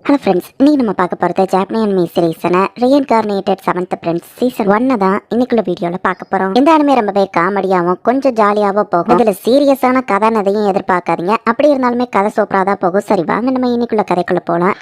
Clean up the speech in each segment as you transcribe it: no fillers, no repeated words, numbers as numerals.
Hello friends, இன்னைக்கு நம்ம பார்க்க போகிறது ஜாப்பனியன் மீ சீரீஸான ரீஇன்கார்னேட்டட் 7th பிரின்ஸ் சீசன் 1 தான் இன்னைக்குள்ள வீடியோவில் பார்க்க போகிறோம். இந்த அனிமே ரொம்பவே காமெடியாகவும் கொஞ்சம் ஜாலியாகவும் போகும். இதில் சீரியஸான கதை எதையும் எதிர்பார்க்காதீங்க. அப்படி இருந்தாலுமே கதை சூப்பராக தான் போகும். சரி வாங்க நம்ம இன்னைக்குள்ள கதைக்குள்ள போகலாம்.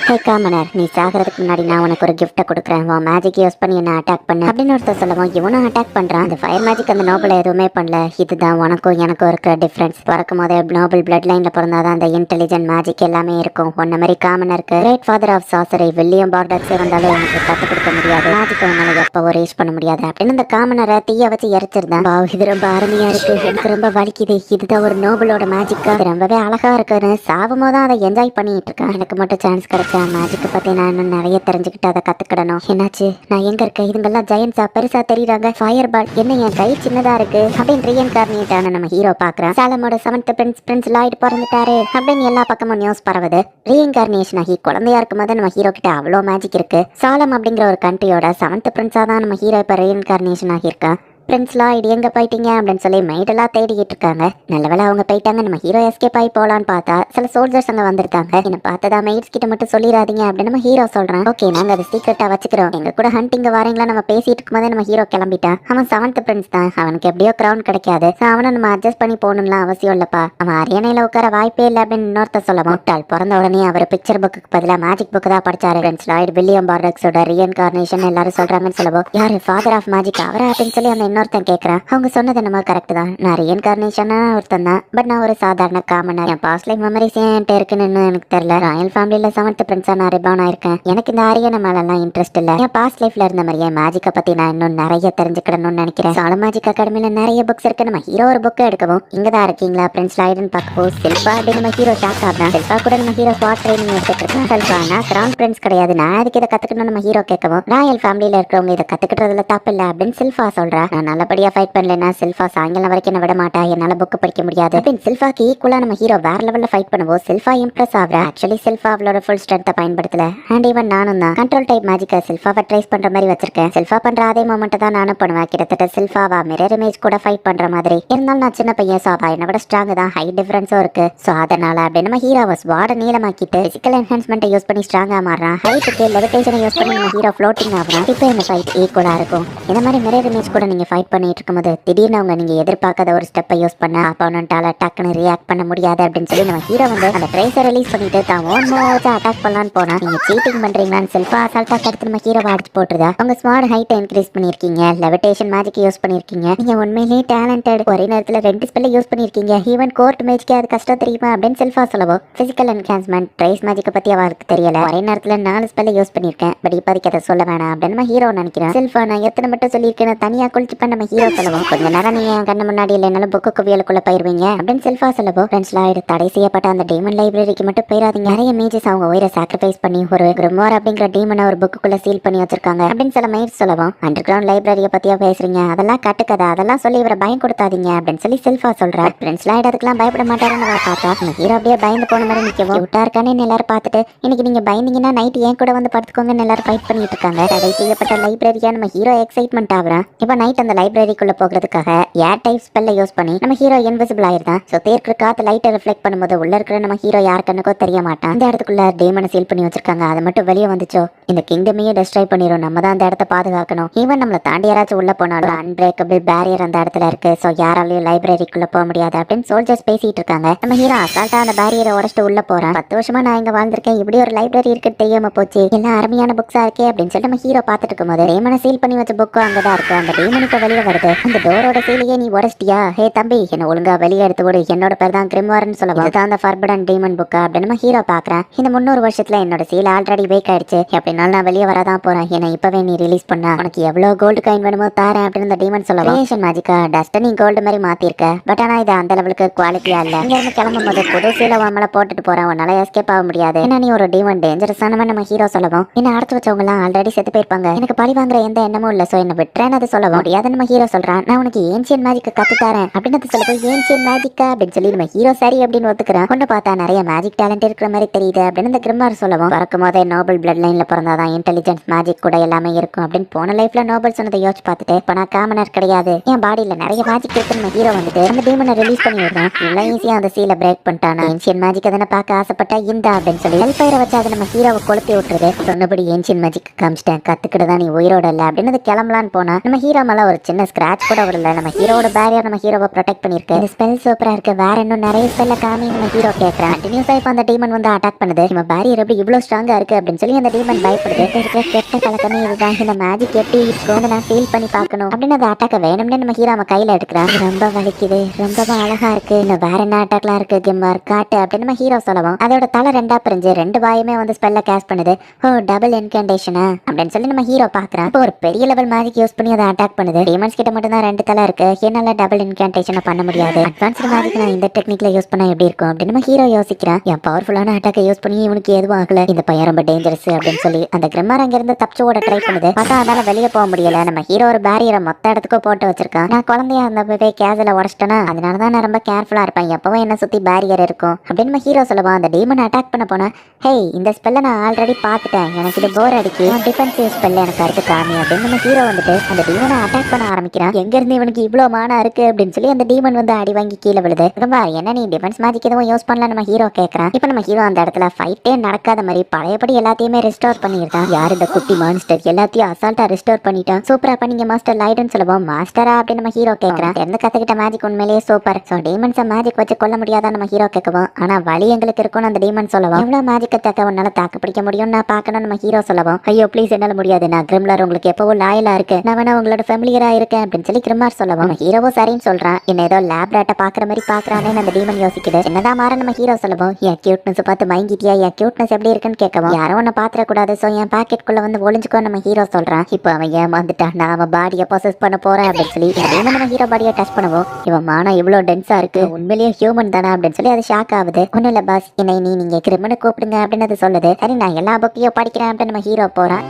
ஹே காமனர், நீ சாகிறதுக்கு முன்னாடி நான் உனக்கு ஒரு கிஃப்ட்டை கொடுக்குறேன். உன் மேஜிக் யூஸ் பண்ணி என்ன அட்டாக் பண்ணு அப்படின்னு ஒருத்தர் சொல்லுவோம். இவனும் அட்டாக் பண்ணுறான். அந்த ஃபயர் மேஜிக் அந்த நோபல் எதுவுமே பண்ணல. இதுதான் உனக்கும் எனக்கும் இருக்கிற டிஃப்ரென்ஸ். பிறக்கும் போதே நோபல் பிளட் லைனில் பிறந்தாதான் அந்த இன்டெலிஜென்ட் மேஜிக் எல்லாமே இருக்கும். ஒன்ன மாதிரி காமனருக்கு கிரேட் ஃபாதர் ஆஃப் சாசரை வில்லியம் பார்டக்ஸே வந்தாலும் எனக்கு கற்றுக் கொடுக்க முடியாது. மேஜிக் உன்னால எப்போ ரீச் பண்ண முடியாது அப்படின்னு அந்த காமனரை தீய வச்சு எரிச்சிருந்தேன். இது ரொம்ப அருமையா இருக்கு, எனக்கு ரொம்ப வலிக்குது. இதுதான் ஒரு நோபலோட மேஜிக்கா, ரொம்பவே அழகா இருக்குன்னு சாவும் போதும் அதை என்ஜாய் பண்ணிட்டு இருக்கேன். எனக்கு மட்டும் சான்ஸ் கிடைச்சா மேஜிக்கை பத்தி நான் இன்னும் நிறைய தெரிஞ்சுக்கிட்டு அதை கத்துக்கிடணும். என்னாச்சு, நான் எங்க இருக்கேன்? இதுங்கெல்லாம் ஜெயன்ஸா பெருசா தெரியுறாங்க. ஃபயர் பால் என்ன என் கை சின்னதா இருக்கு அப்படின்னு ரீஇன்கார்னேட்டான நம்ம ஹீரோ பாக்குறேன். சாலமோட 7th பிரின்ஸ் லாய்டு பிறந்துட்டாரு அப்படின்னு எல்லா பக்கமும் நியூஸ் பரவுது. ரீஇன்கார்னேஷன் ஆகி குழந்தையா இருக்கும் போது நம்ம ஹீரோ கிட்ட அவ்வளோ மேஜிக் இருக்கு. சாலம் அப்படிங்கிற ஒரு கண்ட்ரியோட 7th பிரின்ஸா தான் நம்ம ஹீரோ இப்ப ரீஇன்கார்னேஷன் ஆகியிருக்கான். பிரின்ஸ்லாம் இது எங்கே போயிட்டீங்க அப்படின்னு சொல்லி மெய்டெல்லாம் தேடிக்கிட்டு இருக்காங்க. நல்ல வேலை அவங்க போயிட்டாங்க. நம்ம ஹீரோ எஸ்கேப் ஆகி போகலான்னு பார்த்தா சில சோல்ஜர்ஸ் அங்கே வந்திருக்காங்க. என்ன பார்த்ததா மெய்ட்ஸ் கிட்ட மட்டும் சொல்லிடாதீங்க அப்படின்னு நம்ம ஹீரோ சொல்கிறேன். ஓகே, நாங்கள் அதை சீக்கிரட்டாக வச்சுக்கிறோம். எங்க கூட ஹண்டிங்க வரீங்களா நம்ம பேசிட்டு இருக்கும்போதே நம்ம ஹீரோ கிளம்பிட்டான். அவன் 7th பிரின்ஸ் தான். அவனுக்கு எப்படியோ கிரவுன் கிடைக்காது. அவனை நம்ம அட்ஜஸ்ட் பண்ணி போகணும்லாம் அவசியம் இல்லப்பா. அவன் அரியணையில் உட்கார வாய்ப்பே இல்லை அப்படின்னு இன்னொருத்த சொல்ல முட்டாள். பிறந்த உடனே அவர் பிக்சர் புக்கு பதிலாக மேஜிக் புக்கு தான் படிச்சாரு. பிரின்ஸ் லாய்டு வில்லியம் பார்டக்ஸோட ரீஇன்கார்னேஷன் எல்லாரும் சொல்றாங்கன்னு சொல்லுவோம். யாரு ஃபாதர் ஆஃப் மேஜிக் அவரா அப்படின்னு சொல்லி அந்த இன்னொருத்தன் கேட்கறான். அவங்க சொன்னது என்னமோ கரெக்ட் தான். நான் ரீஇன்கார்னேஷனா ஒருத்தன் தான். பட் நான் ஒரு சாதாரண காமனர். என் பாஸ்ட் லைஃப் மெமரிஸ் ஏன்ட்டு இருக்குன்னு எனக்கு தெரியல. ராயல் ஃபேமிலியில 7th பிரின்ஸா நான் ரிபான் ஆயிருக்கேன். எனக்கு இந்த அரியணை மேலாம் இன்ட்ரெஸ்ட் இல்ல. என் பாஸ்ட் லைஃப்ல இருந்த மாதிரியே மேஜிக்கை பத்தி நான் இன்னும் நிறைய தெரிஞ்சுக்கணும்னு நினைக்கிறேன். சால மேஜிக் அகாடமில நிறைய புக்ஸ் இருக்கு. நம்ம ஹீரோ ஒரு புக் எடுக்கவும் இங்கதான் இருக்கீங்களா பிரின்ஸ் லாய்டுன்னு பார்க்கவும் செல்ஃபா அப்படின்னு நம்ம ஹீரோ ஷாக் ஆகுறான். செல்ஃபா கூட நம்ம ஹீரோ ஸ்வாட் ட்ரைனிங் எடுத்துட்டு இருக்கான். செல்ஃபா நான் கிரவுன் பிரின்ஸ் கிடையாது, நான் அதுக்கு இதை கத்துக்கணும் நம்ம ஹீரோ கேட்கவும் ராயல் ஃபேமிலியில இருக்கிறவங்க இதை கத்துக்கிட்டதுல தப்பு இல்ல அப்படின்னு செல்ஃபா சொல்றா. நான் நல்லபடியா ஃபைட் பண்ணலன்னா செல்ஃபா சாயங்காலம் வரைக்கும் என்ன விட மாட்டா, என்னால புக் படிக்க முடியாது அப்படின்னு செல்ஃபாக்கு ஈக்குவலா நம்ம ஹீரோ வேற லெவல்ல ஃபைட் பண்ணுவோம். செல்ஃபா இம்ப்ரெஸ் ஆகுறா. ஆக்சுவலி செல்ஃபா அவளோட ஃபுல் ஸ்ட்ரென்த்தை பயன்படுத்தல. அண்ட் ஈவன் நானும் தான் கண்ட்ரோல் டைப் மேஜிக்கை செல்ஃபாவை ட்ரைஸ் பண்ற மாதிரி வச்சிருக்கேன். செல்ஃபா பண்ற அதே மொமெண்ட் தான் நானும் பண்ணுவேன். கிட்டத்தட்ட செல்ஃபாவா மிரர் இமேஜ் கூட ஃபைட் பண்ற மாதிரி இருந்தாலும் நான் சின்ன பையன். சாவா என்னை விட ஸ்ட்ராங் தான், ஹை டிஃபரன்ஸும் இருக்கு. ஸோ அதனால அப்படின்னு நம்ம ஹீரோவை ஸ்வாட நீளமாக்கிட்டு பிசிக்கல் என்ஹான்ஸ்மெண்ட்டை யூஸ் பண்ணி ஸ்ட்ராங்கா மாறுறான். ஹைட்டுக்கு லெவிடேஷனை யூஸ் பண்ணி நம்ம ஹீரோ ஃப்ளோட்டிங் ஆகுறான். இப்போ இந்த ஃபைட் ஈக்குவலா இருக்கும். இந்த மாதிரி மிரர் இமேஜ் கூட நீங்க ஃபைட் பண்ணிட்டு இருக்கும்போது திடீர்னு அவங்க நீங்க எதிர்பார்க்காத ஒரு ஸ்டெப்பை யூஸ் பண்ண அப்போனண்டால டக்குன்னு ரியாக்ட் பண்ண முடியாது அப்படின்னு சொல்லி நம்ம ஹீரோ வந்து அந்த ட்ரேஸை ரிலீஸ் பண்ணிட்டு தான் ஓன் வச்சு அட்டாக் பண்ணலான்னு போனா நீங்க சீட்டிங் பண்றீங்களான்னு செல்ஃபா அசால்ட்டா எடுத்து நம்ம ஹீரோவை அடிச்சு போட்டுருதா. உங்க ஸ்மார்ட் ஹைட்டை இன்க்ரீஸ் பண்ணிருக்கீங்க, லெவிடேஷன் மேஜிக் யூஸ் பண்ணிருக்கீங்க, நீங்க உண்மையிலேயே டேலண்டட். ஒரே நேரத்தில் 2 ஸ்பெல்ல யூஸ் பண்ணிருக்கீங்க. ஈவன் கோர்ட் மேஜிக்கு அது கஷ்டம் தெரியுமா அப்படின்னு செல்ஃபா சொல்லவும் பிசிக்கல் என்ஹான்ஸ்மெண்ட் ட்ரேஸ் மேஜிக்கை பத்தி அவருக்கு தெரியல. ஒரே நேரத்தில் 4 ஸ்பெல்ல யூஸ் பண்ணிருக்கேன். பட் இப்போதைக்கு அதை சொல்ல வேணாம் அப்படின்னு நம்ம ஹீரோ நினைக்கிறேன். செல்ஃபா நான் எத்தனை மட்டும் சொல்லியிருக்கேன் தனியா குளிச்சுப்பேன் நம்ம ஹீரோ சொல்லவும் கொஞ்ச நேரம் நீங்க கண்ணு முன்னாடி இல்லைனாலும் புக்கு குவியலுக்குள்ள போயிருவீங்க அப்படின்னு செல்ஃபா சொல்லவோ பிரின்ஸ் லாய்டு தடை செய்யப்பட்ட அந்த டீமன் லைப்ரரிக்கு மட்டும் போயிடாதீங்க. நிறைய மேஜஸ் அவங்க உயிரை சாக்ரிஃபைஸ் பண்ணி ஒரு கிரிமோர் அப்படிங்கிற டீமனை ஒரு புக்குள்ள சீல் பண்ணி வச்சிருக்காங்க அப்படின்னு சில மெயிட்ஸ் சொல்லவும் அண்டர் கிரவுண்ட் லைப்ரரியை பத்தியா பேசுறீங்க, அதெல்லாம் கட்டுக்கதை, அதெல்லாம் சொல்லி இவரை பயம் கொடுத்தாதீங்க அப்படின்னு சொல்லி செல்ஃபா சொல்றாரு. பிரின்ஸ் லாய்டு அதுக்கெல்லாம் பயப்பட மாட்டாருன்னு பார்த்தா நம்ம ஹீரோ அப்படியே பயந்து போன மாதிரி நிற்கவும் விட்டா இருக்கானு எல்லாரும் பார்த்துட்டு இன்னைக்கு நீங்க பயந்தீங்கன்னா நைட் ஏன் கூட வந்து படுத்துக்கோங்கன்னு எல்லாரும் ஃபைட் பண்ணிட்டு இருக்காங்க. தடை செய்யப்பட்ட லைப்ரரியா நம்ம ஹீரோ எக்ஸைட்மெண்ட் ஆகுறான். இப்போ நைட் அந்த லைப்ரரிக்குள்ள போகிறதுக்காக ஏர் டைப் ஸ்பெல்ல யூஸ் பண்ணி நம்ம ஹீரோ இன்விசிபிள் ஆயிருந்தான். ஸோ தேர்க்கிற காத்து லைட்டை ரிஃப்ளெக்ட் பண்ணும்போது உள்ள இருக்கிற நம்ம ஹீரோ யாருக்கனுக்கோ தெரிய மாட்டான். அந்த இடத்துக்குள்ள டேமனை சீல் பண்ணி வச்சிருக்காங்க. அதை மட்டும் வெளியே வந்துச்சோ இந்த கிங்டமையே டெஸ்ட்ராய் பண்ணிடும். நம்ம தான் அந்த இடத்த பாதுகாக்கணும். ஈவன் நம்மளை தாண்டி யாராச்சும் உள்ள போனாலும் அன்பிரேக்கபிள் பேரியர் அந்த இடத்துல இருக்கு. ஸோ யாராலையும் லைப்ரரிக்குள்ள போக முடியாது அப்படின்னு சோல்ஜர்ஸ் பேசிட்டு இருக்காங்க. நம்ம ஹீரோ அசால்ட்டா அந்த பேரியரை உடச்சிட்டு உள்ள போறான். 10 வருஷமா நான் இங்க வாழ்ந்திருக்கேன், இப்படி ஒரு லைப்ரரி இருக்குன்னு தெரியாம போச்சு, எல்லாம் அருமையான புக்ஸா இருக்கே அப்படின்னு சொல்லி நம்ம ஹீரோ பார்த்துட்டு இருக்கும்போது டேமனை சீல் பண்ணி வச்ச புக்கும் அங்கதான் இருக்கு. அந்த டேமனுக்கு வெளியே வருது. அந்த டோரோட சீலையே நீ உடச்சிட்டியா? ஹே தம்பி, என்ன ஒழுங்கா வெளியே எடுத்து விடு, என்னோட பேர் தான் கிரிம்வார்னு சொல்லுவோம். இதுதான் அந்த ஃபர்படன் டீமன் புக்கா அப்படின்னு நம்ம ஹீரோ பாக்குறேன். இந்த 300 வருஷத்துல என்னோட சீல் ஆல்ரெடி பேக் ஆயிடுச்சு. எப்படினாலும் நான் வெளியே வரதான் போறேன். என்ன இப்பவே நீ ரிலீஸ் பண்ண, உனக்கு எவ்வளவு கோல்டு காயின் வேணுமோ தாரேன் அப்படின்னு அந்த டீமன் சொல்லுவோம். கிரியேஷன் மேஜிக்கா டஸ்ட் நீ கோல்டு மாதிரி மாத்திருக்க. பட் ஆனா இது அந்த லெவலுக்கு குவாலிட்டியா இல்ல. இங்க இருந்து கிளம்பும் போது புது சீலை உன் போட்டுட்டு போறேன், உன்னால எஸ்கேப் ஆக முடியாது. ஏன்னா நீ ஒரு டீமன் டேஞ்சரஸானவன் நம்ம ஹீரோ சொல்லுவோம். என்ன அடைச்சு வச்சவங்க எல்லாம் ஆல்ரெடி செத்து போயிருப்பாங்க. எனக்கு பழி வாங்குற எந்த எண்ணமும் இல்ல. சோ என்ன விட்டுறேன்னு அது சொல்லவும் முடியாது. நம்ம ஹீரோ சொல்றான், நான் உனக்கு ஏன்சியன் மேஜிக் கத்து தரேன் அப்படின்னு சொல்லப்போ ஏன்சியன் மேஜிக்கா அப்படின்னு சொல்லி நம்ம ஹீரோ சரி அப்படின்னு ஒத்துக்கிறான். கொண்டு பார்த்தா நிறைய மேஜிக் டேலண்ட் இருக்கிற மாதிரி தெரியுது அப்படின்னு இந்த கிரிம்வார் சொல்லவும் பிறக்கும் போதே நோபல் பிளட் லைன்ல பிறந்த இருந்தாதான் இன்டெலிஜென்ஸ் மேஜிக் கூட எல்லாமே இருக்கும் அப்படின்னு போன லைஃப்ல நோபல் சொன்னதை யோசிச்சு பார்த்துட்டு இப்ப நான் காமனர் கிடையாது, என் பாடியில நிறைய மேஜிக் இருக்குன்னு ஹீரோ வந்துட்டு அந்த டீமனை ரிலீஸ் பண்ணி விடுறான். இவ்வளவு ஈஸியா அந்த சீலை பிரேக் பண்ணிட்டானா? ஏன்ஷியன் மேஜிக் அதனை பார்க்க ஆசைப்பட்டா இந்த அப்படின்னு சொல்லி ஹெல்ஃபயரை வச்சு அதை நம்ம ஹீரோவை கொளுத்தி விட்டுருது. சொன்னபடி ஏன்ஷியன் மேஜிக் காமிச்சிட்டேன், கத்துக்கிட்டுதான் நீ உயிரோட இல்ல அப்படின்னு அது கிளம்பலான்னு போனா நம்ம ஹீரோ மேல ஒரு சின்ன ஸ்கிராச் கூட வரல. நம்ம ஹீரோட பேரியர் நம்ம ஹீரோவை ப்ரொடெக்ட் பண்ணிருக்கு. இந்த ஸ்பெல் சூப்பரா இருக்கு, வேற இன்னும் நிறைய ஸ்பெல்ல காமி நம்ம ஹீரோ கேட்கறான். கண்டினியூஸா இப்ப அந்த டீமன் வந்து அட்டாக் பண்ணுது. நம்ம பேரியர் எப்படி இவ்வளவு ஸ்ட்ராங்கா இருக்கு அப்படின்னு சொல்லி அந்த டீமன் பயப்படுது. இருக்கிற கெட்ட கலக்கமே இதுதான், இந்த மேஜிக் எப்படி இருக்கும்னு நான் ஃபீல் பண்ணி பார்க்கணும் அப்படின்னு அந்த அட்டாக்க வேணும்னு நம்ம ஹீரோ அவன் கையில எடுக்கிறான். ரொம்ப வலிக்குது, ரொம்ப அழகா இருக்கு, இன்னும் வேற என்ன அட்டாக்லாம் இருக்கு கிம்மர் காட்டு அப்படின்னு நம்ம ஹீரோ சொல்லவும் அதோட தலை ரெண்டா பிரிஞ்சு ரெண்டு வாயுமே வந்து ஸ்பெல்ல கேஸ்ட் பண்ணுது. ஓ டபுள் இன்கண்டேஷனா அப்படின்னு சொல்லி நம்ம ஹீரோ பாக்குறான். இப்போ ஒரு பெரிய லெவல் மேஜிக் யூஸ் பண்ணி அதை அட்டாக் பண்ணுது. டீமன்ஸ் கிட்ட மட்டும் தான் ரெண்டு தலை இருக்கு, என்னால டபுள் இன்கண்டேஷனை பண்ண முடியாது. அட்வான்ஸ்டு மேஜிக் நான் இந்த டெக்னிக்ல யூஸ் பண்ணா எப்படி இருக்கும் அப்படின்னு நம்ம ஹீரோ யோசிக்கிறான். என் பவர்ஃபுல்லான அட்டாக்கை யூஸ் பண்ணி இவனுக்கு எதுவும் ஆகல, இந்த பையன் ரொம்ப டேஞ்சரஸ் அப்படின்னு சொல்லி அந்த கிரிம்மர் அங்க இருந்து தப்பிச்சு ஓட ட்ரை பண்ணுது. பார்த்தா அதால வெளியே போக முடியல. நம்ம ஹீரோ ஒரு பேரியரை மொத்த இடத்துக்கும் போட்டு வச்சிருக்கான். நான் குழந்தையா இருந்தப்பவே கேஸ்ல உடச்சிட்டேனா, அதனாலதான் நான் ரொம்ப கேர்ஃபுல்லா இருப்பேன், எப்பவும் என்ன சுத்தி பேரியர் இருக்கும் அப்படின்னு நம்ம ஹீரோ சொல்லுவான். அந்த டீமன் அட்டாக் பண்ண போனா, ஹே இந்த ஸ்பெல்ல நான் ஆல்ரெடி பார்த்துட்டேன், எனக்கு இது போர் அடிக்கு, டிஃபென்சிவ் ஸ்பெல்ல எனக்கு அடுத்து காமி அப்படின்னு நம்ம ஹீரோ வந்துட்டு அந்த டீமனை அட்டாக் பண்ண ஆரம்பிக்கிறான். எங்க இருந்து இவனுக்கு இவ்வளவு மானா இருக்கு அப்படின்னு சொல்லி அந்த டீமன் வந்து அடி வாங்கி கீழே விழுது. ரொம்ப என்ன நீ டிஃபென்ஸ் மேஜிக் எதுவும் யூஸ் பண்ணல நம்ம ஹீரோ கேட்கறான். இப்ப நம்ம ஹீரோ அந்த இடத்துல ஃபைட்டே நடக்காத மாதிரி பழையபடி எல்லாத்தையுமே ரெஸ்டோர் பண்ணிருக்கான். யார் இந்த குட்டி மான்ஸ்டர் எல்லாத்தையும் அசால்ட்டா ரெஸ்டோர் பண்ணிட்டான். சூப்பரா பண்ணீங்க மாஸ்டர் லைடன் சொல்லுவோம். மாஸ்டரா அப்படின்னு நம்ம ஹீரோ கேட்கறான். இருந்து கத்துக்கிட்ட மேஜிக் உண்மையிலேயே சூப்பர். ஸோ டீமன்ஸை மேஜிக் வச்சு கொல்ல முடியாதான் நம்ம ஹீரோ கேட்கவும், ஆனா வழி எங்களுக்கு இருக்கும்னு அந்த டீமன் சொல்லவும், எவ்வளவு மேஜிக்கை தக்க உன்னால தாக்கு பிடிக்க முடியும் நான் பார்க்கணும் நம்ம ஹீரோ சொல்லவும், ஐயோ ப்ளீஸ் என்னால முடியாது, நான் கிரிம்லர் உங்களுக்கு எப்பவும் லாயலா இருக்கு, நான் வேணா உங்களோட ஃபெமிலியரா இருக்கேன் அப்படின்னு சொல்லி கிரிமார் சொல்லவும் நம்ம ஹீரோவோ சரின்னு சொல்றான். என்ன ஏதோ லேப் டேட்டா பாக்குற மாதிரி பாக்குறானே அந்த டீமன் யோசிக்குது. என்னதான் மாற நம்ம ஹீரோ சொல்லவும், என் கியூட்னஸ் பார்த்து மயங்கிட்டியா, என் கியூட்னஸ் எப்படி இருக்குன்னு கேட்கவும், யாரும் உன்னை பாத்திர கூடாது, ஸோ என் பாக்கெட்டுக்குள்ள வந்து ஒளிஞ்சுக்கோ நம்ம ஹீரோ சொல்றான். இப்போ அவன் ஏமாந்துட்டான், நான் அவன் பாடியை ப்ரொசஸ் பண்ண போறேன் அப்படின்னு சொல்லி டீமன் நம்ம ஹீரோ பாடியை டச் பண்ணுவோம். இவன் மானா இவ்வளவு டென்ஸா இருக்கு, உண்மையிலேயே ஹியூமன் தானே அப்படின்னு சொல்லி அது ஷாக் ஆகுது. ஒன்னும் இல்ல பாஸ், என்னை நீங்க கிரிமனை கூப்பிடுங்க அப்படின்னு அது சொல்லுது. சரி நான் எல்லா புக்கையும் படிக்கிறேன் அப்படின்னு நம்ம ஹீரோ போறான்.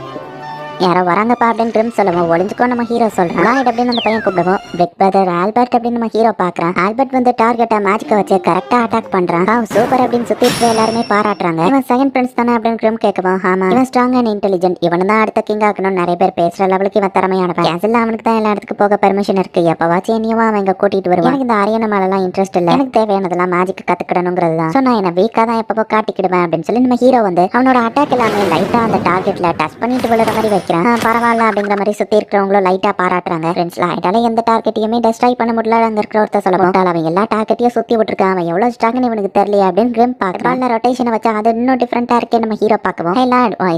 யாரோ வராங்கப்பா அப்படின்னு ட்ரிம் சொல்லுவோம். ஒளிஞ்சுக்கோ நம்ம ஹீரோ சொல்றான். லாய்ட் அப்படின்னு அந்த பையன் கூப்பிடுவோம். பிக் பிரதர் ஆல்பர்ட் அப்படின்னு நம்ம ஹீரோ பாக்குறான். ஆல்பர்ட் வந்து டார்கெட்டை மேஜிக்கை வச்சு கரெக்டா அட்டாக் பண்றான். சூப்பர் அப்படின்னு சுத்தி இருக்கிற எல்லாருமே பாராட்டுறாங்க. இவன் செகண்ட் பிரின்ஸ் தானே அப்படின்னு ட்ரிம் கேட்குவோம். ஆமா இவன் ஸ்ட்ராங் அண்ட் இன்டெலிஜென்ட், இவன் தான் அடுத்த கிங் ஆக்கணும் நிறைய பேர் பேசுற லெவலுக்கு இவன் திறமையானவன். கேஸ்ல அவனுக்கு தான் எல்லா இடத்துக்கு போக பெர்மிஷன் இருக்கு, எப்பவாச்சும் என்னையும் அவன் இங்க கூட்டிட்டு வருவான். எனக்கு இந்த அரியணை மேல எல்லாம் இன்ட்ரெஸ்ட் இல்ல, எனக்கு தேவையானதெல்லாம் மேஜிக் கத்துக்கிடணுங்கிறது தான். சோ நான் என்ன வீக்கா தான் எப்பப்போ காட்டிக்கிடுவேன் அப்படின்னு சொல்லி நம்ம ஹீரோ வந்து அவனோட அட்டாக் எல்லாமே லைட்டா அந்த டார்கெட்ல டச் பண்ணிட்டு விழுற மாதிரி வைக்கிறான். பரவாயில்ல அப்படிங்கிற மாதிரி சுத்தி இருக்கிறவங்களும் லைட்டா பாராட்டுறாங்க. ஃப்ரெண்ட்ஸ் லைட்டால எந்த டார்கெட்டையுமே டெஸ்ட்ராய் பண்ண முடியல அங்க இருக்கிற ஒருத்தர் சொல்லுவோம். அவன் எல்லா டார்கெட்டையும் சுத்தி விட்டுருக்கான், அவன் எவ்வளவு ஸ்ட்ராங்னு இவனுக்கு தெரியல அப்படின்னு கிரிம் பாக்குறான். ரொட்டேஷனை வச்சா அது இன்னும் டிஃபரெண்டா இருக்கே நம்ம ஹீரோ பாக்குவோம்.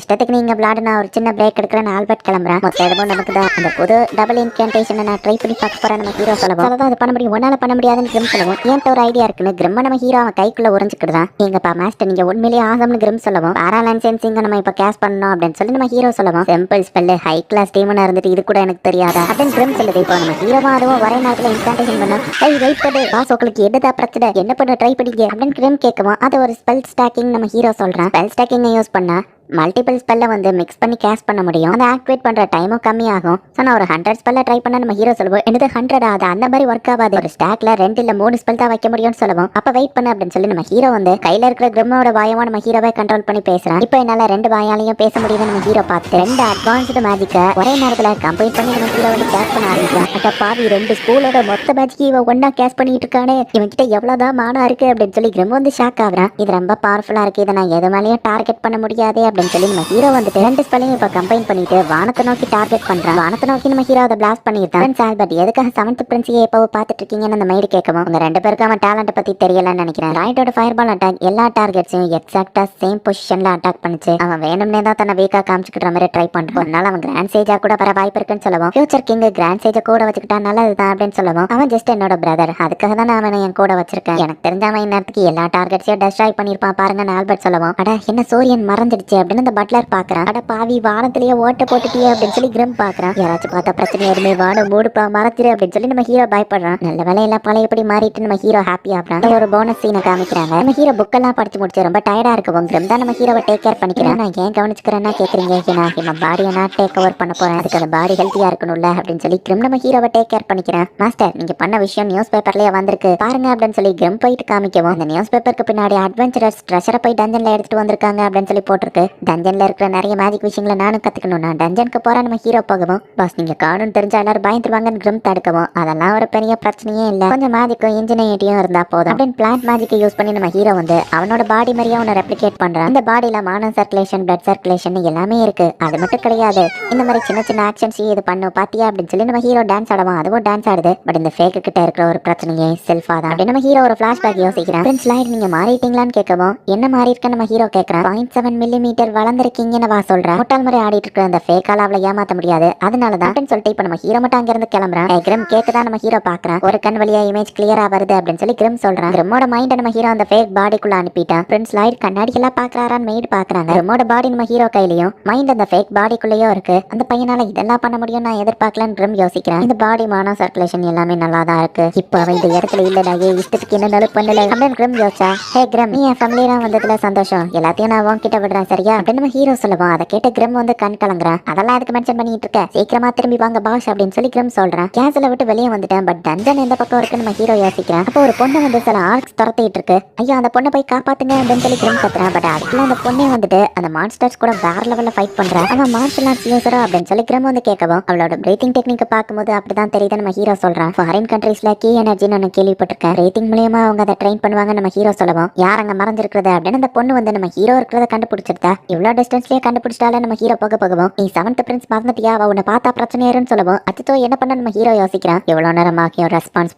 இஷ்டத்துக்கு நீங்க விளையாடு, நான் ஒரு சின்ன பிரேக் எடுக்கிறேன் ஆல்பர்ட் கிளம்புறேன். மொத்த இடமும் நமக்கு தான், அந்த புது டபுள் இன்கண்டேஷனை நான் ட்ரை பண்ணி பார்க்க போறேன் நம்ம ஹீரோ சொல்லுவோம். அதான் அது பண்ண முடியும், ஒன்னால பண்ண முடியாதுன்னு கிரிம் சொல்லுவோம். ஏன் ஒரு ஐடியா இருக்குன்னு கிரிம் நம்ம ஹீரோ அவன் கைக்குள்ள உறிஞ்சுக்கிடுதான். எங்கப்பா மாஸ்டர் நீங்க உண்மையிலேயே ஆசம்னு கிரிம் சொல்லுவோம். பேராலைன் சென்சிங்க நம்ம இப்ப கேஸ் பண்ணணும் அப்படின்னு சொல்லி நம்ம ஹீரோ சொல்லுவோம். சிம்பிள் ஸ்பெல் ஹை கிளாஸ் டீமனா இருந்துட்டு இது கூட எனக்கு தெரியாதா அப்படின்னு கிரிம் சொல்லுது. இப்போ நம்ம ஹீரோவா அதுவும் ஒரே நேரத்தில் இன்கான்டேஷன் பண்ணா வெயிட் பண்ணு பாஸ், உங்களுக்கு என்னதான் பிரச்சனை, என்ன பண்ண ட்ரை பண்ணிக்க அப்படின்னு கிரிம் கேட்குவோம். அது ஒரு ஸ்பெல் ஸ்டாக்கிங் நம்ம ஹீரோ சொல்றான். ஸ்பெல் ஸ்டாக்கிங்கை யூஸ் பண்ணா மல்டிபிள் ஸ்பெல்ல வந்து மிக்ஸ் பண்ணி கேஸ்ட் பண்ண முடியும். அதை ஆக்டிவேட் பண்ற டைமும் கம்மியாகும். ஸோ நான் ஒரு 100 ஸ்பெல்ல ட்ரை பண்ண நம்ம ஹீரோ சொல்லுவோம். என்னது 100 ஆகுது, அந்த மாதிரி ஒர்க் ஆகாது, ஒரு ஸ்டாக்ல 2 இல்ல 3 ஸ்பெல் தான் வைக்க முடியும்னு சொல்லுவோம். அப்ப வெயிட் பண்ணு அப்படின்னு சொல்லி நம்ம ஹீரோ வந்து கையில இருக்கிற கிரிம்மோட வாயமா நம்ம ஹீரோவை கண்ட்ரோல் பண்ணி பேசுறான். இப்போ என்னால 2 வாயாலையும் பேச முடியுது நம்ம ஹீரோ பார்த்து 2 அட்வான்ஸ்டு மேஜிக்கை ஒரே நேரத்துல கம்பைன் பண்ணி நம்ம ஹீரோ வந்து கேஸ்ட் பண்ண ஆரம்பிக்கிறான். அட்ட பாவி 2 ஸ்கூலோட மொத்த மேஜிக்கு இவன் ஒன்னா கேஸ்ட் பண்ணிட்டு இருக்கானே, இவன் கிட்ட எவ்வளவுதான் மானா இருக்கு அப்படின்னு சொல்லி கிரிம் வந்து ஷாக் ஆகுறான். இது ரொம்ப பவர்ஃபுல்லா இருக்கு, இதை நான் எது மேலேயும் டார்கெட் பண்ண முடியாது அப்படின்னு சொல்லி நம்ம ஹீரோ வந்துட்டு 2 ஸ்பெல்லையும் இப்ப கம்பைன் பண்ணிட்டு வானத்தை நோக்கி டார்கெட் பண்றான். வானத்தை நோக்கி நம்ம ஹீரோ அதை பிளாஸ்ட் பண்ணிருக்கான். ஆல்பர்ட் எதுக்காக 7th பிரின்ஸையே எப்போ பார்த்துட்டு இருக்கீங்கன்னு அந்த மைடு கேட்கவும், உங்க 2 பேருக்கு அவன் டேலண்ட் பத்தி தெரியலன்னு நினைக்கிறேன். ரைட்டோட ஃபயர்பால் அட்டாக் எல்லா டார்கெட்ஸையும் எக்ஸாக்டா சேம் பொசிஷன்ல அட்டாக் பண்ணிச்சு. அவன் வேணும்னே தான் தன்னை வீக்கா காமிச்சுக்கிற மாதிரி ட்ரை பண்றான். அதனால அவன் கிராண்ட் சேஜா கூட வர வாய்ப்பு இருக்குன்னு சொல்லுவோம். ஃபியூச்சர் கிங் கிராண்ட் சேஜை கூட வச்சுக்கிட்டா நல்லதுதான் அப்படின்னு சொல்லுவோம். அவன் ஜஸ்ட் என்னோட பிரதர், அதுக்காக தான் நான் அவனை என் கூட வச்சிருக்கேன். எனக்கு தெரிஞ்ச அவன் இந்நேரத்துக்கு எல்லா டார்கெட்ஸையும் டெஸ்ட்ராய் பண்ணிருப்பான் பாருங்கன்னு ஆல்பர்ட் சொல்லுவோம். அட என்ன சூரியன் மறைஞ்சிடுச்சு அப்படின்னு அந்த பட்லர் பாக்குறான். அட பாவி வானத்திலேயே ஓட்ட போட்டுட்டியே அப்படின்னு சொல்லி கிரிம் பாக்குறான். யாராச்சும் பார்த்தா பிரச்சனை எதுவுமே வானம் மூடுப்பா மறத்திரு அப்படின்னு சொல்லி நம்ம ஹீரோ பயப்படுறான். நல்ல வேலை எல்லாம் பழையபடி மாறிட்டு நம்ம ஹீரோ ஹாப்பி ஆகுறான். ஒரு போனஸ் சீனை காமிக்கிறாங்க. நம்ம ஹீரோ புக்கெல்லாம் படிச்சு முடிச்சு ரொம்ப டயர்டா இருக்கும். கிரிம் தான் நம்ம ஹீரோவை டேக் கேர் பண்ணிக்கிறேன். நான் ஏன் கவனிச்சுக்கிறேன்னா கேக்குறீங்க, நம்ம பாடியை நான் டேக் ஓவர் பண்ண போறேன், அதுக்கு அந்த பாடி ஹெல்த்தியா இருக்கணும்ல அப்படின்னு சொல்லி கிரிம் நம்ம ஹீரோவை டேக் கேர் பண்ணிக்கிறேன். மாஸ்டர் நீங்க பண்ண விஷயம் நியூஸ் பேப்பர்லயே வந்திருக்கு பாருங்க அப்படின்னு சொல்லி கிரிம் போயிட்டு காமிக்கவும், அந்த நியூஸ் பேப்பருக்கு பின்னாடி அட்வென்ச்சரர்ஸ் ட்ரெஷரை போய் டஞ்சன்ல எடுத்துட்டு வந்திருக்காங்க அப்படின்னு சொல்லி போட்டிருக்கு. டஞ்சன்ல இருக்கிற நிறைய மேஜிக் விஷயங்களை நானும் கத்துக்கணும். நான் டஞ்சனுக்கு போற நம்ம ஹீரோ போகவும் பாஸ் நீங்க காணும் தெரிஞ்சா எல்லாரும் பயந்துருவாங்கன்னு கிரம் தடுக்கவும் அதெல்லாம் ஒரு பெரிய பிரச்சனையே இல்ல. கொஞ்சம் மேஜிக்கும் இன்ஜினியரிட்டியும் இருந்தா போதும் அப்படின்னு பிளான்ட் மேஜிக்கை யூஸ் பண்ணி நம்ம ஹீரோ வந்து அவனோட பாடி மாதிரியே அவனை ரெப்ளிகேட் பண்றான். இந்த பாடியில மானம் சர்க்குலேஷன், பிளட் சர்க்குலேஷன் எல்லாமே இருக்கு. அது மட்டும் கிடையாது, இந்த மாதிரி சின்ன சின்ன ஆக்ஷன்ஸ் இது பண்ணும் பாத்தியா அப்படின்னு சொல்லி நம்ம ஹீரோ டான்ஸ் ஆடுவான். அதுவும் டான்ஸ் ஆடுது. பட் இந்த ஃபேக் கிட்ட இருக்கிற ஒரு பிரச்சனையே செல்ஃபா தான் அப்படின்னு நம்ம ஹீரோ ஒரு பிளாஷ்பேக் யோசிக்கிறான். பிரின்ஸ் லைட் நீங்க மாறிட்டீங்களான்னு கேட்கவும் என்ன மாறி இருக்க நம்ம ஹீரோ கேட்கறான். 0.7 மில்லிமீட்டர் வளர்ந்துருக்கீங்கன்னு வா சொல்றேன். முட்டாள் மாதிரி ஆடிட்டு இருக்கிற அந்த ஃபேக்கால அவளை ஏமாத்த முடியாது. அதனாலதான் அப்படின்னு சொல்லிட்டு இப்ப நம்ம ஹீரோ மட்டும் அங்க இருந்து கிளம்புறான். கிரம் கேட்டுதான் நம்ம ஹீரோ பாக்குறான். ஒரு கண் வழியா இமேஜ் கிளியரா வருது அப்படின்னு சொல்லி கிரம் சொல்றான். கிரமோட மைண்ட் நம்ம ஹீரோ அந்த ஃபேக் பாடிக்குள்ள அனுப்பிட்டான். பிரின்ஸ் லைட் கண்ணாடி எல்லாம் பாக்குறாரான்னு மெய்டு பாக்குறாங்க. கிரமோட பாடி நம்ம ஹீரோ கையிலயும் மைண்ட் அந்த ஃபேக் பாடிக்குள்ளேயும் இருக்கு. அந்த பையனால இதெல்லாம் பண்ண முடியும் நான் எதிர்பார்க்கலன்னு கிரம் யோசிக்கிறேன். இந்த பாடி மானம் சர்க்குலேஷன் எல்லாமே நல்லா தான் இருக்கு. இப்போ அவன் இந்த இடத்துல இல்லடா, இஷ்டத்துக்கு என்னன்னாலும் பண்ணல அப்படின்னு கிரம் யோசிச்சா. ஹே கிரம், நீ என் ஃபேமிலியா வந்ததுல சந்தோஷம். எல்லாத்தையும் நான் உன்கிட்ட விடுறேன் சரியா அப்படின்னு நம்ம ஹீரோ சொல்லுவான். அதை கேட்ட கிரம் வந்து கண் கலங்குறான். அதெல்லாம் அதுக்கு மென்ஷன் பண்ணிட்டு இருக்க, சீக்கிரமா திரும்பி வாங்க பாஷ் அப்படின்னு சொல்லி கிரம் சொல்றான். கேஸ்ல விட்டு வெளியே வந்துட்டேன். பட் டஞ்சன் எந்த பக்கம் இருக்குன்னு நம்ம ஹீரோ யோசிக்கிறான். அப்போ ஒரு பொண்ணு வந்து சில ஆர்க்ஸ் துரத்திட்டு இருக்கு. ஐயோ அந்த பொண்ணை போய் காப்பாத்துங்க அப்படின்னு சொல்லி கிரம் கத்துறான். பட் அதுக்குள்ள அந்த பொண்ணே வந்துட்டு அந்த மான்ஸ்டர்ஸ் கூட வேற லெவல்ல ஃபைட் பண்றான். அவன் மார்ஷல் ஆர்ட்ஸ் யூசரா அப்படின்னு சொல்லி கிரம் வந்து கேட்கவும் அவளோட பிரீத்திங் டெக்னிக் பார்க்கும்போது அப்படிதான் தெரியுது நம்ம ஹீரோ சொல்றான். ஃபாரின் கண்ட்ரீஸ்ல கீ எனர்ஜின்னு நான் கேள்விப்பட்டிருக்கேன். பிரீத்திங் மூலமா அவங்க அதை ட்ரெயின் பண்ணுவாங்க நம்ம ஹீரோ சொல்லவும். யார் அங்க மறைஞ்சிருக்கிறது அப்படின்னு அந்த பொண்ணு வந்து நம்ம ஹீரோ இருக்கிறத கண்டுபிடிச்சிருந்தா. இவ்வளவு டிஸ்டன்ஸ்லயே கண்டுபிடிச்சிட்டால நம்ம ஹீரோ போகவும் நீ 7th பிரின்ஸ் மறந்துட்டியா, அவ உன்னை பார்த்தா பிரச்சனையாருன்னு சொல்லவும் அச்சோ என்ன பண்ண நம்ம ஹீரோ யோசிக்கிறான். எவ்வளவு நேரமாகியும் ரெஸ்பான்ஸ்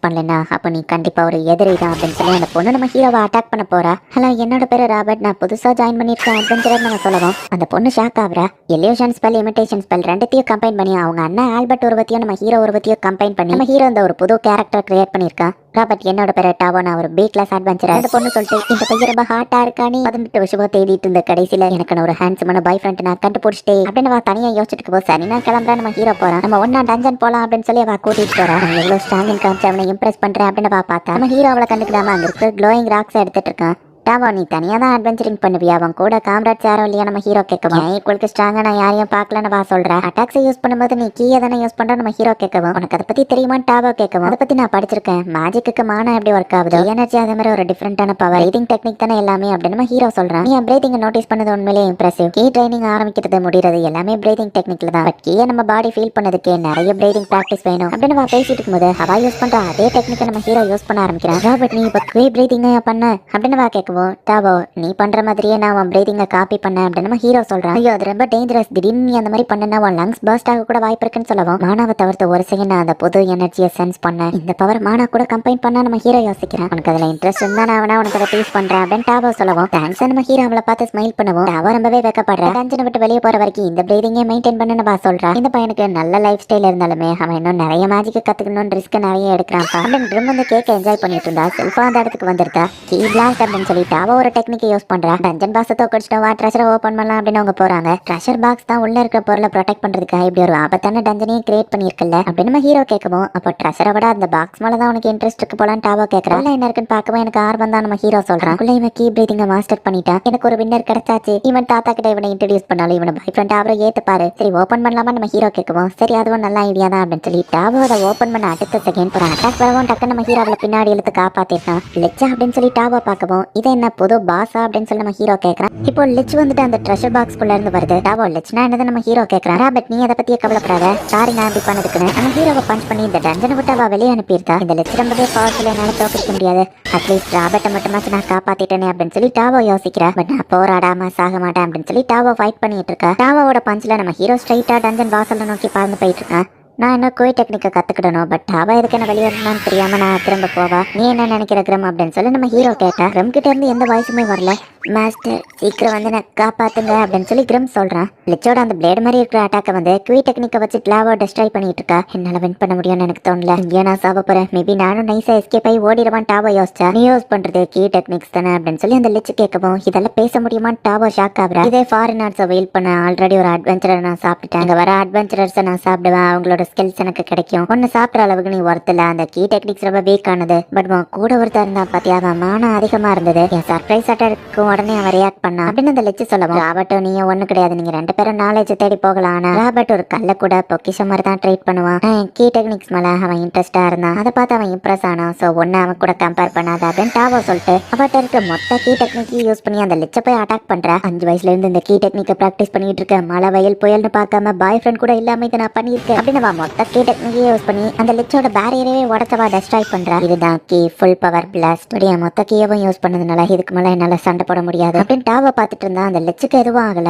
பண்ணலன்னா அப்ப நீ கண்டிப்பா ஒரு எதிரி தான் அப்படின்னு சொல்லி அந்த பொண்ணு நம்ம ஹீரோவை அட்டாக் பண்ண போறா. ஹலோ என்னோட பேரு ராபர்ட், நான் புதுசா ஜாயின் பண்ணிருக்கேன் அட்வென்ச்சரர் நம்ம சொல்லவும் அந்த பொண்ணு ஷாக் ஆகுறா. எல்யூஷன் ஸ்பெல், இமிடேஷன் ஸ்பெல் ரெண்டுத்தையும் கம்பைன் பண்ணி அவங்க அண்ணன் ஆல்பர்ட் உருவத்தையும் நம்ம ஹீரோ உருவத்தையும் கம்பைன் பண்ணி நம்ம ஹீரோ இந்த ஒரு புது கேரக்டர் கிரியேட் பண்ணிருக்கான். ராபர்ட் என்னோட பேரு டாவோ, நான் ஒரு பி கிளாஸ் அட்வென்ச்சரர். அந்த பொண்ணு சொல்லிட்டு இந்த பையன் ரொம்ப ஹாட்டா இருக்கா, நீ 18 வருஷமா தேடிட்டு இருந்த கடைசியில எனக்கு ஒரு ஹேண்ட்ஸமான பாய் ஃப்ரெண்ட் நான் கண்டுபிடிச்சிட்டே அப்படின்னு அவ தனியா யோசிச்சுட்டு போ. சரி நான் கிளம்புறேன், நம்ம ஹீரோ போறான். நம்ம ஒன்னா டஞ்சன் போலாம் அப்படின்னு சொல்லி அவ கூட்டிட்டு போறா. எவ்வளவு ஸ்ட்ராங் காமிச்சு அவனை இம்ப்ரெஸ் பண்றேன் அப்படின்னு பார்த்தா நம்ம ஹீரோ அவளை கண்டுக்கிடாம அங்க இருக்க க்ளோயிங் ராக்ஸ் எடுத்துட்டு இருக்கான். டாவோ நீ தனியா தான் அட்வென்ச்சரிங் பண்ணுவியா, அவன் கூட காம்ராட்ஸ் யாரும் இல்லையா நம்ம ஹீரோ கேட்கவும். ஈக்குவலுக்கு ஸ்ட்ராங்கா நான் யாரையும் பார்க்கலன்னு வா சொல்றேன். அட்டாக்ஸை யூஸ் பண்ணும்போது நீ கீயை தானே யூஸ் பண்ற நம்ம ஹீரோ கேட்கவும். உனக்கு அதை பத்தி தெரியுமான்னு டாவோ கேட்கவும். அதை பத்தி நான் படிச்சிருக்கேன். மேஜிக்கு மானம் எப்படி ஒர்க் ஆகுது, எனர்ஜி அதே மாதிரி ஒரு டிஃபரெண்டான பவர், பிரீதிங் டெக்னிக் தானே எல்லாமே அப்படின்னு நம்ம ஹீரோ சொல்றான். நீ பிரீதிங் நோட்டீஸ் பண்ணது உண்மையிலேயே இம்ப்ரெசிவ். கீ ட்ரைனிங் ஆரம்பிக்கிறது முடிகிறது எல்லாமே பிரீதிங் டெக்னிக்ல தான். பட் கீயை நம்ம பாடி ஃபீல் பண்ணதுக்கு நிறைய பிரீதிங் ப்ராக்டிஸ் வேணும் அப்படின்னு அவ பேசிட்டு இருக்கும்போது அவ யூஸ் பண்ற அதே டெக்னிக்கை நம்ம ஹீரோ யூஸ் பண்ண ஆரம்பிக்கிறான். ராபர்ட் நீ இப்போ கீ பிரீதிங் பண்ண அப்படின்னு அவ கேட்கவும் டாவோ நீ பண்ற மாதிரியே நான் உன் பிரீதிங்கை காப்பி பண்ணேன் அப்படின்னு நம்ம ஹீரோ சொல்றான். ஐயோ அது ரொம்ப டேஞ்சரஸ், திடீர்னு நீ அந்த மாதிரி பண்ணனா உன் லங்ஸ் பர்ஸ்ட் ஆக கூட வாய்ப்பு இருக்குன்னு சொல்லவும் மானாவை தவிர்த்து ஒரு செகண்ட் நான் அந்த புது எனர்ஜியை சென்ஸ் பண்ணேன். இந்த பவர் மானா கூட கம்பைன் பண்ணா நம்ம ஹீரோ யோசிக்கிறேன். உனக்கு அதுல இன்ட்ரெஸ்ட் இருந்தா நான் வேணா உனக்கு அதை டீஸ் பண்றேன் அப்படின்னு டாவோ சொல்லவும் தேங்க்ஸ் நம்ம ஹீரோ அவளை பார்த்து ஸ்மைல் பண்ணவும் டாவோ ரொம்பவே வைக்கப்படுற. டஞ்சனை விட்டு வெளியே போற வரைக்கும் இந்த பிரீதிங்கை மெயின்டைன் பண்ணு வா சொல்றான். இந்த பையனுக்கு நல்ல லைஃப் ஸ்டைல் இருந்தாலுமே அவன் இன்னும் நிறைய மேஜிக் கத்துக்கணும்னு ரிஸ்க் நிறைய எடுக்கிறான் அப்படின்னு ட்ரிம் வந்து கேக்க என்ஜாய் பண்ணிட்டு இருந்தா. செல்ஃபா அந்த இடத்துக்கு வந்துருக்கா. கீ பிளாஸ்ட் அப்படின்னு சொல்லி டாவோ ஒரு டெக்னிக்கை யூஸ் பண்றா. டஞ்சன் பாக்ஸை தோக்கடிச்சிட்டோம், ட்ரெஷரை ஓப்பன் பண்ணலாம் அப்படின்னு அவங்க போறாங்க. ட்ரெஷர் பாக்ஸ் தான் உள்ள இருக்கிற பொருளை ப்ரொடெக்ட் பண்றதுக்காக இப்படி ஒரு ஆபத்தான டஞ்சனையும் கிரியேட் பண்ணிருக்கல அப்படின்னு நம்ம ஹீரோ கேட்கவும் அப்போ ட்ரெஷரை விட அந்த பாக்ஸ் மேல தான் உனக்கு இன்ட்ரெஸ்ட் இருக்கு போலான்னு டாவோ கேட்கறான். என்ன இருக்குன்னு பார்க்கவும் எனக்கு ஆர்வம் தான் நம்ம ஹீரோ சொல்றான். உள்ள இவன் கீ பிரீதிங்க மாஸ்டர் பண்ணிட்டான், எனக்கு ஒரு வின்னர் கிடைச்சாச்சு. இவன் தாத்தா கிட்ட இவனை இன்ட்ரடியூஸ் பண்ணாலும் இவனை பாய் ஃப்ரெண்ட் அவரை ஏத்துப்பாரு. சரி ஓப்பன் பண்ணலாமா நம்ம ஹீரோ கேட்கவும் சரி அதுவும் நல்ல ஐடியா தான் அப்படின்னு சொல்லி டாவோ அதை ஓப்பன் பண்ண அடுத்த செகண்ட் ஒரு அட்டாக் வரவும் டக்கு நம்ம ஹீரோவை பின்னாடி இழுத்து காப்பாத்திருக்கான். லெச்சா அப்படின்னு சொல்லி டாவோ பார்க்கவும் இது என்ன புது பாஸா அப்படின்னு சொல்லி நம்ம ஹீரோ கேட்கறான். இப்போ லிச் வந்துட்டு அந்த ட்ரெஷர் பாக்ஸ்குள்ள இருந்து வருது. டாவோ லிச்னா என்னது நம்ம ஹீரோ கேட்கறான். ராபர்ட் நீ அதை பத்தியே கவலைப்படாத, சாரி நான் இப்படி பண்ணதுக்குன்னு நம்ம ஹீரோவை பஞ்ச் பண்ணி இந்த டஞ்சனை விட்டு அவ வெளியே அனுப்பியிருந்தா. இந்த லிச் ரொம்பவே பவர்ஃபுல், என்னால தோக்கடிக்க முடியாது. அட்லீஸ்ட் ராபர்ட்டை மட்டுமாச்சும் நான் காப்பாத்திட்டேனே அப்படின்னு சொல்லி டாவோ யோசிக்கிறா. பட் நான் போராடாம சாக மாட்டேன் அப்படின்னு சொல்லி டாவோ ஃபைட் பண்ணிட்டு இருக்கா. டாவோட பஞ்ச்ல நம்ம ஹீரோ ஸ்ட்ரைட்டா டஞ்சன் வாசல்ல நோக்கி பறந்து போயிட்டு இருக்கான். நான் என்ன கோய் டெக்னிக்கை கற்றுக்கிடணும். பட் அவள் எதுக்கு என்ன வெளியேறணும்னு தெரியாமல் நான் திரும்ப போவா. நீ என்ன நினைக்கிற கிரம் அப்படின்னு சொல்லி நம்ம ஹீரோ கேட்டா. கிரம் கிட்ட இருந்து எந்த வாய்ஸுமே வரல. மாஸ்டர் சீக்கிரம் வந்து நான் காப்பாத்துங்க அப்படின்னு சொல்லி கிரம் சொல்கிறான். லிச்சோட அந்த பிளேடு மாதிரி இருக்கிற அட்டாக்கை வந்து குய் டெக்னிக்கை வச்சு லாவோ டெஸ்ட்ராய் பண்ணிட்டு இருக்கா. என்னால் வின் பண்ண முடியும்னு எனக்கு தோணல. இங்கே நான் சாவ போகிறேன். மேபி நானும் நைஸாக எஸ்கேப் ஆகி ஓடிடுவான் டாவோ யோசிச்சா. நீ யூஸ் பண்ணுறது கீ டெக்னிக்ஸ் தானே அப்படின்னு சொல்லி அந்த லிச்சு கேட்கவும் இதெல்லாம் பேச முடியுமான்னு டாவோ ஷாக் ஆகுறா. இதே ஃபாரின் ஆர்ட்ஸை வெயில் பண்ண ஆல்ரெடி ஒரு அட்வென்ச்சரர் நான் சாப்பிட்டுட்டேன். அங்கே வர அட்வென்ச்சரர்ஸை நான் சாப்பிடுவேன், அவங்களோட ஒரு ஸ்கில்ஸ் எனக்கு கிடைக்கும், ஒன்னு சாப்பிட்ற அளவுக்கு நீ ஒருத்தல, அந்த கீ டெக்னிக்ஸ் ரொம்ப வீக் ஆனது, பட் உன் கூட ஒருத்தர் இருந்தா பாத்தியா அவன் மானம் அதிகமா இருந்தது, என் சர்ப்ரைஸ் அட்டாக்கு உடனே அவன் ரியாக்ட் பண்ணா அப்படின்னு அந்த லெச்சு சொல்லவும் ராபர்ட்டும் நீயும் ஒண்ணு கிடையாது, நீங்க 2 பேரும் நாலேஜ் தேடி போகலாம். ஆனா ராபர்ட் ஒரு கல்ல கூட பொக்கிஷம் மாதிரி தான் ட்ரீட் பண்ணுவான். கீ டெக்னிக்ஸ் மேல அவன் இன்ட்ரெஸ்டா இருந்தான், அதை பார்த்து அவன் இம்ப்ரெஸ் ஆனான். சோ ஒன்னு அவன் கூட கம்பேர் பண்ணாத அப்படின்னு டாவோ சொல்லிட்டு அவட்ட இருக்க மொத்த கீ டெக்னிக் யூஸ் பண்ணி அந்த லெச்ச போய் அட்டாக் பண்ற. 5 வயசுல இருந்து இந்த கீ டெக்னிக்கை பிராக்டிஸ் பண்ணிட்டு இருக்க, மழை வயல் புயல்னு பார்க்காம பாய் ஃப்ரெண்ட் கூட இல்லாம இதை நான் பண்ணியிருக்கேன் அப்படின்னு அவன் மொத்த கீ டெக்னிக்கே யூஸ் பண்ணி அந்த லெச்சோட பேரியரே உடச்சவா டெஸ்ட்ராய் பண்றா. இதுதான் கீ ஃபுல் பவர் பிளாஸ்ட். மொத்த கீயவும் யூஸ் பண்ணதுனால இதுக்கு மேல என்னால சண்டை போட முடியாது அப்படின்னு டாவோ பார்த்துட்டு இருந்தா. அந்த லெச்சுக்கு எதுவும் ஆகல,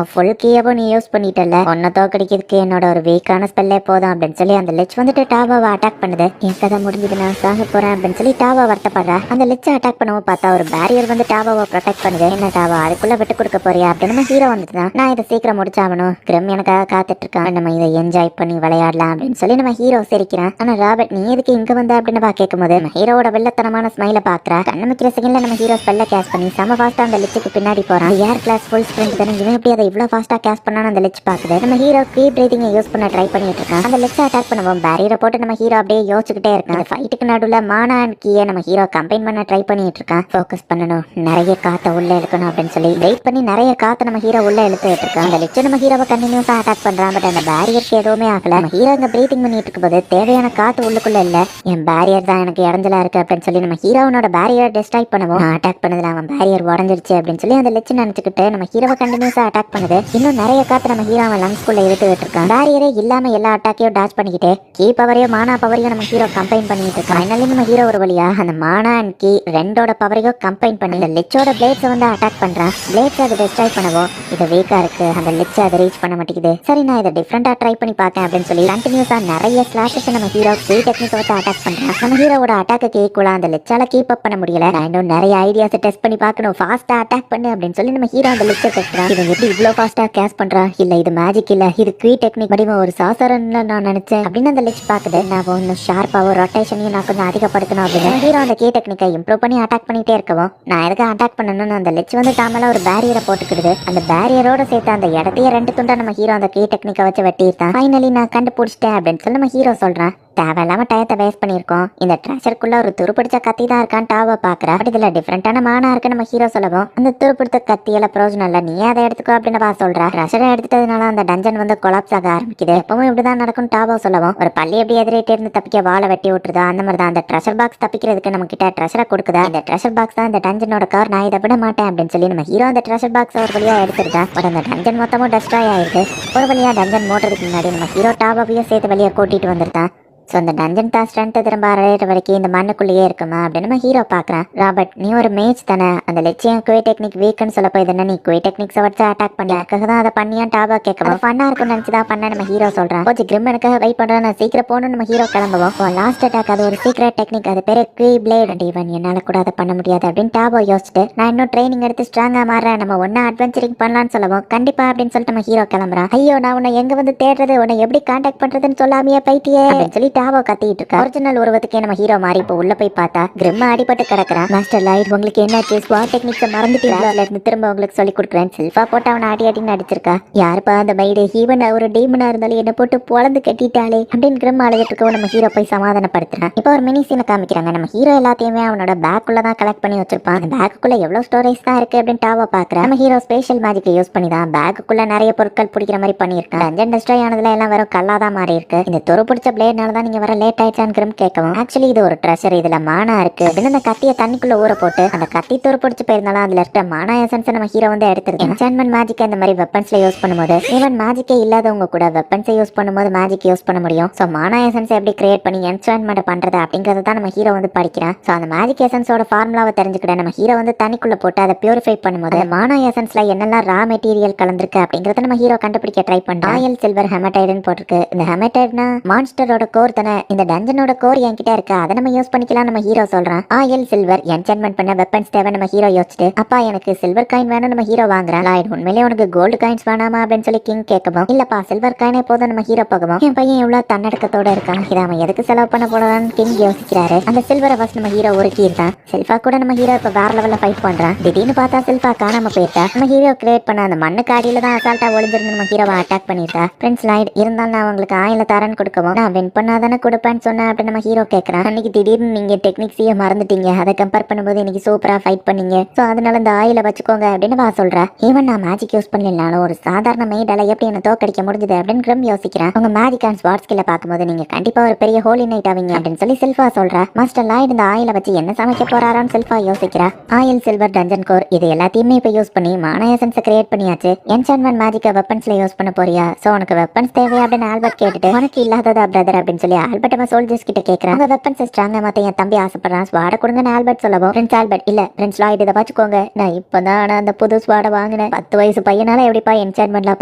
ஃபுல் கீயவும் நீ யூஸ் பண்ணிட்டல, ஒன்ன தோக்கடிக்கிறதுக்கு என்னோட ஒரு வீக்கான ஸ்பெல்லே போதும் அப்படின்னு சொல்லி அந்த லெச் வந்துட்டு டாவோவை அட்டாக் பண்ணுது. என் கதை முடிஞ்சது, நான் சாக போறேன் அப்படின்னு சொல்லி டாவோ வருத்தப்படுறா. அந்த லெச்சை அட்டாக் பண்ணவும் பார்த்தா ஒரு பேரியர் வந்து டாவோவை ப்ரொடெக்ட் பண்ணுது. என்ன டாவோ அதுக்குள்ள விட்டு கொடுக்க போறியா அப்படின்னு நம்ம ஹீரோ வந்துட்டு நான் இதை சீக்கிரம் முடிச்சாகணும், கிரம் எனக்காக காத்துட்டு இருக்கான், நம்ம இதை என்ஜாய் பண்ணி விளையாடலாம் அப்படின்னு சொல்லி நம்ம ஹீரோ சிரிக்கிறான். ஆனா ராபர்ட் நீ எதுக்கு இங்க வந்த அப்படின்னு கேட்கும் போது நம்ம ஹீரோட வெள்ளத்தனமான ஸ்மைல பாக்குறா. கண்ணு வைக்கிற செகண்ட்ல நம்ம ஹீரோ ஸ்பெல்ல கேஸ் பண்ணி செம ஃபாஸ்டா அந்த லெச்சுக்கு பின்னாடி போறான். ஏர் கிளாஸ் ஃபுல் ஸ்ப்ரிண்ட் தானே, இவன் எப்படி அதை இவ்வளவு ஃபாஸ்டா கேஸ் பண்ணான்னு அந்த லெச் பாக்குது. நம்ம ஹீரோ கீ பிரீதிங்கை யூஸ் பண்ண ட்ரை பண்ணிட்டு இருக்கான். அந்த லெச்சை அட்டாக் பண்ணுவோம் பேரியரை போட்டு நம்ம ஹீரோ அப்படியே யோசிச்சுக்கிட்டே இருக்கான். அந்த ஃபைட்டுக்கு நடுவுல மானா அண்ட் கீயை நம்ம ஹீரோ கம்பைன் பண்ண ட்ரை பண்ணிட்டு இருக்கான். ஃபோக்கஸ் பண்ணணும், நிறைய காத்த உள்ள இழுக்கணும் அப்படின்னு சொல்லி வெயிட் பண்ணி நிறைய காத்த நம்ம ஹீரோ உள்ள இழுத்துட்டு இருக்கான். அந்த லெச்சை நம்ம ஹீரோவை கண்டினியூஸா அட்டாக் பண்றான். பட் அந்த பேரியருக்கு எதுவுமே ஆகல. நம்ம ஹீரோ இங்க பிரீத்திங் பண்ணிட்டு இருக்கும்போது தேவையான காத்து உள்ளுக்குள்ள இல்ல, என் பேரியர் தான் எனக்கு இடைஞ்சலா இருக்கு அப்படின்னு சொல்லி நம்ம ஹீரோனோட பேரியர் டிஸ்ட்ராய் பண்ணுவோம். அட்டாக் பண்ணதுல அவன் பேரியர் உடஞ்சிருச்சு அப்படின்னு சொல்லி அந்த லெச்சு நினைச்சுக்கிட்டு நம்ம ஹீரோவை கண்டினியூஸா அட்டாக் பண்ணுது. இன்னும் நிறைய காத்து நம்ம ஹீரோவை லங்ஸ்குள்ள இழுத்துட்டு இருக்கான். பேரியரே இல்லாம எல்லா அட்டாக்கையும் டாச் பண்ணிக்கிட்டு கீ பவரையும் மானா பவரையும் நம்ம ஹீரோ கம்பைன் பண்ணிட்டு இருக்கான். ஃபைனலி நம்ம ஹீரோ ஒரு வழியா அந்த மானா அண்ட் கீ ரெண்டோட பவரையும் கம்பைன் பண்ணி இந்த லெச்சோட பிளேட்ஸை வந்து அட்டாக் பண்றான். பிளேட்ஸ் அதை டிஸ்ட்ராய் பண்ணவும் இது வீக்கா இருக்கு, அந்த லெச்சை அதை ரீச் பண்ண மாட்டேங்குது. சரி நான் இதை டிஃப்ரெண்டா ட்ரை பண்ணி பார்க்கேன் அப்படின்னு சொல்லி கண்டினியூஸா நிறைய ஸ்லாஷஸ் நம்ம ஹீரோ கீ டெக்னிக் வச்சு அட்டாக் பண்றான். நம்ம ஹீரோவோட அட்டாக்கு ஈக்குவலா அந்த லெச்சால கீப் அப் பண்ண முடியல. நான் இன்னும் நிறைய ஐடியாஸ் டெஸ்ட் பண்ணி பார்க்கணும், ஃபாஸ்டா அட்டாக் பண்ணு அப்படின்னு சொல்லி நம்ம ஹீரோ அந்த லெச்சை கட்டுறான். இவன் எப்படி இவ்வளவு ஃபாஸ்டா கேஸ் பண்றான், இல்ல இது மேஜிக் இல்ல இது கீ டெக்னிக் வடிவம் ஒரு சாசரன்ல நான் நினைச்சேன் அப்படின்னு அந்த லெச் பாக்குது. நான் ஒன்னும் ஷார்ப்பாவும் ரொட்டேஷனையும் நான் கொஞ்சம் அதிகப்படுத்தணும் அப்படின்னு ஹீரோ அந்த கீ டெக்னிக்கை இம்ப்ரூவ் பண்ணி அட்டாக் பண்ணிட்டே இருக்கவும் நான் எதுக்கு அட்டாக் பண்ணணும்னு அந்த லெச் வந்து தாமல ஒரு பேரியரை போட்டுக்கிடுது. அந்த பேரியரோட சேர்த்து அந்த இடத்தையே 2 துண்டா நம்ம ஹீரோ அந்த கீ டெக்னிக்கை வச்சு வெட்டிட்டான். ஃபைனலி நான் கண்டுபிடிச்சிட்டேன் அப்படின்னு சொல்லி நம்ம ஹீரோ சொல்றான். தேவையில்லாம டயத்தை வேஸ்ட் பண்ணியிருக்கோம், இந்த ட்ரெஷருக்குள்ள ஒரு துருப்பிடிச்ச கத்தி தான் இருக்கான்னு டாவை பாக்குறா. பட் இதுல டிஃப்ரெண்டான மானா இருக்கு நம்ம ஹீரோ சொல்லவும் அந்த துருப்பிடித்த கத்தியால பிரயோஜனம் இல்ல, நீ அதை எடுத்துக்கோ அப்படின்னு சொல்றா. ட்ரெஷரை எடுத்துட்டதுனால அந்த டஞ்சன் வந்து கொலாப்ஸ் ஆக ஆரம்பிக்குது. எப்பவும் இப்படிதான் நடக்கும் டாவோ சொல்லவும் ஒரு பள்ளி எப்படி எதிரேட்டு இருந்து தப்பிக்க வாழை வெட்டி விட்டுருதா அந்த மாதிரி தான் அந்த ட்ரெஷர் பாக்ஸ் தப்பிக்கிறதுக்கு நம்ம கிட்ட ட்ரெஷரை கொடுக்குதா. இந்த ட்ரெஷர் பாக்ஸ் தான் இந்த டஞ்சனோட கார், நான் இதை விட மாட்டேன் அப்படின்னு சொல்லி நம்ம ஹீரோ அந்த ட்ரெஷர் பாக்ஸ் ஒரு வழியா எடுத்துருக்கா. பட் அந்த டஞ்சன் மொத்தமும் டெஸ்ட்ராய் ஆயிருக்கு. ஒரு வழியா டஞ்சன் மோட்டுறதுக்கு முன்னாடி நம்ம ஹீரோ டாவோவையும் சேர்த்து வெளியே கூட்டிட்டு வந்துருந்தான். ஸோ அந்த டஞ்சன் தான் ஸ்ட்ரென்த்து திரும்ப அரையிற வரைக்கும் இந்த மண்ணுக்குள்ளேயே இருக்குமா அப்படின்னு நம்ம ஹீரோ பார்க்குறான். ராபர்ட் நீ ஒரு மேட்ச் தானே, அந்த லட்சியம் குவே டெக்னிக் வீக்குன்னு சொல்லப்போ இது என்ன நீ குவே டெக்னிக்ஸை வச்சு அட்டாக் பண்ணி அதுக்காக தான் அதை பண்ணியான் டாபா கேட்கவும் ஃபன்னாக இருக்கும்னு நினச்சி தான் பண்ண நம்ம ஹீரோ சொல்கிறான். கொஞ்சம் கிரிம் எனக்காக வெயிட் பண்ணுறேன், நான் சீக்கிரம் போகணும்னு நம்ம ஹீரோ கிளம்புவோம். லாஸ்ட் அட்டாக் அது ஒரு சீக்ரெட் டெக்னிக், அது பேர் குவே பிளேட் அண்ட் ஈவன் என்னால் கூட அதை பண்ண முடியாது அப்படின்னு டாபோ யோசிச்சுட்டு நான் இன்னும் ட்ரைனிங் எடுத்து ஸ்ட்ராங்காக மாறேன், நம்ம ஒன்றா அட்வென்ச்சரிங் பண்ணலான்னு சொல்லவும் கண்டிப்பாக அப்படின்னு சொல்லிட்டு நம்ம ஹீரோ கிளம்புறான். ஐயோ நான் உன்னை எங்கே வந்து தேடுறது, உன்னை எப்படி கான்டாக்ட் பண்ணுறதுன்னு சொல்லாமையே பைட்டியே அப்படின்னு சொல்லி டாபோ கத்திட்டு இருக்கா. ஒரிஜினல் உருவத்துக்கே நம்ம ஹீரோ மாறி இப்போ உள்ள போய் பார்த்தா கிரிம்மா அடிபட்டு கிடக்குறான். மாஸ்டர் லைட் உங்களுக்கு என்னாச்சு, ஸ்வாட் டெக்னிக்ஸை மறந்துட்டீங்களா இருந்து திரும்ப உங்களுக்கு சொல்லி கொடுக்குறேன். செல்ஃபா போட்டு அவனை அடின்னு அடிச்சிருக்கா. யாருப்பா அந்த மைடு ஈவன் ஒரு டீமனா இருந்தாலும் என்ன போட்டு பொழந்து கட்டிட்டாலே அப்படின்னு கிரிம் அழுதுட்டு இருக்கவும் நம்ம ஹீரோ போய் சமாதானப்படுத்துறான். இப்போ ஒரு மினி சீனை காமிக்கிறாங்க. நம்ம ஹீரோ எல்லாத்தையுமே அவனோட பேக்குள்ள தான் கலெக்ட் பண்ணி வச்சிருப்பான். அந்த பேக்குள்ள எவ்வளவு ஸ்டோரேஜ் தான் இருக்கு அப்படின்னு டாவா பாக்குறேன். நம்ம ஹீரோ ஸ்பெஷல் மேஜிக்கை யூஸ் பண்ணி தான் பேக்குள்ள நிறைய பொருட்கள் பிடிக்கிற மாதிரி பண்ணியிருக்கான். டஞ்சன் டெஸ்ட்ராய் ஆனதுல எல்லாம் வெறும் கல்லா தான் மாறி இருக்கு. இந்த துரு பிடிச்ச பிளேட்னால தான் நீங்க வர லேட் ஆயிடுச்சு கேட்கவும் ஆக்சுவலி இது ஒரு ட்ரெஷர், இதுல மானா இருக்கு அப்படின்னு அந்த கத்தியை தண்ணிக்குள்ள ஊற போட்டு அந்த கத்தி தூர பிடிச்சு போயிருந்தாலும் அதுல இருக்க மானா எசன்ஸ் நம்ம ஹீரோ வந்து எடுத்துருக்கு. என்சான்மென்ட் மேஜிக் இந்த மாதிரி வெப்பன்ஸ்ல யூஸ் பண்ணும்போது ஈவன் மேஜிக்கே இல்லாதவங்க கூட வெப்பன்ஸை யூஸ் பண்ணும்போது மேஜிக் யூஸ் பண்ண முடியும். ஸோ மானா எசன்ஸ் எப்படி கிரியேட் பண்ணி என்சான்மெண்ட் பண்றது அப்படிங்கறத தான் நம்ம ஹீரோ வந்து படிக்கிறான். ஸோ அந்த மேஜிக் எசன்ஸோட ஃபார்முலாவை தெரிஞ்சுக்கிட்ட நம்ம ஹீரோ வந்து தண்ணிக்குள்ள போட்டு அதை பியூரிஃபை பண்ணும்போது மானா எசன்ஸ்ல என்னெல்லாம் ரா மெட்டீரியல் கலந்துருக்கு அப்படிங்கறத நம்ம ஹீரோ கண்டுபிடிக்க ட்ரை பண்றோம். ஆயில் சில்வர் ஹெமடைடுன்னு போட்டிருக்கு. இந்த ஹெமடைட்னா மான்ஸ்டரோட கோர் இன்னொருத்தனை இந்த டஞ்சனோட கோர் என்கிட்ட இருக்கு, அதை நம்ம யூஸ் பண்ணிக்கலாம் நம்ம ஹீரோ சொல்றான். ஆயில் சில்வர் என்சான்மென்ட் பண்ண வெப்பன்ஸ் தேவை நம்ம ஹீரோ யோசிச்சுட்டு, அப்பா எனக்கு சில்வர் காயின் வேணும் நம்ம ஹீரோ வாங்குறான். லாய்டு உண்மையிலேயே உனக்கு கோல்டு காயின்ஸ் வேணாமா அப்படின்னு சொல்லி கிங் கேட்கவும், இல்லப்பா சில்வர் காயினே போதும் நம்ம ஹீரோ போகவும். என் பையன் எவ்வளவு தன்னடக்கத்தோட இருக்கான், இதை அவன் எதுக்கு செலவு பண்ண போனதான்னு கிங் யோசிக்கிறாரு. அந்த சில்வரை ஃபர்ஸ்ட் நம்ம ஹீரோ உருக்கிட்டான். செல்ஃபா கூட நம்ம ஹீரோ இப்ப வேற லெவல்ல ஃபைட் பண்றான். திடீர்னு பார்த்தா செல்ஃபா காணாம போயிட்டா. நம்ம ஹீரோ கிரியேட் பண்ண அந்த மண்ணுக்கு அடியில தான் அசால்ட்டா ஒளிஞ்சிருந்து நம்ம ஹீரோவை அட்டாக் பண்ணிட்டா. பிரின்ஸ் லாய்டு இருந்தாலும் நான் உங்களுக்கு ஆயில தரேன்னு கொடுக்கவும், நான் வின் பண்ணாதானே கொடுப்பேன்னு சொன்னேன் அப்படின்னு நம்ம ஹீரோ கேட்கறான். அன்னைக்கு திடீர்னு நீங்க டெக்னிக்ஸையே மறந்துட்டீங்க, அதை கம்பேர் பண்ணும்போது இன்னைக்கு சூப்பரா ஃபைட் பண்ணீங்க, சோ அதனால இந்த ஆயில வச்சுக்கோங்க அப்படின்னு வா சொல்றா. ஈவன் நான் மேஜிக் யூஸ் பண்ணலனாலும் ஒரு சாதாரண மெய்டால எப்படி என்ன தோக்கடிக்க முடிஞ்சது அப்படின்னு கிரம் யோசிக்கிறேன். உங்க மேஜிக் அண்ட் ஸ்வாட் ஸ்கில்ல பார்க்கும்போது நீங்க கண்டிப்பா ஒரு பெரிய ஹோலி நைட் ஆவீங்க அப்படின்னு சொல்லி செல்ஃபா சொல்றா. மாஸ்டர் லாய்டு இந்த ஆயில வச்சு என்ன சமைக்க போறாரான்னு செல்ஃபா யோசிக்கிறா. ஆயில் சில்வர் டஞ்சன் கோர் இது எல்லாத்தையுமே இப்ப யூஸ் பண்ணி மான எசன்ஸ் கிரியேட் பண்ணியாச்சு. என்சான்மென்ட் மேஜிக்க வெப்பன்ஸ்ல யூஸ் பண்ண போறியா, சோ உனக்கு வெப்பன்ஸ் தேவையா அப்படின்னு ஆல்பர்ட் கேட்டுட்டு, உனக்கு இல்லாததா பிரதர் அப்படின்னு சொல்லி ஆல்பர்ட் அவன் சோல்ஜர்ஸ் கிட்ட கேட்கறான். உங்க வெப்பன்ஸ் ஸ்ட்ராங்கா மாத்த என் தம்பி ஆசைப்படுறான், ஸ்வாட கொடுங்கன்னு ஆல்பர்ட் சொல்லவும், பிரின்ஸ் ஆல்பர்ட் இல்ல பிரின்ஸ் லாய்டு இதை வச்சுக்கோங்க, நான் இப்பதான் அந்த புது ஸ்வாட வாங்கினேன், 10 வயசு பையனால எப்படிப்பா என்சான்மென்ட்லாம்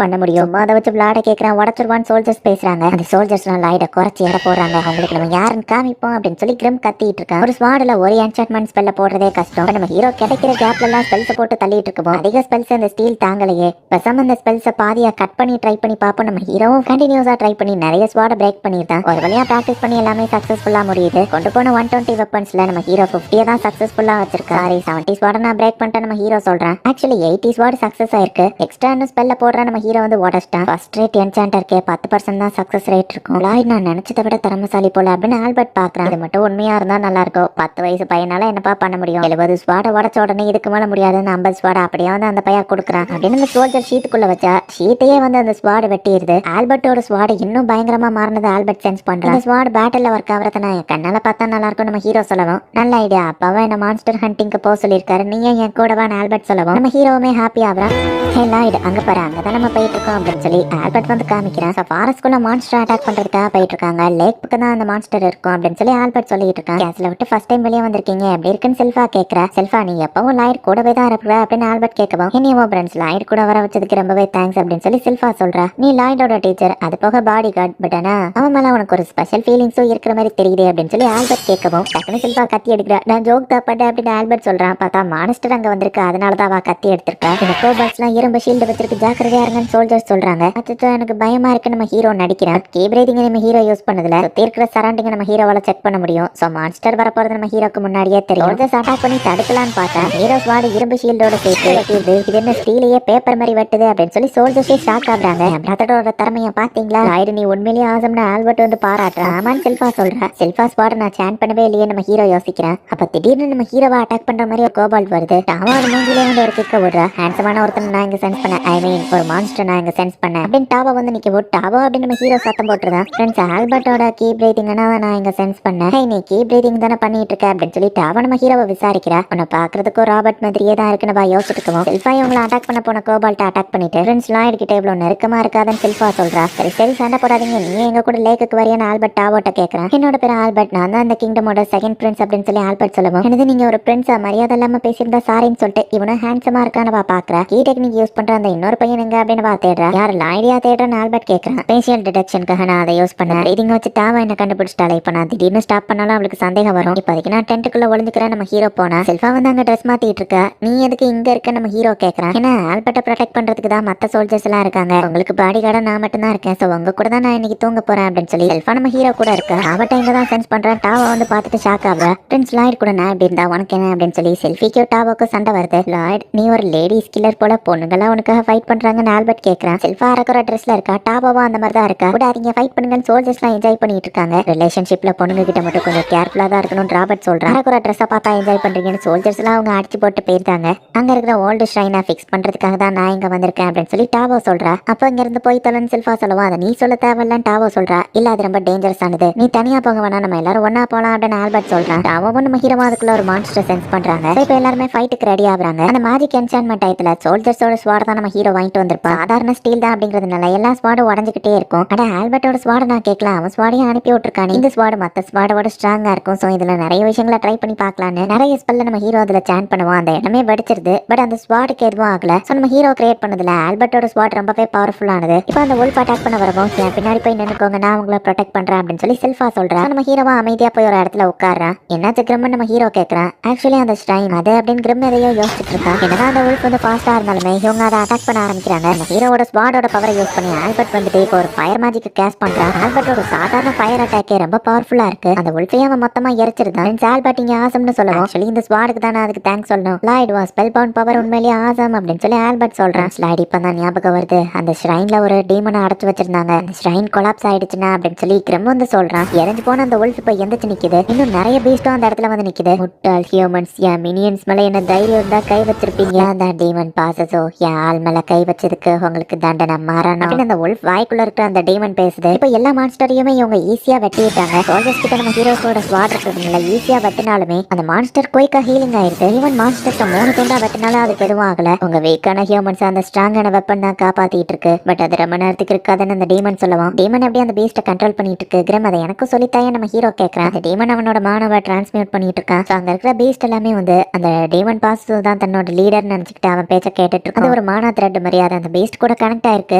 பண்ண முடியும், அதை வச்சு விளையாட கேட்கறான். உடச்சிருவான் சோல்ஜர்ஸ் பேசுறாங்க. அந்த சோல்ஜர்ஸ் லாய்ட குறைச்சி எடை போடுறாங்க. அவங்களுக்கு நம்ம யாருன்னு காமிப்போம் அப்படின்னு சொல்லி கிரம் கத்திட்டு இருக்கான். ஒரு ஸ்வாட்ல ஒரு என்சான்மென்ட் ஸ்பெல்ல போடுறதே கஷ்டம். நம்ம ஹீரோ கிடைக்கிற கேப்ல எல்லாம் ஸ்பெல்ஸ் போட்டு தள்ளிட்டு இருக்கோம். அதிக ஸ்பெல்ஸ் அந்த ஸ்டீல் தாங்கலையே, பேசாம அந்த ஸ்பெல்ஸை பாதியா கட் பண்ணி ட்ரை பண்ணி பார்ப்போம். நம்ம ஹீரோவும் கண்டினியூஸா ட்ரை பண்ணி நிறைய ஸ்வாட பிரேக் பண்ணிருந்தான். ஒரு வழியா பிராக்டிஸ் பண்ணி எல்லாமே சக்சஸ்ஃபுல்லா முடியுது. கொண்டு போன 120 வெப்பன்ஸ்ல நம்ம ஹீரோ 50 தான் சக்சஸ்ஃபுல்லா வச்சிருக்காரு. 70 ஸ்வாட நான் பிரேக் பண்ணிட்டேன் நம்ம ஹீரோ சொல்றான். ஆக்சுவலி 80 ஸ்வாட் சக்சஸ் ஆயிருக்கு. எக்ஸ்ட்ரா இன்னும் ஸ்பெல்ல போடுற நம்ம ஹீரோ வந்து உடச்சிட்டான். ஃபர்ஸ்ட் ரேட் என்சாண்டருக்கு 10% தான் சக்சஸ் ரேட் இருக்கும். லாய்டு நான் நினைச்சதை விட திறமசாலி போல அப்படின்னு ஆல்பர்ட் பாக்குறான். இது மட்டும் உண்மையா இருந்தா நல்லா இருக்கும். 10 வயசு பையனால என்னப்பா பண்ண முடியும், 70 ஸ்வாட உடச்ச உடனே இதுக்கு மேல முடியாதுன்னு 50 ஸ்வாட அப்படியே வந்து அந்த பையன் கொடுக்குறான். அப்படின்னு அந்த சோல்ஜர் ஷீட்டுக்குள்ள வச்சா ஷீட்டையே வந்து அந்த ஸ்வாட் வெட்டிடுது. ஆல்பர்ட்டோட ஸ்வாட் இன்னும் பயங்கரமா மாறினது ஆல்பர்ட் சென்ஸ் பண்றான். இந்த ஸ்வாட் பேட்டில்ல ஒர்க் ஆகிறத நான் என் கண்ணால பார்த்தா நல்லா இருக்கும் நம்ம ஹீரோ சொல்லவும், நல்ல ஐடியா, அப்பாவை என்ன மான்ஸ்டர் ஹண்டிங்க்கு போக சொல்லியிருக்காரு, நீ என் கூடவான்னு ஆல்பர்ட் சொல்லவும் நம்ம ஹீரோவுமே ஹாப்பி ஆகுறான். ஹே லாய்டு அங்க பாரு, அங்கதான் நம்ம போயிட்டு இருக்கோம் அப்படின்னு சொல்லி ஆல்பர்ட் வந்து காமிக்கிறான். ஃபாரஸ்ட்குள்ள மான்ஸ்டர் அட்டாக் பண்றதுக்காக போயிட்டு இருக்காங்க. லேக் பக்கம் தான் அந்த மான்ஸ்டர் இருக்கும் அப்படின்னு சொல்லி ஆல்பர்ட் சொல்லிட்டு இருக்கான். கேஸ்ல விட்டு ஃபர்ஸ்ட் டைம் வெளியே வந்திருக்கீங்க, எப்படி இருக்குன்னு செல்ஃபா கேட்கறா. செல்ஃபா நீ எப்பவும் லாய்டு கூடவே தான் இருப்ப அப்படின்னு ஆல்பர்ட் கேட்கவும், என்னையோ ஃப்ரெண்ட்ஸ் லாய்டு கூட வர வச்சதுக்கு ரொம்பவே தேங்க்ஸ் அப்படின்னு சொல்லி செல்ஃபா சொல்றா. நீ லாய்டோட டீச்சர், அது போக பாடி கார்டு, பட் ஆனா அவன் மேல உனக்கு ஒரு ஸ்பெஷல் ஃபீலிங்ஸும் இருக்கிற மாதிரி தெரியுது அப்படின்னு சொல்லி ஆல்பர்ட் கேட்கவும், டக்குனு செல்ஃபா கத்தி எடுக்கிறா. நான் ஜோக் தான் பண்ணேன் அப்படின்னு ஆல்பர்ட் சொல்றான். பார்த்தா மான்ஸ்டர் அங்க வந்திருக்கு, அதனாலதான் அவ கத்தி எடுத்திருக்கா. இந்த கோபால்ஸ்லாம் இரும்பு ஷீல்டு வச்சிருக்கு, ஜாக்கிரதையா இருங்கன்னு சோல்ஜர்ஸ் சொல்றாங்க. அச்சோ எனக்கு பயமா இருக்கு நம்ம ஹீரோ நடிக்கிறான். கீ பிரீதிங் நம்ம ஹீரோ யூஸ் பண்ணதுல சுத்தி இருக்கிற சரௌண்டிங் நம்ம ஹீரோவால செக் பண்ண முடியும். சோ மான்ஸ்டர் வரப்போறது நம்ம ஹீரோக்கு முன்னாடியே தெரியும். சோல்ஜர்ஸ் அட்டாக் பண்ணி தடுக்கலான்னு பார்த்தா ஹீரோ ஸ்வாட் இரும்பு ஷீல்டோட சேர்த்து வெட்டிடுது. இது என்ன ஸ்டீலையே பேப்பர் மாதிரி வெட்டுது அப்படின்னு சொல்லி சோல்ஜர்ஸே ஷாக் ஆகுறாங்க. பிரதரோட திறமைய பாத்தீங்களா, லாய்டு நீ உண்மையிலேயே ஆசம்னு ஆல்பர்ட் வந்து பாராட்டுறான். ஆமான்னு செல்ஃபா சொல்றா. செல்ஃபா ஸ்வாட் நான் சான் பண்ணவே இல்லையே நம்ம ஹீரோ யோசிக்கிறேன். அப்ப திடீர்னு நம்ம ஹீரோவை அட்டாக் பண்ற மாதிரி ஒரு கோபால்ட் வருது. டாவாவோட மூஞ்சிலே வந்து ஒரு கிக்க விடுறா. ஹேண்ட்ஸமான ஒருத்தன் நான் இங்க சென்ஸ் பண்ணேன், ஐ மீன் ஒரு மான்ஸ்டர் நான் இங்க சென்ஸ் பண்ணேன் அப்படின்னு டாவா வந்து நிக்க போட்டு டாவா அப்படின்னு நம்ம ஹீரோ சத்தம் போட்டுருதான். ஃப்ரெண்ட்ஸ் ஆல்பர்ட்டோட கீ பிரீதிங்னா நான் இங்க சென்ஸ் பண்ணேன். ஹே நீ கீ பிரீதிங் தானே பண்ணிட்டு இருக்க அப்படின்னு சொல்லி டாவா நம்ம ஹீரோவை விசாரிக்கிறா. உன்னை பாக்குறதுக்கும் ராபர்ட் மாதிரியே தான் இருக்குன்னு வா யோசிச்சுட்டு இருக்கோம். செல்ஃபா இவங்களை அட்டாக் பண்ண போன கோபால்ட்ட அட்டாக் பண்ணிட்டு ஃப்ரெண்ட்ஸ் லாய்டு கிட்ட இவ்வளவு நெருக்கமா இருக்காதுன்னு செல்ஃபா சொல்றா. சரி சரி சண்டை போடாதீங்க, நீ எங்க கூட லேக்குக்கு வரையான ஆல்பர்ட் டாவோட்ட கேட்கறேன். என்னோட பேர் ஆல்பர்ட், நான் தான் அந்த கிங்டமோட செகண்ட் பிரின்ஸ் அப்படின்னு சொல்லி ஆல்பர்ட் சொல்லவும், எனது நீங்க ஒரு பிரின்ஸா மரியாதை இல்லாம பேசியிருந்தா சாரின்னு சொல்லிட்டு இவனும் ஹேண்ட்ஸமா இருக்கான்னு வா பாக்குறா. கீ டெக்னிக் யூஸ் பண்ற அந்த இன்னொரு பையன் எங்க அப்படின்னு வா தேடுறா. யார் லாய்டியா தேடுறன்னு ஆல்பர்ட் கேட்கறான். ஃபேஷியல் டிடெக்ஷனுக்காக நான் அதை யூஸ் பண்ணேன். பிரீதிங் வச்சு டாவா என்ன கண்டுபிடிச்சிட்டாலே, இப்ப நான் திடீர்னு ஸ்டாப் பண்ணாலும் அவளுக்கு சந்தேகம் வரும். இப்போதைக்கு நான் டென்ட்டுக்குள்ள ஒளிஞ்சுக்கிறேன் நம்ம ஹீரோ போனா. செல்ஃபா வந்து அங்க ட்ரெஸ் மாத்திட்டு இருக்கா. நீ எதுக்கு இங்க இருக்க நம்ம ஹீரோ கேட்கறான். ஏன்னா ஆல்பர்ட்டை ப்ரொடெக்ட் பண்றதுக்கு தான் மத்த சோல்ஜர்ஸ் எல்லாம் இருக்காங்க, உங்களுக்கு பாடி கார்டா நான் மட்டும் தான் இருக்கேன், சோ உங்க கூட தான் நான் இன்னைக்கு தூங்க போறேன் அப்படின்னு சொல்லி செல்ஃபா நம்ம ஹீரோ கூட இருக்கா. அவட்ட இங்க தான் சென்ஸ் பண்றேன். டாவா வந்து பார்த்துட்டு ஷாக் ஆகுறா. பிரின்ஸ் லாய்டு கூட நான் இப்படி இருந்தா உனக்கு என்ன அப்படின்னு சொல்லி செல்ஃபிக்கு டாவாக்கு சண்டை வருது. லாய்டு நீ ஒரு லேடி ஸ்கில்லர் போல, பொண்ணுங்களா உனக்காக ஃபைட் பண்றாங்கன்னு ஆல்பர்ட் கேட்கறான். செல்ஃபா அரக்குற ட்ரெஸ்ல இருக்கா, டாவாவா அந்த மாதிரி தான் இருக்கா. கூட அவங்க ஃபைட் பண்ணுங்கன்னு சோல்ஜர்ஸ் எல்லாம் என்ஜாய் பண்ணிட்டு இருக்காங்க. ரிலேஷன்ஷிப்ல பொண்ணுங்க கிட்ட மட்டும் கொஞ்சம் கேர்ஃபுல்லா தான் இருக்கணும்னு ராபர்ட் சொல்றான். அரக்குற ட்ரெஸ்ஸை பார்த்தா என்ஜாய் பண்றீங்கன்னு சோல்ஜர்ஸ் எல்லாம் அவங்க அடிச்சு போட்டு போயிருந்தாங்க. அங்க இருக்கிற ஓல்டு ஷ்ரைனை ஃபிக்ஸ் பண்றதுக்காக தான் நான் இங்க வந்திருக்கேன் அப்படின்னு சொல்லி டாவோ சொல்றா. அப்ப இங்க இருந்து போய் தொலைன்னு செல்ஃபா சொல்லுவா. அதை நீ சொல்ல தேவையில்லன்னு டாவோ சொல்றா. இல்ல அது ரொம்ப டேஞ்சரஸ் ஆனது, நீ தனியா போக வேணா, நம்ம எல்லாரும் ஒன்னா போலாம் அப்படின்னு ஆல்பர்ட் சொல்றான். டாவோவும் நம்ம ஹீரோவும் அதுக்குள்ள ஒரு மான்ஸ்டர் சென்ஸ் பண்றாங்க. இப்ப எல்லாருமே ஃபைட்டுக்கு ரெடி ஆகுறாங்க. அந்த மேஜிக் என்சான்மென்ட் டயத்துல சோல்ஜர்ஸோட ஸ்வாட் தான் நம்ம ஹீரோ வாங்கிட்டு வந்திருப்பான். சாதாரண ஸ்டீல் தான் அப்படிங்கிறதுனால எல்லா ஸ்வாடும் உடஞ்சுக்கிட்டே இருக்கும். ஆனா ஆல்பர்ட்டோட ஸ்வாட நான் கேட்கலாம், அவன் ஸ்வாடையும் அனுப்பி விட்டுருக்கானே. இந்த ஸ்வாடு மத்த ஸ்வாடோட ஸ்ட்ராங்கா இருக்கும். சோ இதுல நிறைய விஷயங்களை ட்ரை பண்ணி பார்க்கலான்னு நிறைய ஸ்பெல்ல நம்ம ஹீரோ அதுல சான் பண்ணுவோம். அந்த இடமே வெடிச்சிருது. பட் அந்த ஸ்வாடுக்கு எதுவும் ஆகல. சோ நம்ம ஹீரோ கிரியேட் பண்ணதுல ஆல்பர்ட்டோட ஸ்வாட் ரொம்பவே பவர்ஃபுல்லானது. இப்போ அந்த wolf அட்டாக் பண்ண வரவும் என் பின்னாடி போய் நின்னுக்கோங்க, நான் உங்களை ப்ரொடெக்ட் பண்றேன் அப்படின்னு சொல்லி செல்ஃபா சொல்றேன். நம்ம ஹீரோவா அமைதியா போய் ஒரு இடத்துல உட்கார்றான். என்னாச்சு கிரிம் நம்ம ஹீரோ கேக்குறான். ஆக்சுவலி அந்த ஸ்ட்ரைன் அது அப்படின்னு கிரிம் எதையோ யோசிச்சுட்டு இருக்கான். என்னதான் அந்த உல்ஃப் வந்து ஃபாஸ்டா இருந்தாலுமே இவங்க அதை அட்டாக் பண்ண ஆரம்பிக்கிறாங்க. நம்ம ஹீரோவோட ஸ்வாடோட பவரை யூஸ் பண்ணி ஆல்பர்ட் வந்துட்டு இப்போ ஒரு ஃபயர் மேஜிக் கேஸ் பண்றான். ஆல்பர்ட்டோட சாதாரண ஃபயர் அட்டாக்கே ரொம்ப பவர்ஃபுல்லா இருக்கு. அந்த உல்ஃபையும் அவன் மொத்தமா எரிச்சிருந்தான். ஆல்பர்ட் இங்க ஆசம்னு சொல்லுவோம். ஆக்சுவலி இந்த ஸ்வாடுக்கு தான் அதுக்கு தேங்க்ஸ் சொல்லணும். Lloyd was spellbound power உண்மையிலேயே ஆசம் அப்படின்னு சொல்லி ஆல்பர்ட் சொல்றான். ஸ்லைட் இப்பதான் ஞாபகம் வருது, அந்த ஷ்ரைன்ல ஒரு டீமனை அடைச்சு வச்சிருந்தாங்க. அந்த ஷ்ரைன் கொலாப்ஸ் ஆயிடுச்சுன்னா அப்படின்னு சொல்லி கிரம் வந்து சொல்றான். எரிஞ்சு போன அந்த உல்ஃப் இப்ப எந்திரிச்சு நிக்குது. இன்னும் நிறைய பீஸ்டும் அந்த இடத்துல வந்து நிக்குது. முட்டாள் ஹியூமன்ஸ், என் மினியன்ஸ் மேல என்ன தைரியம் இருந்தா கை வச்சிருப்பீங்க. அந்த டீமன் பாசஸோ என் ஆள் மேல கை வச்சதுக்கு உங்களுக்கு தண்டனை மரணம் அப்படின்னு அந்த உல்ஃப் வாய்க்குள்ள இருக்கிற அந்த டீமன் பேசுது. இப்ப எல்லா மான்ஸ்டரையுமே இவங்க ஈஸியா வெட்டிட்டாங்க. சோல்ஜர்ஸ் கிட்ட நம்ம ஹீரோஸோட ஸ்வாட் இருக்கிறதுனால ஈஸியா வெட்டினாலுமே அந்த மான்ஸ்டர் குயிக்கா ஹீலிங் ஆயிருக்கு. ஈவன் மான்ஸ்டர்ஸ் 3 துண்டா வெட்டினாலும் அதுக்கு எதுவும் ஆகல. உங்க வீக்கான ஹியூமன்ஸ் அந்த ஸ்ட்ராங்கான வெப்பன் தான் காப்பாத்திட்டு இருக்கு. பட் அது ரொம்ப நேரத்துக்கு இருக்காதுன்னு அந்த டீமன் சொல்லுவான். டீமன் எப்படி அந்த பீஸ்ட கண்ட்ரோல் பண்ணிட்டு இருக்கு கிரம் அதை எனக்கும் சொல்லித்தாயே நம்ம ஹீரோ கேட்கறான். அந்த டீமன் அவனோட மானவை டிரான்ஸ்மியூட் பண்ணிட்டு இருக்கான். அங்க இருக்கிற பீஸ்ட் எல்லாமே வந்து அந்த டீமன் பாஸ் தான் தன்னோட லீடர் நினைச்சுக்கிட்டு அவன் பேச்ச கேட்டுட்டு இருக்கு. அது ஒரு மானா த்ரெட் மரியாதை அந்த பீஸ்ட் கூட கனெக்ட் ஆயிருக்கு.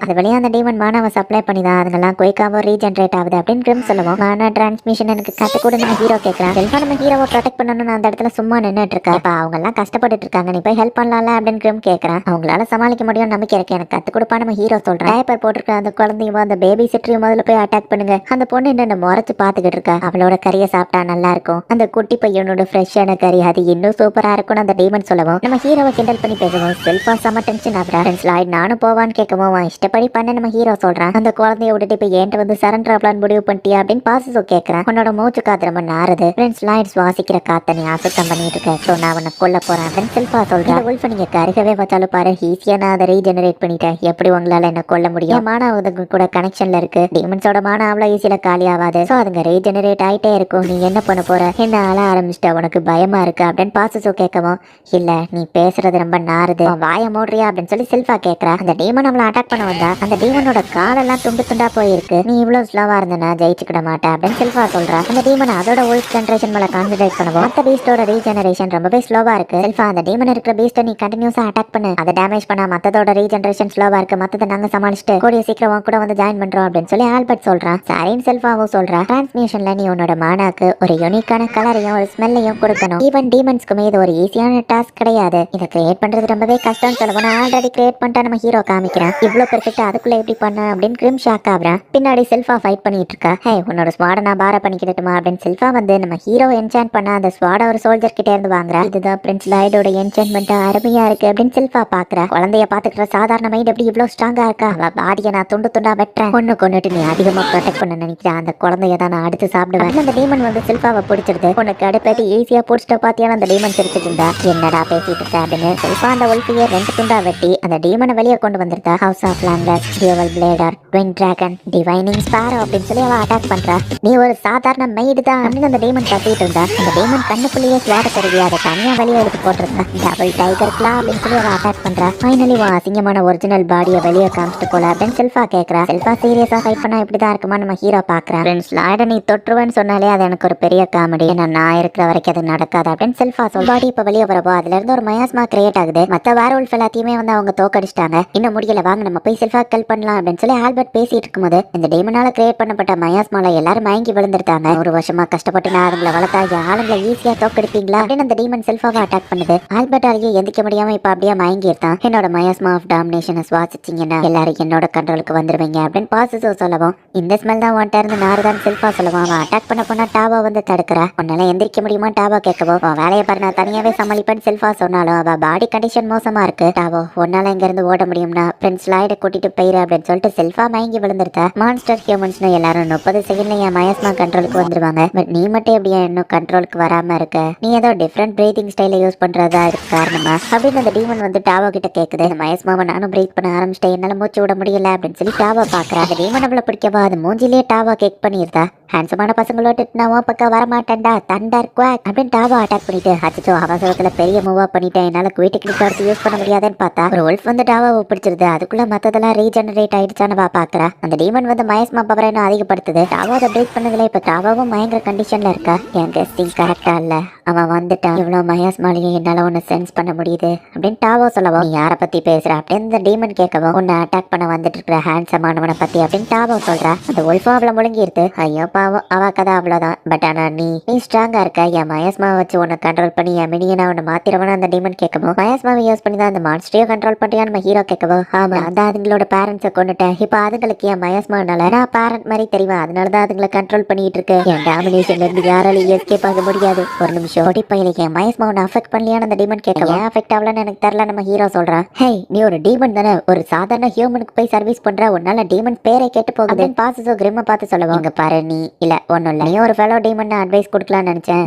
அது வழியா அந்த டீமன் மானாவை சப்ளை பண்ணி தான் அதுங்கெல்லாம் குயிக்காவோ ரீஜென்ரேட் ஆகுது அப்படின்னு கிரம் சொல்லுவோம். மானா டிரான்ஸ்மிஷன் எனக்கு கத்து கூட நம்ம ஹீரோ கேட்கறான். செல்ஃபா நம்ம ஹீரோவை ப்ரொடெக்ட் பண்ணணும்னு அந்த இடத்துல சும்மா நின்னுட்டு இருக்கா. இப்ப அவங்க எல்லாம் கஷ்டப்பட்டு இருக்காங்க, நீ போய் ஹெல்ப் பண்ணலாம்ல அப்படின்னு கிரம் கேட்கறான். அவங்களால சமாளிக்க முடியும் நம்பிக்கை இருக்கு, எனக்கு கத்து கொடுப்பா நம்ம ஹீரோ சொல்றான். டயப்பர் போட்டிருக்க அந்த குழந்தையும் அந்த பேபி சிட்டரையும் முதல்ல போய் அட்டாக் பண்ணுங்க. அந்த பொண்ணு என்ன முறைச்சு பாத்துக்கிட்டு இருக்கா. அவளோட கறியை சாப்பிட்டா நல்லா இருக்கும். அந்த குட்டி பையனோட ஃப்ரெஷ்ஷான கறி அது இன்னும் சூப்பரா இருக்கும்னு அந்த டீமன் சொல்லவும் நம்ம ஹீரோவை கிண்டல் பண்ணி பேசுவோம். செல்ஃபா செம டென்ஷன் ஆகுறா. ஸ்லைட் நானும் போவான்னு கேட்கவும் இஷ்டப்படி பண்ண நம்ம ஹீரோ சொல்றான். அந்த குழந்தைய விட்டுட்டு இப்ப ஏன்ட்டு வந்து சரண்டர் ஆகலான்னு முடிவு பண்ணிட்டியா அப்படின்னு பாசஸோ கேட்கறான். உன்னோட மூச்சு காத்து ரொம்ப நாறுது, ஸ்லைட் சுவாசிக்கிற காத்த நீ அசுத்தம் பண்ணிட்டு இருக்க, சோ நான் உன்னை கொல்ல போறேன் அப்படின்னு செல்ஃபா சொல்றான். உல்ஃப் நீங்க கருகவே வச்சாலும் பாரு ஈஸியா நான் அதை ரீஜெனரேட் பண்ணிட்டேன், எப்படி உங்களால என்ன கொல்ல முடியும். மானாவதுக்கு கூட கனெக்ஷன்ல இருக்கு. டீமன்ஸோட மானா அவ்வளவு ஈஸியில காலி ஆகாது. சோ அதுங்க ரீஜெனரேட் ஆயிட்டே இருக்கும். நீ என்ன பண்ண போற, என்ன ஆள ஆரம்பிச்சிட்ட, உனக்கு பயமா இருக்கு அப்படின்னு பாசஸோ கேட்கவும் இல்ல நீ பேசுறது ரொம்ப நாறுது, வாய மூடுறியா அப்படின்னு சொல்லி செல்ஃபா கேட்கறா. அந்த டீமன் அவளை அட்டாக் பண்ண வந்தா அந்த டீமனோட காலெல்லாம் துண்டு துண்டா போயிருக்கு. நீ இவ்வளவு ஸ்லோவா இருந்தனா ஜெயிச்சுக்கிட மாட்டேன் அப்படின்னு செல்ஃபா சொல்றா. அந்த டீமன் அதோட உல்ஃப் ஜெனரேஷன் மேல கான்சென்ட்ரேட் பண்ணுவோம். மத்த பீஸ்டோட ரீஜெனரேஷன் ரொம்பவே ஸ்லோவா இருக்கு. செல்ஃபா அந்த டீமன் இருக்கிற பீஸ்ட நீ கண்டினியூஸா அட்டாக் பண்ணு, அதை டேமேஜ் பண்ணா மத்ததோட ரீஜெனரேஷன் ஸ்லோவா இருக்கு, மத்தத நாங்க சமாளிச்சுட்டு கூடிய சீக்கிரம் கூட வந்து ஜாயின் பண்றோம் அப்படின்னு சொல்லி ஆல்பர்ட் சொல்றான். சரின்னு செல்ஃபாவும் சொல்றா. டிரான்ஸ்மிஷன்ல நீ உன்னோட மானாக்கு ஒரு யூனிக்கான கலரையும் ஒரு ஸ்மெல்லையும் கொடுக்கணும். ஈவன் டீமன்ஸ்க்குமே இது ஒரு ஈஸியான டாஸ்க் கிடையாது. இதை கிரியேட் பண்றது ரொம்பவே கஷ்டம்னு சொல்லுவோம். ஆல்ரெடி கிரியேட் பண்ணிட்டா நம்ம ஹீரோ காமிக்கிறான். இவ்வளவு பெர்ஃபெக்ட்டா அதுக்குள்ள எப்படி பண்ண அப்படின்னு கிரிம் ஷாக் ஆகுறான். பின்னாடி செல்ஃபா ஃபைட் பண்ணிட்டு இருக்கா. ஹே உன்னோட ஸ்வாட நான் பார பண்ணிக்கிட்டுமா அப்படின்னு செல்ஃபா வந்து நம்ம ஹீரோ என்சாண்ட் பண்ண அந்த ஸ்வாட ஒரு சோல்ஜர் கிட்ட இருந்து வாங்குறா. இதுதான் பிரின்ஸ் லாய்டோட என்சான்மெண்ட் அருமையா இருக்கு அப்படின்னு செல்ஃபா பாக்குறா. குழந்தைய பாத்துக்கிற சாதாரண மைண்ட் எப்படி இவ்வளவு ஸ்ட்ராங்கா இருக்கா. அவ பாடியை நான் துண்டு துண்டா வெட்டுறேன், ஒண்ணு கொண்டுட்டு நீ அதிகமா ப்ரொடெக்ட் பண்ண நினைக்கிறேன், அந்த குழந்தைய தான் நான் அடுத்து சாப்பிடுவேன். அந்த டீமன் வந்து செல்ஃபாவை பிடிச்சிருது. உனக்கு அடுப்பேட்டி ஈஸியா பிடிச்சிட்ட பாத்தியான அந்த டீமன் சிரிச்சுட்டு இருந்தா. என்னடா பேசிட்டு இருக்க அப்படின்னு செல்ஃபா அந்த உல்ஃபியை 2 துண்டா வெட்டி அந்த டீமனை வெளியே கொண்டு வந்திருந்தா. ஹவுஸ் ஆஃப் லாம்லஸ், dual blader, twin dragon, divining sparrow அப்படின்னு சொல்லி அவ அட்டாக் பண்றா. நீ ஒரு சாதாரண மெய்டு தான் அப்படின்னு அந்த டீமன் கத்திட்டு இருந்தா. அந்த டீமன் கண்ணுக்குள்ளேயே ஸ்வாட தருவி அதை தனியா வெளியே எடுத்து போட்டிருந்தா. டபுள் டைகர் கிளா அப்படின்னு சொல்லி அவ அட்டாக் பண்றா. ஃபைனலி அசிங்கமான ஒரிஜினல் பாடியை வெளியே காமிச்சிட்டு போல அப்படின்னு செல்ஃபா கேட்கறா. செல்ஃபா சீரியஸா ஃபைட் பண்ணா இப்படிதான் இருக்குமா நம்ம ஹீரோ பாக்குறா. ஸ்லாய்ட நீ தொற்றுவேன்னு சொன்னாலே அது எனக்கு ஒரு பெரிய காமெடி, ஏன்னா நான் இருக்கிற வரைக்கும் அது நடக்காது அப்படின்னு செல்ஃபா சொல். பாடி இப்ப வெளியே வரப்போ அதுல இருந்து ஒரு மயாஸ்மா கிரியேட் ஆகுது. மத்த வேற உல்ஃப் எல்லாத்தையுமே வந்து அவங்க தோக்கடிச்சிட்டாங்க. இன்னும் முடியல, வாங்க நம்ம போய் செல்ஃபா ஹெல்ப் பண்ணலாம் அப்படின்னு சொல்லி ஆல்பர்ட் பேசிட்டு இருக்கும்போது இந்த டீமனால கிரியேட் பண்ணப்பட்ட மயாஸ்மால எல்லாரும் மயங்கி விழுந்துட்டாங்க. 1 வருஷமா கஷ்டப்பட்டு நான் அதுங்களை வளர்த்தா ஆளுங்களை ஈஸியா தோக்கடிப்பீங்களா அப்படின்னு அந்த டீமன் செல்ஃபாவை அட்டாக் பண்ணுது. ஆல்பர்ட்டாலேயே எந்திக்க முடியாம இப்ப அப்படியே மயங்கி இருக்கான். என்னோட மயாஸ்மா ஆஃப் டாமினேஷனை சுவாசிச்சிங்கன்னா எல்லாரும் என்னோட கண்ட்ரோலுக்கு வந்துருவீங்க அப்படின்னு பாசிசோ சொல்லவும் இந்த ஸ்மெல் தான் ஒன்ட்ட இருந்து நாறுதான் செல்ஃபா சொல்லுவான். அவன் அட்டாக் பண்ண போனா டாவா வந்து தடுக்கிறா. உன்னால எந்திரிக்க முடியுமா டாவா கேட்கவும் வேலையை பாரு நான் தனியாவே சமாளிப்பேன்னு செல்ஃபா சொன்னாலும் அவ பாடி கண்டிஷன் மோசமா இருக்கு. டாவோ உன்னால இங்க இருந்து ஓட முடியும்னா பிரின்ஸ் லாய்ட கூட்டிட்டு போயிரு அப்படின்னு சொல்லிட்டு செல்ஃபா மயங்கி விழுந்துருத்தா. மான்ஸ்டர் ஹியூமன்ஸ்னு எல்லாரும் 30 செகண்ட்ல என் மயாஸ்மா கண்ட்ரோலுக்கு வந்துருவாங்க. பட் நீ மட்டும் எப்படியா இன்னும் கண்ட்ரோலுக்கு வராம இருக்க, நீ ஏதோ டிஃப்ரெண்ட் பிரீத்திங் ஸ்டைல யூஸ் பண்றதா இருக்கு காரணமா அப்படின்னு அந்த டீமன் வந்து டாவோ கிட்ட கேக்குது. மயஸ்மாவை நானும் பிரீத் பண்ண ஆரம்பிச்சிட்டேன், என்னால மூச்சு விட முடியல அப்படின்னு சொல்லி டாவா பாக்குறா. அந்த டீமன் அவளை பிடிக்கவா அது மூஞ்சிலேயே டாவா கேக் பண்ணிருந்தா. ஹேண்ட்ஸமான பசங்களோட நான் பக்கம் வரமாட்டேன்டா தண்டர் குவாக் அப்படின்னு டாவா அட்டாக் பண்ணிட்டு அச்சோ அவசரத்துல பெரிய மூவா பண்ணிட்டேன், என்னால குயிட்டு கிளிக் யூஸ் பண்ண முடியாதுன்னு பார்த்தா ஒரு உல்ஃப் வந்து டாவாவை பிடிச்சிருது. அதுக்குள்ள மத்ததெல்லாம் ரீஜெனரேட் ஆயிடுச்சான்னு பாக்குறா. அந்த டீமன் வந்து மயஸ்மா பவரை இன்னும் அதிகப்படுத்துது. டாவா அதை பிரேக் பண்ணதுல இப்ப டாவாவும் பயங்கர கண்டிஷன்ல இருக்கா. என் கெஸ்டிங் கரெக்டா இல்ல, அவன் வந்துட்டான், இவ்வளவு மயாஸ்மாலையும் என்னால ஒன்னு சென்ஸ் பண்ண முடியுது அப்படின்னு டாவோ சொல்லவும் நீ யாரை பத்தி பேசுற அப்படின்னு இந்த டீமன் கேட்கவும் உன்னை அட்டாக் பண்ண வந்துட்டு இருக்கிற ஹேண்ட்ஸமானவனை பத்தி அப்படின்னு டாவோ சொல்றா. அந்த உல்ஃபா அவளை அவளை முழுங்கிருது. ஐயோ பாவம், அவ கதை அவ்வளவுதான். பட் ஆனா நீ ஸ்ட்ராங்கா இருக்க. என் மயாஸ்மாவை வச்சு உன்னை கண்ட்ரோல் பண்ணி என் மினியனை உன்னை மாத்திரவன அந்த டீமன் கேட்கவும், மயாஸ்மாவை யூஸ் பண்ணி தான் அந்த மான்ஸ்டரையோ கண்ட்ரோல் பண்றியா நம்ம ஹீரோ கேட்கவும், ஆமா அந்த அதுங்களோட பேரண்ட்ஸை கொண்டுட்டேன். இப்ப அதுங்களுக்கு என் மயாஸ்மானால நான் பேரண்ட் மாதிரி தெரியும், அதனாலதான் அதுங்களை கண்ட்ரோல் பண்ணிட்டு இருக்கு. என் டாமினேஷன்ல இருந்து யாராலையும் எஸ்கேப் ஆக முடியாது. ஒரு நிமிஷம் ஓடி பையில என் மயாஸ்மா உன்னை அஃபெக்ட் பண்ணலையான அந்த டீமன் கேட்கவும், ஏன் அஃபெக்ட் ஆகலன்னு எனக்கு தெரியல நம்ம ஹீரோ சொல்றான். ஹே நீ ஒரு டீமன் தானே, ஒரு சாதாரண ஹியூமனுக்கு போய் சர்வீஸ் பண்ற, உன்னால டீமன் பேரை கேட்டு போகுது. பாசஸோ கிரிம்ம பார்த்து சொல்லுவோம், இங்க பாரு நீ இல்ல ஒன்னும் இல்ல, நீ ஒரு ஃபெலோ டீமன் அட்வைஸ் கொடுக்கலாம்னு நினைச்சேன்,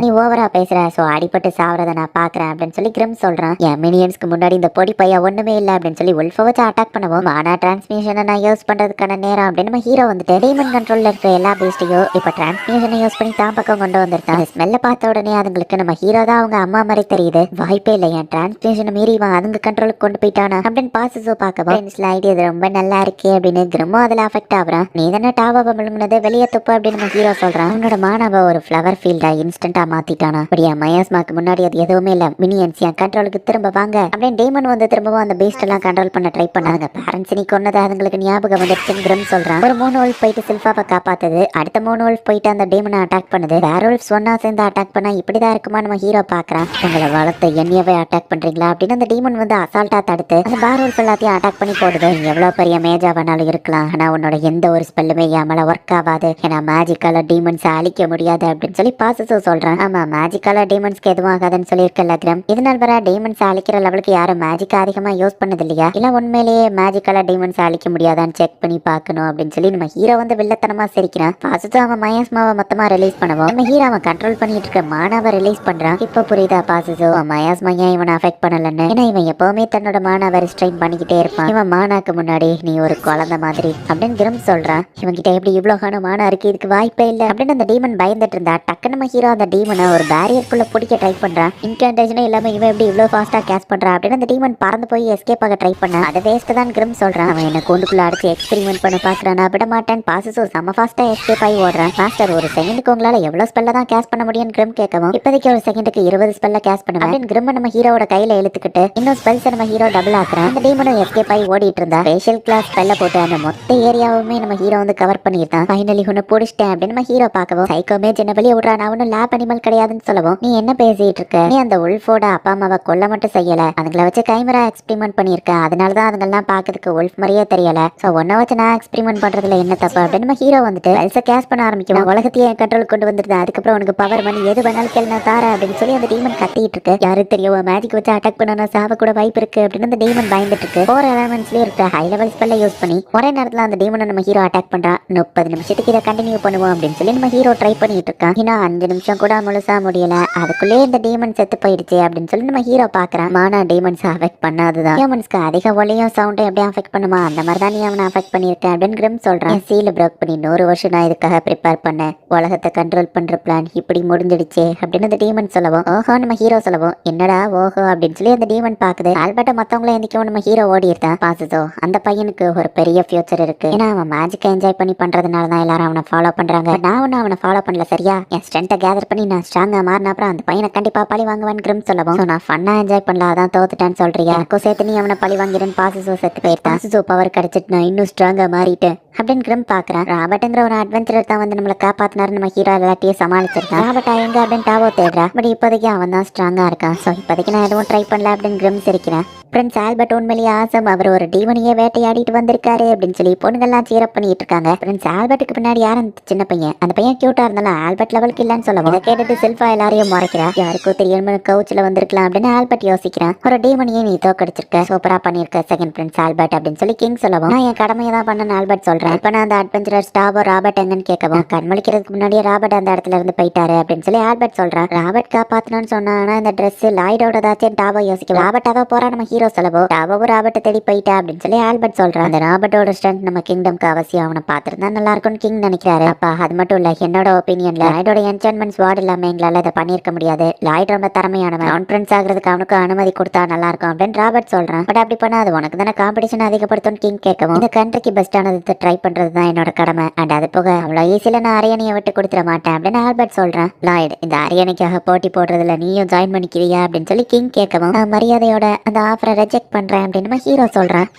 நீ ஓவரா பேசுற, சோ அடிபட்டு சாவறத நான் பாக்குறேன் அப்படின்னு சொல்லி கிரிம் சொல்றான். என் மினியன்ஸ்க்கு முன்னாடி இந்த பொடி பையா ஒண்ணுமே இல்ல அப்படின்னு சொல்லி உல்ஃபை வச்சு அட்டாக் பண்ணுவோம். ஆனா டிரான்ஸ்மிஷனை நான் யூஸ் பண்றதுக்கான நேரம் அப்படின்னு நம்ம ஹீரோ வந்துட்டு டீமன் கண்ட்ரோல்ல இருக்க எல்லா பேஸ்டையும் இப்ப டிரான்ஸ்மிஷனை யூஸ் பண்ணி தான் பக்கம் கொண்டு வந்திருக்கான். ஸ்மெல்ல பார்த்த உடனே அதுங்களுக்கு நம்ம ஹீரோ தான் அவங்க அம்மா மாதிரி தெரியுது. வாய்ப்பே இல்லை, என் டிரான்ஸ்மிஷனை மீறி இவன் அதுங்க கண்ட்ரோலுக்கு கொண்டு போயிட்டானா அப்படின்னு பாசஸோ பார்க்கவும், ஐடியா இது ரொம்ப நல்லா இருக்கு அப்படின்னு கிரிம்மோ அதுல அஃபெக்ட் ஆகுறான். நீ தானே டாபாவை விழுங்குனது வெளியே துப்பு அப்படின்னு நம்ம ஹீரோ சொல்றான். அவனோட மானாவை ஒரு ஃப்ளவர் ஃபீல்டா இன்ஸ்டன்டா மாத்திட்டானா. அப்படியா மயாஸ்மாக்கு முன்னாடி அது எதுவுமே இல்ல, மினியன்ஸ் என் கண்ட்ரோலுக்கு திரும்ப வாங்க அப்படின்னு டேமன் வந்து திரும்பவும் அந்த பீஸ்ட் எல்லாம் கண்ட்ரோல் பண்ண ட்ரை பண்ணாங்க. பேரண்ட்ஸ் நீ கொன்னது அதுங்களுக்கு ஞாபகம் வந்துருச்சுன்னு கிரிம் சொல்றான். ஒரு 3 wolf போயிட்டு சில்ஃபாவை காப்பாத்துது, அடுத்த 3 wolf போயிட்டு அந்த டேமனை அட்டாக் பண்ணுது. வேற wolves ஒன்னா சேர்ந்து அட்டாக் பண்ணா இப்படிதான் இருக்குமா நம்ம ஹீரோ பாக்குறான். உங்களை வளர்த்த என்னையவே அட்டாக் பண்றீங்களா அப்படின்னு அந்த டீமன் வந்து அசால்ட்டா தடுத்து அந்த வேற wolf எல்லாத்தையும் அட்டாக் பண்ணி போடுது. எவ்வளவு பெரிய மேஜா வேணாலும் இருக்கலாம், ஆனா உன்னோட எந்த ஒரு ஸ்பெல்லுமே என் மேல ஒர்க் ஆகாது, ஏன்னா மேஜிக்கால டீமன்ஸ் அழிக்க முடியாது அப்படின்னு சொல்லி பாசஸோ சொல்றான். ஆமா மேஜிக்கால டீமன்ஸ்க்கு எதுவும் ஆகாதுன்னு சொல்லியிருக்கல கிரம். இதனால் வர டீமன்ஸ் அழிக்கிற லெவலுக்கு யாரும் மேஜிக் அதிகமா யூஸ் பண்ணது இல்லையா, இல்ல உண்மையிலேயே மேஜிக்கால டீமன்ஸ் அழிக்க முடியாதான்னு செக் பண்ணி பார்க்கணும் அப்படின்னு சொல்லி நம்ம ஹீரோ வந்து வில்லத்தனமா சிரிக்கிறான். பாசஸோ அவன் மயாஸ்மாவை மொத்தமா ரிலீஸ் பண்ணுவோம். நம்ம ஹீரோ அவன் கண்ட்ரோல் பண்ணிட்டு இருக்க மானாவை ரிலீஸ் பண்றான். இப்ப புரியுதா பாசஸோ மயாஸ்மா ஏன் இவனை அஃபெக்ட் பண்ணலன்னு? ஏன்னா இவன் எப்பவுமே தன்னோட மானாவை ரிஸ்ட்ரைன் பண்ணிக்கிட்டே இருப்பான். இவன் மானாக்கு முன்னாடி நீ ஒரு குழந்தை மாதிரி அப்படின்னு கிரம் சொல்றான். இவன் கிட்ட எப்படி இவ்வளவு மானா இருக்கு, இதுக்கு வாய்ப்பே இல்லை அப்படின்னு அந்த டீமன் பயந்துட்டு இருந்தா. டக்கு நம்ம ஹீரோ அந்த டீமனை ஒரு பேரியருக்குள்ள பிடிக்க ட்ரை பண்றான். இன்கண்டேஷனே இல்லாம இவன் எப்படி இவ்வளவு ஃபாஸ்டா கேஸ் பண்றான் அப்படின்னு அந்த டீமன் பறந்து போய் எஸ்கேப் ஆக ட்ரை பண்ணா. அது வேஸ்ட் தான் கிரிம் சொல்றான். அவன் என்ன கூண்டுக்குள்ள அடிச்சு எக்ஸ்பெரிமெண்ட் பண்ண பாக்குறான், நான் விட மாட்டேன். பாசஸோ செம ஃபாஸ்டா எஸ்கேப் ஆகி ஓடுறான். மாஸ்டர் ஒரு செகண்டுக்கு உங்களால எவ்வளவு ஸ்பெல்ல தான் கேஸ் பண்ண முடியும்னு கிரிம் கேட்கவும், இப்போதைக்கு ஒரு செகண்டுக்கு 20 ஸ்பெல்ல கேஸ் பண்ணுவேன் அப்படின்னு கிரிம் நம்ம ஹீரோட கையில இழுத்துக்கிட்டு இன்னும் ஸ்பெல்ஸ் நம்ம ஹீரோ டபுள் ஆக்குறான். அந்த டீமனும் எஸ்கேப் ஆகி ஓடிட்டு இருந்தா. ஃபேஷியல் கிளாஸ் ஸ்பெல்ல போட்டு அந்த மொத்த ஏரியாவுமே நம்ம ஹீரோ வந்து கவர் பண்ணிருந்தான். ஃபைனலி உன்னை பிடிச்சிட்டேன் அப்படின்னு நம்ம ஹீரோ பார்க்கவும், சைக்கோமே சின்ன வெளியே விடுறா, நான் ஒன்னும் லேப் அனிமல் கிடையாதுன்னு சொல்லவும், நீ என்ன பேசிட்டு இருக்க, நீ அந்த உல்ஃபோட அப்பா அம்மாவை கொல்ல மட்டும் செய்யல, அதுங்களை வச்சு கைமரா எக்ஸ்பெரிமெண்ட் பண்ணிருக்க, அதனாலதான் அதுங்கெல்லாம் பாக்கிறதுக்கு உல்ஃப் மாதிரியே தெரியல, சோ ஒன்ன வச்சு நான் எக்ஸ்பெரிமெண்ட் பண்றதுல என்ன தப்பு அப்படின்னு நம்ம ஹீரோ வந்துட்டு வெல்ஸை கேஸ் பண்ண ஆரம்பிக்கும். உலகத்தையே என் கண்ட்ரோல் கொண்டு வந்துருது, அதுக்கப்புறம் உனக்கு பவர் மணி எது வேணாலும் கேள்வி நான் தாரேன் அப்படின்னு சொல்லி அந்த டீமன் கத்திட்டு இருக்கு. யாரு தெரியும் மேஜிக் வச்சு அட்டாக் பண்ணா சாவ கூட வாய்ப்பு இருக்கு அப்படின்னு அந்த டீமன் பயந்துட்டு இருக்கு. 4 எலமெண்ட்ஸ்லயே இருக்க ஹை லெவல் ஸ்பெல்ல யூஸ் பண்ணி ஒரே நேரத்துல அந்த டீமனை நம்ம ஹீரோ அட்டாக் பண்றான். 30 நிமிஷத்துக்கு இதை கண்டினியூ பண்ணுவோம் அப்படின்னு சொல்லி நம்ம ஹீரோ ட்ரை பண்ணிட்டு இருக்கான். இன்னும் 5 நிமிஷம் கூட முழுசா முடியல, அதுக்குள்ளே இந்த டீமன் செத்து போயிடுச்சு அப்படின்னு சொல்லி நம்ம ஹீரோ பாக்குறான். மானா டீமன்ஸ் அஃபெக்ட் பண்ணாதுதான், ஹியூமன்ஸ்க்கு அதிக ஒளியும் சவுண்டும் எப்படி அஃபெக்ட் பண்ணுமா அந்த மாதிரி தான் நீ அவனை அஃபெக்ட் பண்ணிருக்கேன் அப்படின்னு கிரிம் சொல்றான். சீல பிரேக் பண்ணி 100 வருஷம் நான் இதுக்காக ப்ரிப்பேர் பண்ணேன், உலகத்தை கண்ட்ரோல் பண்ற பிளான் இப்படி முடிஞ்சிடுச்சு அப்படின்னு அந்த டீமன் சொல்லவும், ஓஹோ நம்ம ஹீரோ சொல்லவும், என்னடா ஓஹோ அப்படின்னு சொல்லி அந்த டீமன் பாக்குது. ஆல்பர்ட்ட மத்தவங்கள எந்திக்கவும் நம்ம ஹீரோ ஓடி இருந்தான். பாசதோ அந்த பையனுக்கு ஒரு பெரிய ஃபியூச்சர் இருக்கு, ஏன்னா அவன் மேஜிக் என்ஜாய் பண்ணி பண்றதுனால தான் எல்லாரும் அவனை ஃபாலோ பண்றாங்க. நான் ஒன்னும் அவனை ஃபாலோ பண்ணல சரியா, என் ஸ்ட்ரென்த்தை கேதர் பண்ணி நான் ஸ்ட்ராங்கா மாறின அப்புறம் அந்த பையனை கண்டிப்பா பழி வாங்குவான்னு கிரிம் சொல்லவும், நான் ஃபன்னா என்ஜாய் பண்ணல அதான் தோத்துட்டேன்னு சொல்றியா, எனக்கும் சேர்த்து நீ அவனை பழி வாங்கிறேன்னு பாசஸோ செத்து போயிருந்தான். பாசஸோ பவர் கிடைச்சிட்டு நான் இன்னும் ஸ்ட்ராங்கா மாறிட்டேன் அப்படின்னு கிரிம் பாக்குறான். ராபர்ட்ங்கிற ஒரு அட்வென்ச்சரர் தான் வந்து நம்மளை காப்பாத்தினாரு, நம்ம ஹீரோ எல்லாத்தையும் சமாளிச்சிருக்கான். ராபர்ட்டா எங்க அப்படின்னு டாவோ தேடுறா, பட் இப்போதைக்கு அவன் தான் ஸ்ட்ராங்கா இருக்கான், ஸோ இப்போதைக்கு நான் எதுவும் ட்ரை பண்ணல அப்படின்னு கிரிம் சிரிக்கிறேன். பிரின்ஸ் ஆல்பர்ட் உண்மையிலேயே ஆசம், அவர் ஒரு டீமனையே வேட்டையாடிட்டு வந்திருக்காரு அப்படின்னு சொல்லி பொண்ணுங்கள்லாம் சீரப் பண்ணிட்டு இருக்காங்க. பிரின்ஸ் ஆல்பர்ட்டுக்கு பின்னாடி யார் அந்த சின்ன பையன், அந்த பையன் கியூட்டா இருந்தாலும் ஆல்பர்ட் லெவலுக்கு இல்லன்னு சொல்லவும், இதை கேட்டுட்டு சில்ஃபா எல்லாரையும் முறைக்கிறா. யாருக்கும் தெரியாம கவுச்சில் வந்திருக்கலாம் அப்படின்னு ஆல்பர்ட் யோசிக்கிறான். ஒரு டீமனையே நீ தோக்கடிச்சிருக்க, சூப்பரா பண்ணிருக்க செகண்ட் பிரின்ஸ் ஆல்பர்ட் அப்படின்னு சொல்லி கிங் சொல்லவும், நான் என் கடமையை தான் பண்ணேன்னு ஆல்பர்ட் சொல்றேன். இப்ப நான் அந்த அட்வென்ச்சரர் ஸ்டாபோ ராபர்ட் எங்கன்னு கேட்கவும், கண்மொழிக்கிறதுக்கு முன்னாடியே ராபர்ட் அந்த இடத்துல இருந்து போயிட்டாரு அப்படின்னு சொல்லி ஆல்பர்ட் சொல்றான். ராபர்ட் காப்பாத்தணும்னு சொன்னா இந்த ட்ரெஸ் லாய்டோடதாச்சும் டாபோ யோசிக்கும். ராபர்ட் அவ போறா நம்ம ஹீரோ சொல்லவோ, டாபோ ராபர்ட்டை தேடி போயிட்டா அப்படின்னு சொல்லி ஆல்பர்ட் சொல்றான். அந்த ராபர்ட்டோட ஸ்ட்ரென்த் நம்ம கிங்டம்க்கு அவசியம், அவனை பார்த்துருந்தா நல்லா இருக்கும்னு கிங் நினைக்கிறாரு. அப்பா அது மட்டும் இல்ல, என்னோட ஒப்பீனியன்ல லாய்டோட என்சான்மெண்ட்ஸ் வார்டு இல்லாம எங்களால இதை பண்ணிருக்க முடியாது, லாய்ட் ரொம்ப திறமையானவன், அவன் பிரின்ஸ் ஆகிறதுக்கு அவனுக்கு அனுமதி கொடுத்தா நல்லா இருக்கும் அப்படின்னு ராபர்ட் சொல்றான். பட் அப்படி பண்ணா அது உனக்கு தானே காம்படிஷன் அதிகப்படுத்தும் கிங் கேட்கவும், இந்த கண்ட்ரிக்கு பெஸ்டானது ட்ரை பண்றது தான் என்னோட கடமை, அண்ட் அது போக அவ்வளோ ஈஸியில நான் அரியணையை விட்டு கொடுத்துட மாட்டேன் அப்படின்னு ஆல்பர்ட் சொல்றான். லாய்டு இந்த அரியணைக்காக போட்டி போடுறதுல நீயும் ஜாயின் பண்ணிக்கிறியா அப்படின்னு சொல்லி கிங் கேட்கவும், மரியாதையோட அந்த ஆஃபரை ரிஜெக்ட் பண்றேன் அப்படின்னு நம்ம ஹீரோ சொல்றான்.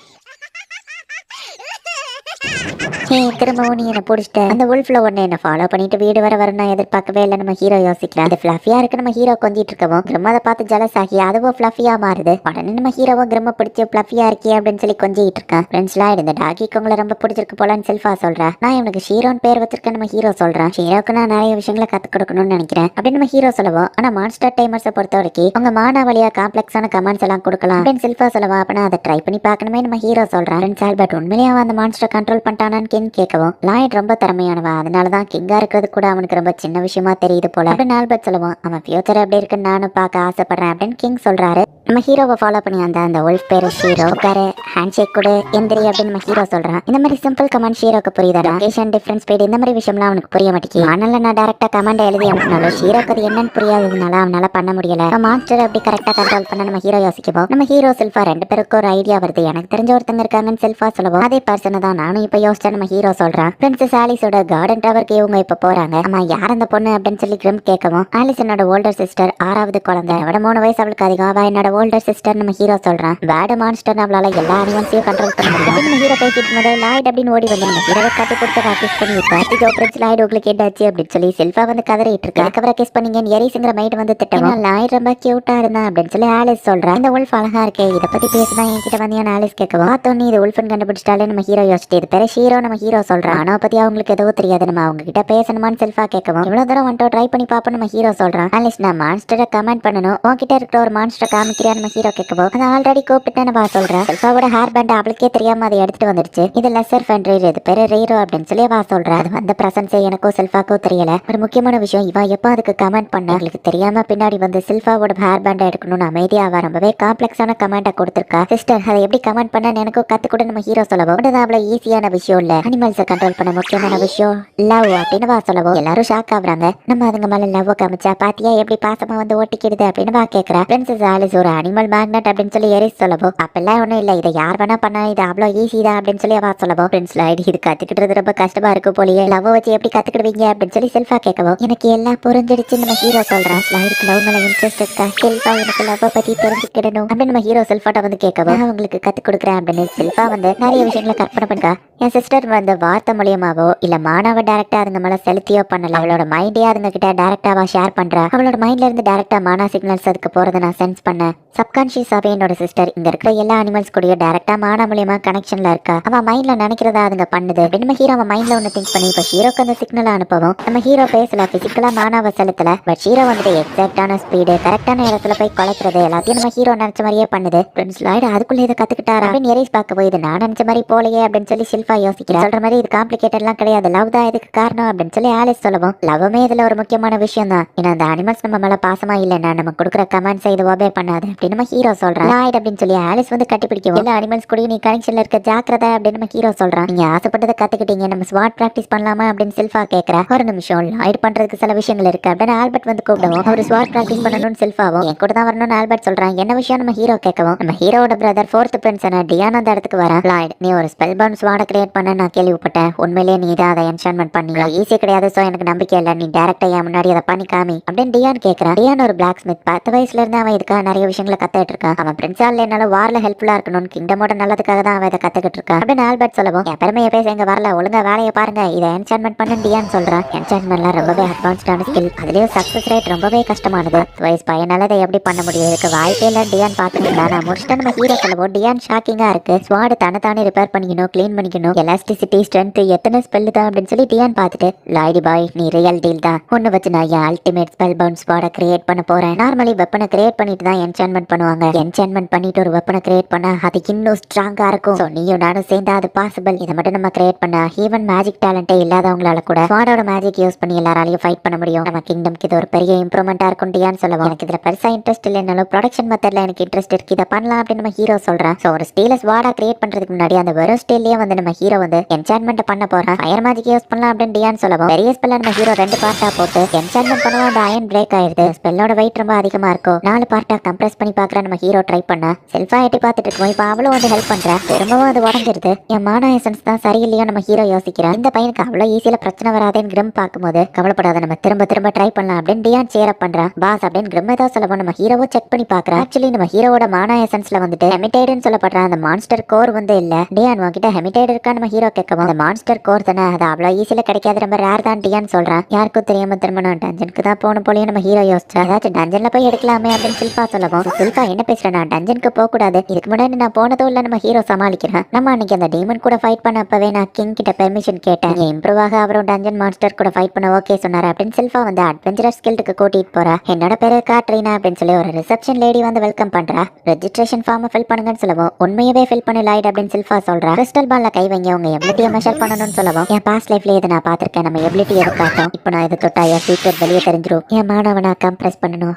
திரும்பவும் நீ என்ன பிடிச்சிட்ட அந்த உல்ஃப்ல ஒன்னு என்ன ஃபாலோ பண்ணிட்டு வீடு வர நான் எதிர்பார்க்கவே இல்லை. நம்ம ஹீரோ யோசிக்கிறேன் அது ஃபிளஃபியா இருக்கு. நம்ம ஹீரோ கொஞ்சிட்டு இருக்கவும் கிரம் அதை பார்த்து ஜலஸ் ஆகி அதுவும் ஃபிளஃபியா மாறுது. உடனே நம்ம ஹீரோவும் கிரம பிடிச்சி ஃபிளஃபியா இருக்கே அப்படின்னு சொல்லி கொஞ்சிட்டு இருக்கேன். ஃப்ரெண்ட்ஸ்லாம் இந்த டாகிக்கு உங்களை ரொம்ப பிடிச்சிருக்கு போலான்னு செல்ஃபா சொல்றேன். நான் இவனுக்கு ஷீரோன்னு பேர் வச்சிருக்கேன். நம்ம ஹீரோ சொல்றேன் ஷீரோக்கு நான் நிறைய விஷயங்களை கத்துக் கொடுக்கணும்னு நினைக்கிறேன் அப்படின்னு நம்ம ஹீரோ சொல்லுவோம். ஆனா மான்ஸ்டர் டைமர்ஸை பொறுத்த வரைக்கும் உங்க மானாவளியா காம்ப்ளெக்ஸான கமெண்ட்ஸ் எல்லாம் கொடுக்கலாம் அப்படின்னு செல்ஃபா சொல்லுவா. அப்படின்னா அதை ட்ரை பண்ணி பார்க்கணுமே நம்ம ஹீரோ சொல்றேன். ஆல்பர்ட் உண்மையிலேயே அவன் அந்த மான்ஸ்டர் கண்ட்ரோல் பண்ணிட்டானான்னு கிங் கேட்கவும் லாய்ட் ரொம்ப திறமையானவா அதனாலதான் கிங்கா இருக்கிறது கூட அவனுக்கு ரொம்ப சின்ன விஷயமா தெரியுது போல அப்படின்னு ஆல்பர்ட் சொல்லுவான். அவன் ஃபியூச்சர் எப்படி இருக்குன்னு நானும் பார்க்க ஆசைப்படுறேன் அப்படின்னு கிங் சொல்றாரு. நம்ம ஹீரோவை ஃபாலோ பண்ணி அந்த உல்ஃப் பேரு ஷீரோ உட்காரு ஹேண்ட் ஷேக் கொடு எந்திரி அப்படின்னு நம்ம ஹீரோ சொல்றான். இந்த மாதிரி சிம்பிள் கமெண்ட் ஷீரோக்கு புரியுதா? லொகேஷன் டிஃபரன்ஸ் ஸ்பீட் இந்த மாதிரி விஷயம்லாம் அவனுக்கு புரிய மாட்டேங்குது. அதனால நான் டேரக்டா கமெண்ட் எழுதி அனுப்பினாலும் ஷீரோக்கு அது என்னன்னு புரியாததுனால அவனால பண்ண முடியல. மான்ஸ்டர் எப்படி கரெக்டா கண்ட்ரோல் பண்ண நம்ம ஹீரோ யோசிக்குவோம். நம்ம ஹீரோ செல்ஃபா ரெண்டு பேருக்கு ஒரு ஐடியா வருது. எனக்கு தெரிஞ்ச ஒருத்தங்க இருக்காங்கன்னு செல்ஃபா சொல்லுவோம். அதே பர்சனை தான் நானும் இப்ப யோசிச்சேன் நம்ம ஹீரோ சொல்றான். பிரின்சஸ் ஆலிஸோட கார்டன் டவருக்கு இவங்க இப்ப போறாங்க. ஆமா யார் அந்த பொண்ணு அப்படின்னு சொல்லி கிரம் கேட்கவும் ஆலிஸ் என்னோட ஓல்டர் சிஸ்டர் 6வது குழந்தை அவட 3 வயசு அவளுக்கு அதிகம். அவ என்னோட ஓல்டர் சிஸ்டர் நம்ம ஹீரோ சொல்றான். பேட் மான்ஸ்டர் அவளால எல்லா அனிமல்ஸையும் கண்ட்ரோல் பண்ண முடியும். நம்ம ஹீரோ பேசிட்டு போது லாய்ட் அப்படின்னு ஓடி வந்து நம்ம ஹீரோவை காட்டி கொடுத்து கிஸ் பண்ணி விட்டா. பிரின்ஸ் லாய்ட் உங்களுக்கு கேட்டாச்சு அப்படின்னு சொல்லி செல்ஃபா வந்து கதறிட்டு இருக்கா. அதுக்கப்புறம் கிஸ் பண்ணீங்கன்னு எரிசுங்கிற மைட் வந்து திட்டவும் லாய்ட் ரொம்ப கியூட்டா இருந்தா அப்படின்னு சொல்லி ஆலிஸ் சொல்றான். இந்த உல்ஃப் அழகா இருக்கே இதை பத்தி பேசுனா என்கிட்ட வந்து ஆலிஸ் கேட்கவும் பார்த்தோன்னே இது உல்ஃபன் கண்டுபிடிச்சிட்டாலே நம்ம ஹீரோ யோசிச்சு இது பேர ஷீரோ நம்ம ஹீரோ சொல்றான். ஆனா பத்தி அவங்களுக்கு எதுவும் தெரியாது. நம்ம அவங்க கிட்ட பேசணுமான்னு செல்ஃபா கேட்கவும் இவ்வளவு தூரம் வந்துட்டு ட்ரை பண்ணி பாப்போம் நம்ம ஹீரோ சொல்றான். ஆலிஸ் நான் மான்ஸ்டரை கமெண்ட் பண்ணணும் உன்கிட்ட இருக்கிற ஒரு மான்ஸ்டர் காமிக்கிறியா நம்ம ஹீரோ கேட்கவும் அதை ஆல்ரெடி கூப்பிட்டுட்டேன் நான் சொல்றேன். செல்ஃபாவோட ஹேர் பேண்ட் அவளுக்கே தெரியாம அதை எடுத்துட்டு வந்துருச்சு. இது லெசர் ஃபென்ட்ரீர் இது பேரு ரீரோ அப்படின்னு சொல்லி வா சொல்றேன். அது வந்த பிரசன்ஸே எனக்கும் செல்ஃபாக்கும் தெரியல. ஒரு முக்கியமான விஷயம் இவ எப்போ அதுக்கு கமெண்ட் பண்ண அவங்களுக்கு தெரியாம பின்னாடி வந்து செல்ஃபாவோட ஹேர் பேண்டை எடுக்கணும்னு அமைதியா அவ ரொம்பவே காம்ப்ளெக்ஸான கமெண்டை கொடுத்திருக்கா. சிஸ்டர் அதை எப்படி கமெண்ட் பண்ண எனக்கும் கத்து கூட நம்ம ஹீரோ சொல்லவும் அது அவ்வளவு ஈஸியான விஷயம் இல்ல. அனிமல்ஸை கண்ட்ரோல் பண்ண முக்கியமான விஷயம் லவ் அப்படின்னு வா சொல்லவும் எல்லாரும் ஷாக் ஆகுறாங்க. நம்ம அதுங்க மேல லவ் காமிச்சா பாத்தியா எப்படி பாசமா வந்து ஓட்டிக்கிடுது அப்படின்னு வா கேக்குறா. பிரின்சஸ் ஆலிஸ் ஒரு அனிமல் மேக்னட் அப்படின்னு சொல்லி எரிஸ் சொல்லவும் அப்பெல்லாம் ஒண்ணும் இல்ல இதை யார் வேணா பண்ணா இது அவ்வளவு ஈஸி தான் அப்படின்னு சொல்லி வா சொல்லவும் பிரின்ஸ் லைட் இது கத்துக்கிட்டு ரொம்ப கஷ்டமா இருக்கு போலியே லவ் வச்சு எப்படி கத்துக்கிடுவீங்க அப்படின்னு சொல்லி செல்ஃபா கேட்கவும் எனக்கு எல்லாம் புரிஞ்சிடுச்சு நம்ம ஹீரோ சொல்றான். லைடுக்கு லவ் மேல இன்ட்ரெஸ்ட் இருக்கா செல்ஃபா எனக்கு லவ் பத்தி தெரிஞ்சுக்கிடணும் அப்படின்னு நம்ம ஹீரோ செல்ஃபாட்ட வந்து கேட்கவும் அவங்களுக்கு கத்து கொடுக்குறேன் அப்படின்னு செல்ஃபா வந்து நிறைய விஷயங்களை கற்பனை பண்ணா. என் சிஸ்டர் வந்து வார்த்தை மூலியமாவோ இல்ல மானாவ டைரக்டா அதுங்க மேல செலுத்தியோ பண்ணல. அவளோட மைண்டே அதுங்க கிட்ட டைரக்டாவா ஷேர் பண்றா. அவளோட மைண்ட்ல இருந்து டைரக்டா மானா சிக்னல்ஸ் அதுக்கு போறதை நான் சென்ஸ் பண்ணேன். சப்கான்ஷியஸாவே என்னோட சிஸ்டர் இங்க இருக்கிற எல்லா அனிமல்ஸ் கூட டைரக்டா மானா மூலியமா கனெக்ஷன்ல இருக்கா. அவ மைண்ட்ல நினைக்கிறதா அதுங்க பண்ணுது. நம்ம ஹீரோ அவன் மைண்ட்ல ஒண்ணு திங்க் பண்ணி இப்ப ஹீரோக்கு அந்த சிக்னல் அனுப்பவும் நம்ம ஹீரோ பேசல பிசிக்கலா மானாவை செலுத்தல. பட் ஹீரோ வந்துட்டு எக்ஸாக்டான ஸ்பீடு கரெக்டான இடத்துல போய் குலைக்கிறது எல்லாத்தையும் நம்ம ஹீரோ நினைச்ச மாதிரியே பண்ணுது. பிரின்ஸ் லாய்டு அதுக்குள்ள இதை கத்துக்கிட்டாரா அப்படின்னு எரேஸ் பார்க்க போய் இது நான் நினைச்ச மாதிரி போலையே அப்படின்னு சொல்லி ஷில்பா யோசிக்கிறேன். சொல்ற மாதிரி இது காம்ப்ளிகேட்டட்லாம் கிடையாது. லவ் தான் இதுக்கு காரணம் அப்படின்னு சொல்லி ஆலிஸ் சொல்லவும் லவ்வுமே இதுல ஒரு முக்கியமான விஷயம் தான். ஏன்னா அந்த அனிமல்ஸ் நம்ம மேல பாசமா இல்லைன்னா நம்ம கொடுக்குற கமெண்ட்ஸ் இது ஒபே பண்ணாது அப்படின்னு நம்ம ஹீரோ சொல்றான். லாய்டு அப்படின்னு சொல்லி ஆலிஸ் வந்து கட்டிப்பிடிக்கும். எல்லா அனிமல்ஸ் கூட நீ கனெக்ஷன்ல இருக்க ஜாக்கிரதை அப்படின்னு நம்ம ஹீரோ சொல்றான். நீங்க ஆசைப்பட்டதை கத்துக்கிட்டீங்க நம்ம ஸ்வாட் பிராக்டிஸ் பண்ணலாமா அப்படின்னு செல்ஃபா கேட்கறா. ஒரு நிமிஷம் லாய்டு பண்றதுக்கு சில விஷயங்கள் இருக்கு அப்படின்னு ஆல்பர்ட் வந்து கூப்பிடுவோம். அவர் ஸ்வாட் பிராக்டிஸ் பண்ணணும்னு செல்ஃபாவும் என் கூட தான் வரணும்னு ஆல்பர்ட் சொல்றான். என்ன விஷயம் நம்ம ஹீரோ கேட்கவும் நம்ம ஹீரோட பிரதர் 4th பிரின்ஸ் டியான் அந்த இடத்துக்கு வர. லாய்டு நீ ஒரு ஸ்பெல் பவுண்ட் ஸ்வாட கிரியேட் பண்ண நான் கேள்விப்பட்டேன். உண்மையிலேயே நீ தான் அதை என்ஷான்மெண்ட் பண்ணி ஈஸி கிடையாது. சோ எனக்கு நம்பிக்கை இல்லை. நீ டேரக்டா என் முன்னாடி அதை பண்ணி காமி அப்படின்னு டியான் கேட்கறான். டியான் ஒரு பிளாக் ஸ்மித் 10 வயசுல இருந்து அவன் இதுக்காக நிறைய விஷயங்களை கத்துட்டு இருக்கான். அவன் பிரின்ஸால் என்னால வார்ல ஹெல்ப்ஃபுல்லா இருக்கணும் கிங்டமோட நல்லதுக்காக தான் அவன் இதை கத்துக்கிட்டு இருக்கான் அப்படின்னு ஆல்பர்ட் சொல்லவும் என் பெருமையை பேச எங்க வரல ஒழுங்கா வேலையை பாருங்க இதை என்ஷான்மெண்ட் பண்ணு டியான் சொல்றான். என்ஷான்மெண்ட்லாம் ரொம்பவே அட்வான்ஸ்டான ஸ்கில். அதுலயும் சக்சஸ் ரேட் ரொம்பவே கஷ்டமானது. வயசு பையனால இதை எப்படி பண்ண முடியும் இதுக்கு வாய்ப்பே இல்லை டியான் பாத்துக்கிட்டா. நான் முடிச்சுட்டு நம்ம ஹீரோ சொல்லவும் டியான் ஷாக்கிங்கா இருக்கு. ஸ்வாட் தானே ரிப்பேர் பண்ணிக்கணும் கிளீன் பண்ணிக்கணும் எலாஸ்டிசிட்டி ஸ்ட்ரென்த் எத்தனை ஸ்பெல் தான் அப்படின்னு சொல்லி டியான் பார்த்துட்டு லாய்டி பாய் நீ ரியல் டீல் தான் ஒன்னு வச்சு நான் என் அல்டிமேட் ஸ்பெல் பவுண்ட் ஸ்வாட கிரியேட் பண்ண போறேன். நார்மலி வெப்பனை கிரியேட் பண்ணிட்டு தான் என்சான்மெண்ட் பண்ணுவாங்க. என்சான்மெண்ட் பண்ணிட்டு ஒரு வெப்பனை கிரியேட் பண்ணா அது இன்னும் ஸ்ட்ராங்கா இருக்கும். சோ நீயும் நானும் சேர்ந்தா அது பாசிபிள். இதை மட்டும் நம்ம கிரியேட் பண்ணா ஈவன் மேஜிக் டேலண்டே இல்லாதவங்களால கூட ஸ்வாடோட மேஜிக் யூஸ் பண்ணி எல்லாராலையும் ஃபைட் பண்ண முடியும். நம்ம கிங்டம்க்கு இது ஒரு பெரிய இம்ப்ரூவ்மெண்டா இருக்கும் டியான் சொல்லுவோம். எனக்கு இதுல பெருசா இன்ட்ரெஸ்ட் இல்லைனாலும் ப்ரொடக்ஷன் மெத்தட்ல எனக்கு இன்ட்ரெஸ்ட் இருக்கு. இதை பண்ணலாம் அப்படின்னு நம்ம ஹீரோ சொல்றான். சோ ஒரு ஸ்டீல ஸ்வாடா கிரியேட் பண்றதுக்கு முன்னாடி அந்த வெறும் ஸ்டீல்லயே வந்து நம்ம ஹீரோ வந்து என்சான்மெண்ட் பண்ண போறான். ஃபயர் மேஜிக் யூஸ் பண்ணலாம் அப்படின்னு டியான் சொல்லுவோம். பெரிய ஸ்பெல்ல நம்ம ஹீரோ 2 பார்ட்டா போட்டு என்சான்மெண்ட் பண்ணுவோம். அந்த அயன் பிரேக் ஆயிருது. ஸ்பெல்லோட வெயிட் ரொம்ப அதிகமா இருக்கும். 4 பார்ட்டா கம்ப்ரஸ் பண்ணி பாக்குற நம்ம ஹீரோ ட்ரை பண்ண செல்ஃபா எட்டி பார்த்துட்டு இருக்கோம். இப்ப அவளும் வந்து ஹெல்ப் பண்றா. திரும்பவும் அது உடஞ்சிருது. என் மான எசன்ஸ் தான் சரியில்லையோ நம்ம ஹீரோ யோசிக்கிறான். இந்த பையனுக்கு அவ்வளவு ஈஸியில பிரச்சனை வராதேன்னு கிரம் பார்க்கும்போது கவலைப்படாத நம்ம திரும்ப திரும்ப ட்ரை பண்ணலாம் அப்படின்னு டியான் சேரப் பண்றான். பாஸ் அப்படின்னு கிரம் ஏதோ சொல்லவும் நம்ம ஹீரோவை செக் பண்ணி பாக்குறா. ஆக்சுவலி நம்ம ஹீரோவோட மான எசன்ஸ்ல வந்துட்டு ஹெமிடைடுன்னு சொல்லப்படுற அந்த மான்ஸ்டர் கோர் வந்து இல்ல. டியான் உன்கிட்ட ஹெமிடைடு இருக்கா நம்ம ஹீரோ கேட்கவும் அந்த மான்ஸ்டர் கோர் தானே, அது அவ்வளவு ஈஸியில கிடைக்காது, ரொம்ப ரேர் தான் டியான் சொல்றான். யாருக்கும் தெரியாம திரும்ப நான் டஞ்சனுக்கு தான் போன போலயே நம்ம ஹீரோ யோசிச்சா ஏதாச்சும் டஞ்சன்ல போய் எடுக்கலாமே அப்படின்னு சில்பா சொல்லவும் சில்பா என்ன பேசுறேன், நான் டஞ்சனுக்கு போக கூடாது, இதுக்கு முன்னாடி நான் போனதும் இல்ல நம்ம ஹீரோ சமாளிக்கிறேன். நம்ம அன்னைக்கு அந்த டீமன் கூட ஃபைட் பண்ண அப்பவே நான் கிங் கிட்ட பெர்மிஷன் கேட்டேன். இம்ப்ரூவ் ஆக அவரும் டஞ்சன் மான்ஸ்டர் கூட ஃபைட் பண்ண ஓகே சொன்னாரு அப்படின்னு சில்பா வந்து அட்வென்ச்சரஸ் ஸ்கில்டுக்கு கூட்டிட்டு போறா. என்னோட பேரு காட்ரீனா அப்படின்னு சொல்லி ஒரு ரிசப்ஷன் லேடி வந்து வெல்கம் பண்றா. ரெஜிஸ்ட்ரேஷன் ஃபார்ம் ஃபில் பண்ணுங்கன்னு சொல்லவும் உண்மையவே ஃபில் பண்ணி லைட் அப்படின்னு சில்பா சொல்றா. கிறிஸ்டல் பால்ல கை வைங்க, உங்க எபிலிட்டியை மெஷர் பண்ணணும்னு சொல்லவும் என் பாஸ்ட் லைஃப்ல இதை நான் பாத்திருக்கேன், நம்ம எபிலிட்டி எது காட்டும், இப்போ நான் இதை தொட்டா என் சீக்கிரம் வெளியே தெரிஞ்சிடும், என் மாணவனா கம்ப்ரெஸ் பண்ணணும்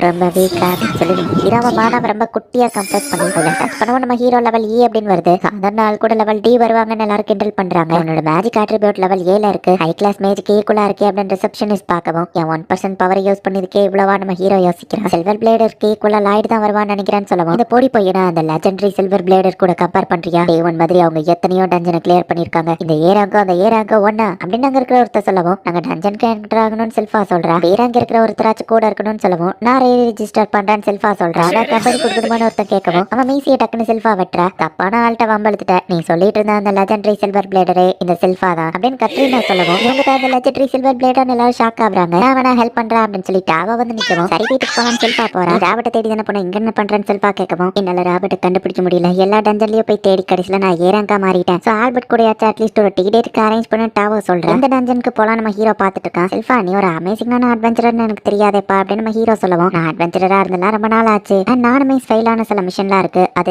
ரொம்ப வீக்கா அப்படின்னு சொல்லி ஹீரோவை மாணவ ரொம்ப குட்டியா கம்ப்ரெஸ் பண்ணி டச் பண்ணவும் நம்ம ஹீரோ லெவல் இ அப்படின்னு வருது. சாதாரண ஆள் கூட லெவல் டி வருவாங்கன்னு எல்லாரும் கிண்டல் பண்றாங்க. உன்னோட மேஜிக் ஆட்ரிபியூட் லெவல் ஏல இருக்கு, ஹை கிளாஸ் மேஜிக் ஈக்குவலா இருக்கு அப்படின்னு ரிசப்ஷனிஸ்ட் பார்க்கவும் என் 1% பவர் யூஸ் பண்ணிருக்கே இவ்வளவா நம்ம ஹீரோ யோசிக்கிறான். சில்வர் பிளேடருக்கு ஈக்குவலா லாய்டு தான் வருவான்னு நினைக்கிறேன்னு சொல்லவும் இந்த போடி போயினா அந்த லெஜெண்டரி சில்வர் பிளேடர் கூட கம்பேர் பண்றியா, டே ஒன் மாதிரி அவங்க எத்தனையோ டஞ்சனை கிளியர் பண்ணிருக்காங்க, இந்த ஏராங்கோ அந்த ஏராங்கோ ஒன்னா அப்படின்னு அங்க இருக்கிற ஒருத்தர் சொல்லவும் நாங்க டஞ்சனுக்கு என்டர் ஆகணும்னு செல்ஃபா சொல்றா. வேறாங்க இருக்கிற ஒருத்தராச்சும் கூட இருக்கணும்னு சொல்லவும் நான் ரெஜிஸ்டர் பண்றேன்னு செல்ஃபா சொல்றா. கம்பெனி கொடுக்குதுமான ஒருத்தர் கேட்கவும் அவன் மீசியை டக்குன்னு செல்ஃபா வெட்டுறா. தப்பான ஆள்கிட்ட வம்பழுத்துட்ட, நீ சொல்லிட்டு இருந்த அந்த லெஜெண்டரி சில்வர் பிளேடரே இந்த செல்ஃபா தான் அப்படின்னு கட்ரீனா சொல்லவும் இவங்க அந்த லெஜெண்டரி சில்வர் பிளேடர்னு எல்லாரும் ஷாக் ஆகுறாங்க. நான் வேணா ஹெல்ப் பண்றேன் அப்படின்னு சொல்லி டாவா வந்து நிக்கவும் சரி வீட்டுக்கு போவான்னு செல்ஃபா போறா. ராபர்ட்டை தேடி தானே போன, இங்க என்ன பண்றேன்னு செல்ஃபா கேட்கவும் என்னால ராபர்ட்டை கண்டுபிடிக்க முடியல, எல்லா டஞ்சன்லயும் போய் தேடி கடைசியில நான் ஏறாங்கா மாறிட்டேன், சோ ஆல்பர்ட் கூடயாச்சும் அட்லீஸ்ட் ஒரு டிக்கெட்டுக்கு அரேஞ்ச் பண்ண டாவோ சொல்றேன். இந்த டஞ்சனுக்கு போலாம் நம்ம ஹீரோ பாத்துட்டு இருக்கான். செல்ஃபா நீ ஒரு அமேசிங்கான அட்வென்ச்சரர்னு எனக்கு தெரியாதேப்பா அப்படின்னு நம்ம ஹீரோ சொல்லவும் நான் அட்வென்ச்சரரா இருந்தேன் ரொம்ப நாள் ஆச்சு, நானுமே ஃபெயிலான சில மிஷன்லாம் இருக்கு, அது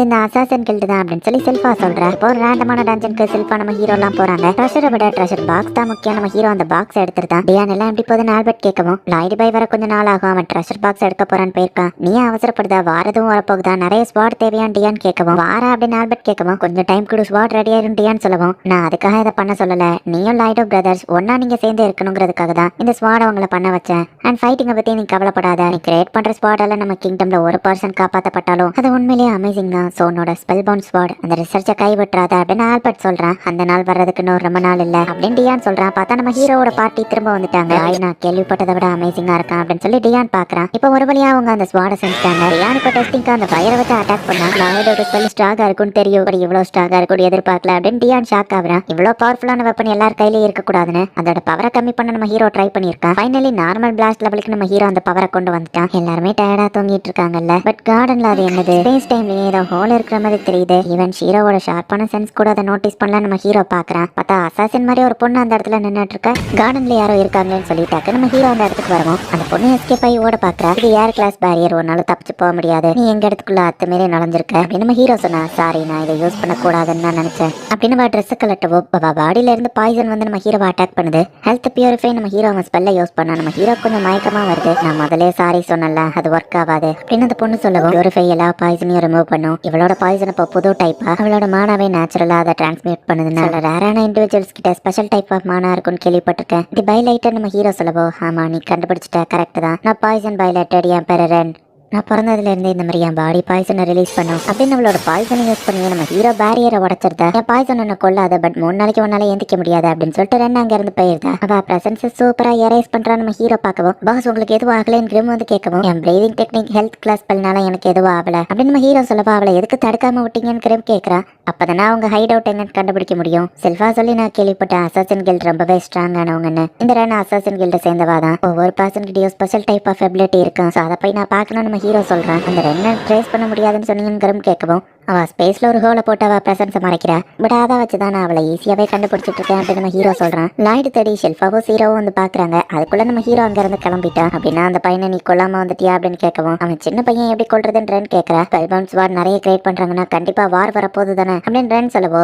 இந்த அசாசன் கில்டு தான் அப்படின்னு சொல்லி செல்ஃபா சொல்றா. இப்போ ஒரு ரேண்டமான டஞ்சனுக்கு செல்ஃபா நம்ம ஹீரோ எல்லாம் போறாங்க. ட்ரெஷரை விட ட்ரெஷர் பாக்ஸ் தான் முக்கியம். நம்ம ஹீரோ அந்த பாக்ஸ் எடுத்துட்டான். டியான் எல்லாம் எப்படி போகுதுன்னு ஆல்பர்ட் கேட்கவும் லாய்டு பை வர கொஞ்சம் நாள் ஆகும், அவன் ட்ரெஷர் பாக்ஸ் எடுக்க போறான்னு போயிருக்கான், நீ அவசரப்படுதா, வாரதும் வரப்போகுதா, நிறைய ஸ்பாட் தேவையான் டியான் கேட்கவும் வாரா அப்படின்னு ஆல்பர்ட் கேட்கவும் கொஞ்சம் டைம் கூட ஸ்பாட் ரெடி ஆயிரும் டியான் சொல்லவும் நான் அதுக்காக இதை பண்ண சொல்லல, நீயும் லாய்டோ பிரதர்ஸ் ஒன்னா நீங்க சேர்ந்து இருக்கணுங்கிறதுக்காக தான் இந்த ஸ்வாட் அவங்கள பண்ண வச்சேன். அண்ட் ஃபைட்டிங்கை பத்தி நீ கவலைப்படாத, நீ கிரியேட் பண்ற ஸ்வாடால நம்ம கிங்டம்ல ஒரு பர்சன் காப்பாற்றப்பட்டாலும் அது உண்மையிலேயே அமேசிங் தான். ஸோ உன்னோட ஸ்பெல் பவுண்ட் ஸ்வாட் அந்த ரிசர்ச்சை கைவிட்டுறாத அப்படின்னு ஆல்பர்ட் சொல்றான். அந்த நாள் வர்றதுக்கு இன்னும் ரொம்ப நாள் இல்ல அப்படின்னு டியான் சொல்றான். பார்த்தா நம்ம ஹீரோவோட பார்ட்டி திரும்ப வந்துட்டாங்க. நான் கேள்விப்பட்டதை விட அமேசிங்கா இருக்கான் அப்படின்னு சொல்லி டியான் பாக்குறான். இப்போ ஒரு வழியா அவங்க அந்த ஸ்வாட செஞ்சுட்டாங்க. டியான் இப்போ டெஸ்டிங்க்கு அந்த ஃபயரை வச்சு அட்டாக் பண்ணா. லாயடோட ஸ்பெல் ஸ்ட்ராங்கா இருக்கும்னு தெரியும், இப்படி இவ்வளவு ஸ்ட்ராங்கா இருக்கும் எதிர்பார்க்கல அப்படின்னு டியான் ஷாக் ஆகுறான். இவ்வளவு பவர்ஃபுல்லான வெப்பன் எல்லார் கையிலேயே இருக்கக்கூடாதுன்னு அதோட பவரை கம்மி பண்ண நம்ம ஹீரோ ட்ரை பண்ணியிருக்கான். ஃபைனலி நார்மல் பிளாஸ்ட் லெவலுக்கு நம்ம ஹீரோ அந்த பவரை கொண்டு வந்துட்டான். எல்லாருமே டயர்டா தூங்கிட்டு இருக்காங்கல்ல. பட் கார்டன்ல அது என்னது ஸ்பேஸ் டைம்லயே ஏதோ ஹோல் இருக்கிற மாதிரி தெரியுது. ஈவன் ஹீரோவோட ஷார்ப்பான சென்ஸ் கூட அதை நோட்டீஸ் பண்ணல நம்ம ஹீரோ பாக்குறான். பார்த்தா அசாசின் மாதிரி ஒரு பொண்ணு அந்த இடத்துல நின்னுட்டு இருக்க. கார்டன்ல யாரோ இருக்காங்கன்னு சொல்லிட்டாக்க நம்ம ஹீரோ அந்த இடத்துக்கு வருவோம். அந்த பொண்ணு எஸ்கேப் ஆகி ஓட பாக்குறா. இது ஏர் கிளாஸ் பேரியர், ஒன்னால தப்பிச்சு போக முடியாது, நீ எங்க இடத்துக்குள்ள அத்துமீறி நுழைஞ்சிருக்க அப்படின்னு நம்ம ஹீரோ சொன்னா. சாரி, நான் இதை யூஸ் பண்ண கூடாதுன்னு நான் நினைச்சேன் அப்படின்னு நம்ம ட்ரெஸ் கலட்டவோ பாடியில இருந்து பாய்சன் வந்து நம்ம ஹீரோவை அட்டாக் பண்ணுது. ஹெல்த் பியூரிஃபை நம்ம ஹீரோ அவன் ஸ்பெல்ல யூஸ் பண்ணா நம்ம ஹீரோ கொஞ்சம் மயக்கமா வருது. நான் முதலே சாரி சொன்னல, அது ஒர்க் ஆகாது அப்படின்னு அந்த பொண்ணு சொல்லவும் பியூரிஃபை எல்லா பாய்சனையும் ரிமூவ் பண்ணும். இவளோட பாய்சன் இப்போ புது டைப்பா அவளோட மானாவே நேச்சுரலா அதை டிரான்ஸ்மிட் பண்ணுதுன்னு ரேரான இண்டிவிஜுவல்ஸ் கிட்ட ஸ்பெஷல் டைப் ஆஃப் மானா இருக்குன்னு கேள்விப்பட்டிருக்கேன். இது பைலைட்டர் நம்ம ஹீரோ சொல்லவோ ஆமா நீ கண்டுபிடிச்சிட்ட, கரெக்ட் தான், நான் பாய்சன் பைலைட்டர் என் பேரு ரென், நான் பிறந்ததுல இருந்து இந்த மாதிரி என் பாடி பாய்சனை ரிலீஸ் பண்ணும் அப்படின்னு நம்மளோட பாய்சனை யூஸ் பண்ணி நம்ம ஹீரோ பேரியரை உடச்சிருந்தா. என் பாய்சன் ஒன்று கொள்ளாத, பட் 3 நாளைக்கு ஒன்னால ஏந்திக்க முடியாது அப்படின்னு சொல்லிட்டு ரெண்டு அங்க இருந்து போயிருந்தா. அவ பிரசன்ஸ் சூப்பரா எரேஸ் பண்றா. நம்ம ஹீரோ பார்க்கவும் பாஸ் உங்களுக்கு எதுவும் ஆகலன்னு கிரிம் வந்து கேட்கவும் என் பிரீதிங் டெக்னிக் ஹெல்த் கிளாஸ் பண்ணனால எனக்கு எதுவும் ஆகல அப்படின்னு நம்ம ஹீரோ சொல்லவா அவளை எதுக்கு தடுக்காம விட்டீங்கன்னு கிரிம் கேட்கறா. அப்பதானே அவங்க ஹைட் அவுட் என்னன்னு கண்டுபிடிக்க முடியும். செல்ஃபா சொல்லி நான் கேள்விப்பட்டேன் அசாசின் கில்ட் ரொம்பவே ஸ்ட்ராங் ஆனவங்கன்னு. இந்த ரெண்டு அசாசின் கில்ட சேர்ந்தவாதான் ஒவ்வொரு பர்சன் கிட்டயும் ஸ்பெஷல் டைப் ஆஃப் எபிலிட்டி இருக்கும். ஸோ அதை போய் நான் பார்க்கணும் நம்ம ஹீரோ சொல்றேன். அந்த ரெண்டு ட்ரேஸ் பண்ண முடியாதுன்னு சொன்னீங்கன்னு கேட்கவும் அவள் ஸ்பேஸ்ல ஒரு ஹோலை போட்டு அவள் பிரசன்ஸை மறைக்கிறா. பட் அதை வச்சுதான் நான் அவளை ஈஸியாவே கண்டுபிடிச்சிட்டு இருக்கேன் அப்படின்னு நம்ம ஹீரோ சொல்றான். லாய்டு தேடி ஷெல்ஃபாவும் ஹீரோவும் வந்து பாக்குறாங்க. அதுக்குள்ள நம்ம ஹீரோ அங்க இருந்து கிளம்பிட்டான். அப்படின்னா அந்த பையனை நீ கொல்லாம வந்துட்டியா அப்படின்னு கேட்கவும் அவன் சின்ன பையன் எப்படி கொள்றதுன்னு கேட்கறா. ஸ்பெல்பவுண்ட்ஸ் வார் நிறைய கிரியேட் பண்றாங்கன்னா கண்டிப்பா வார் வரப்போது தானே அப்படின்னு சொல்லவோ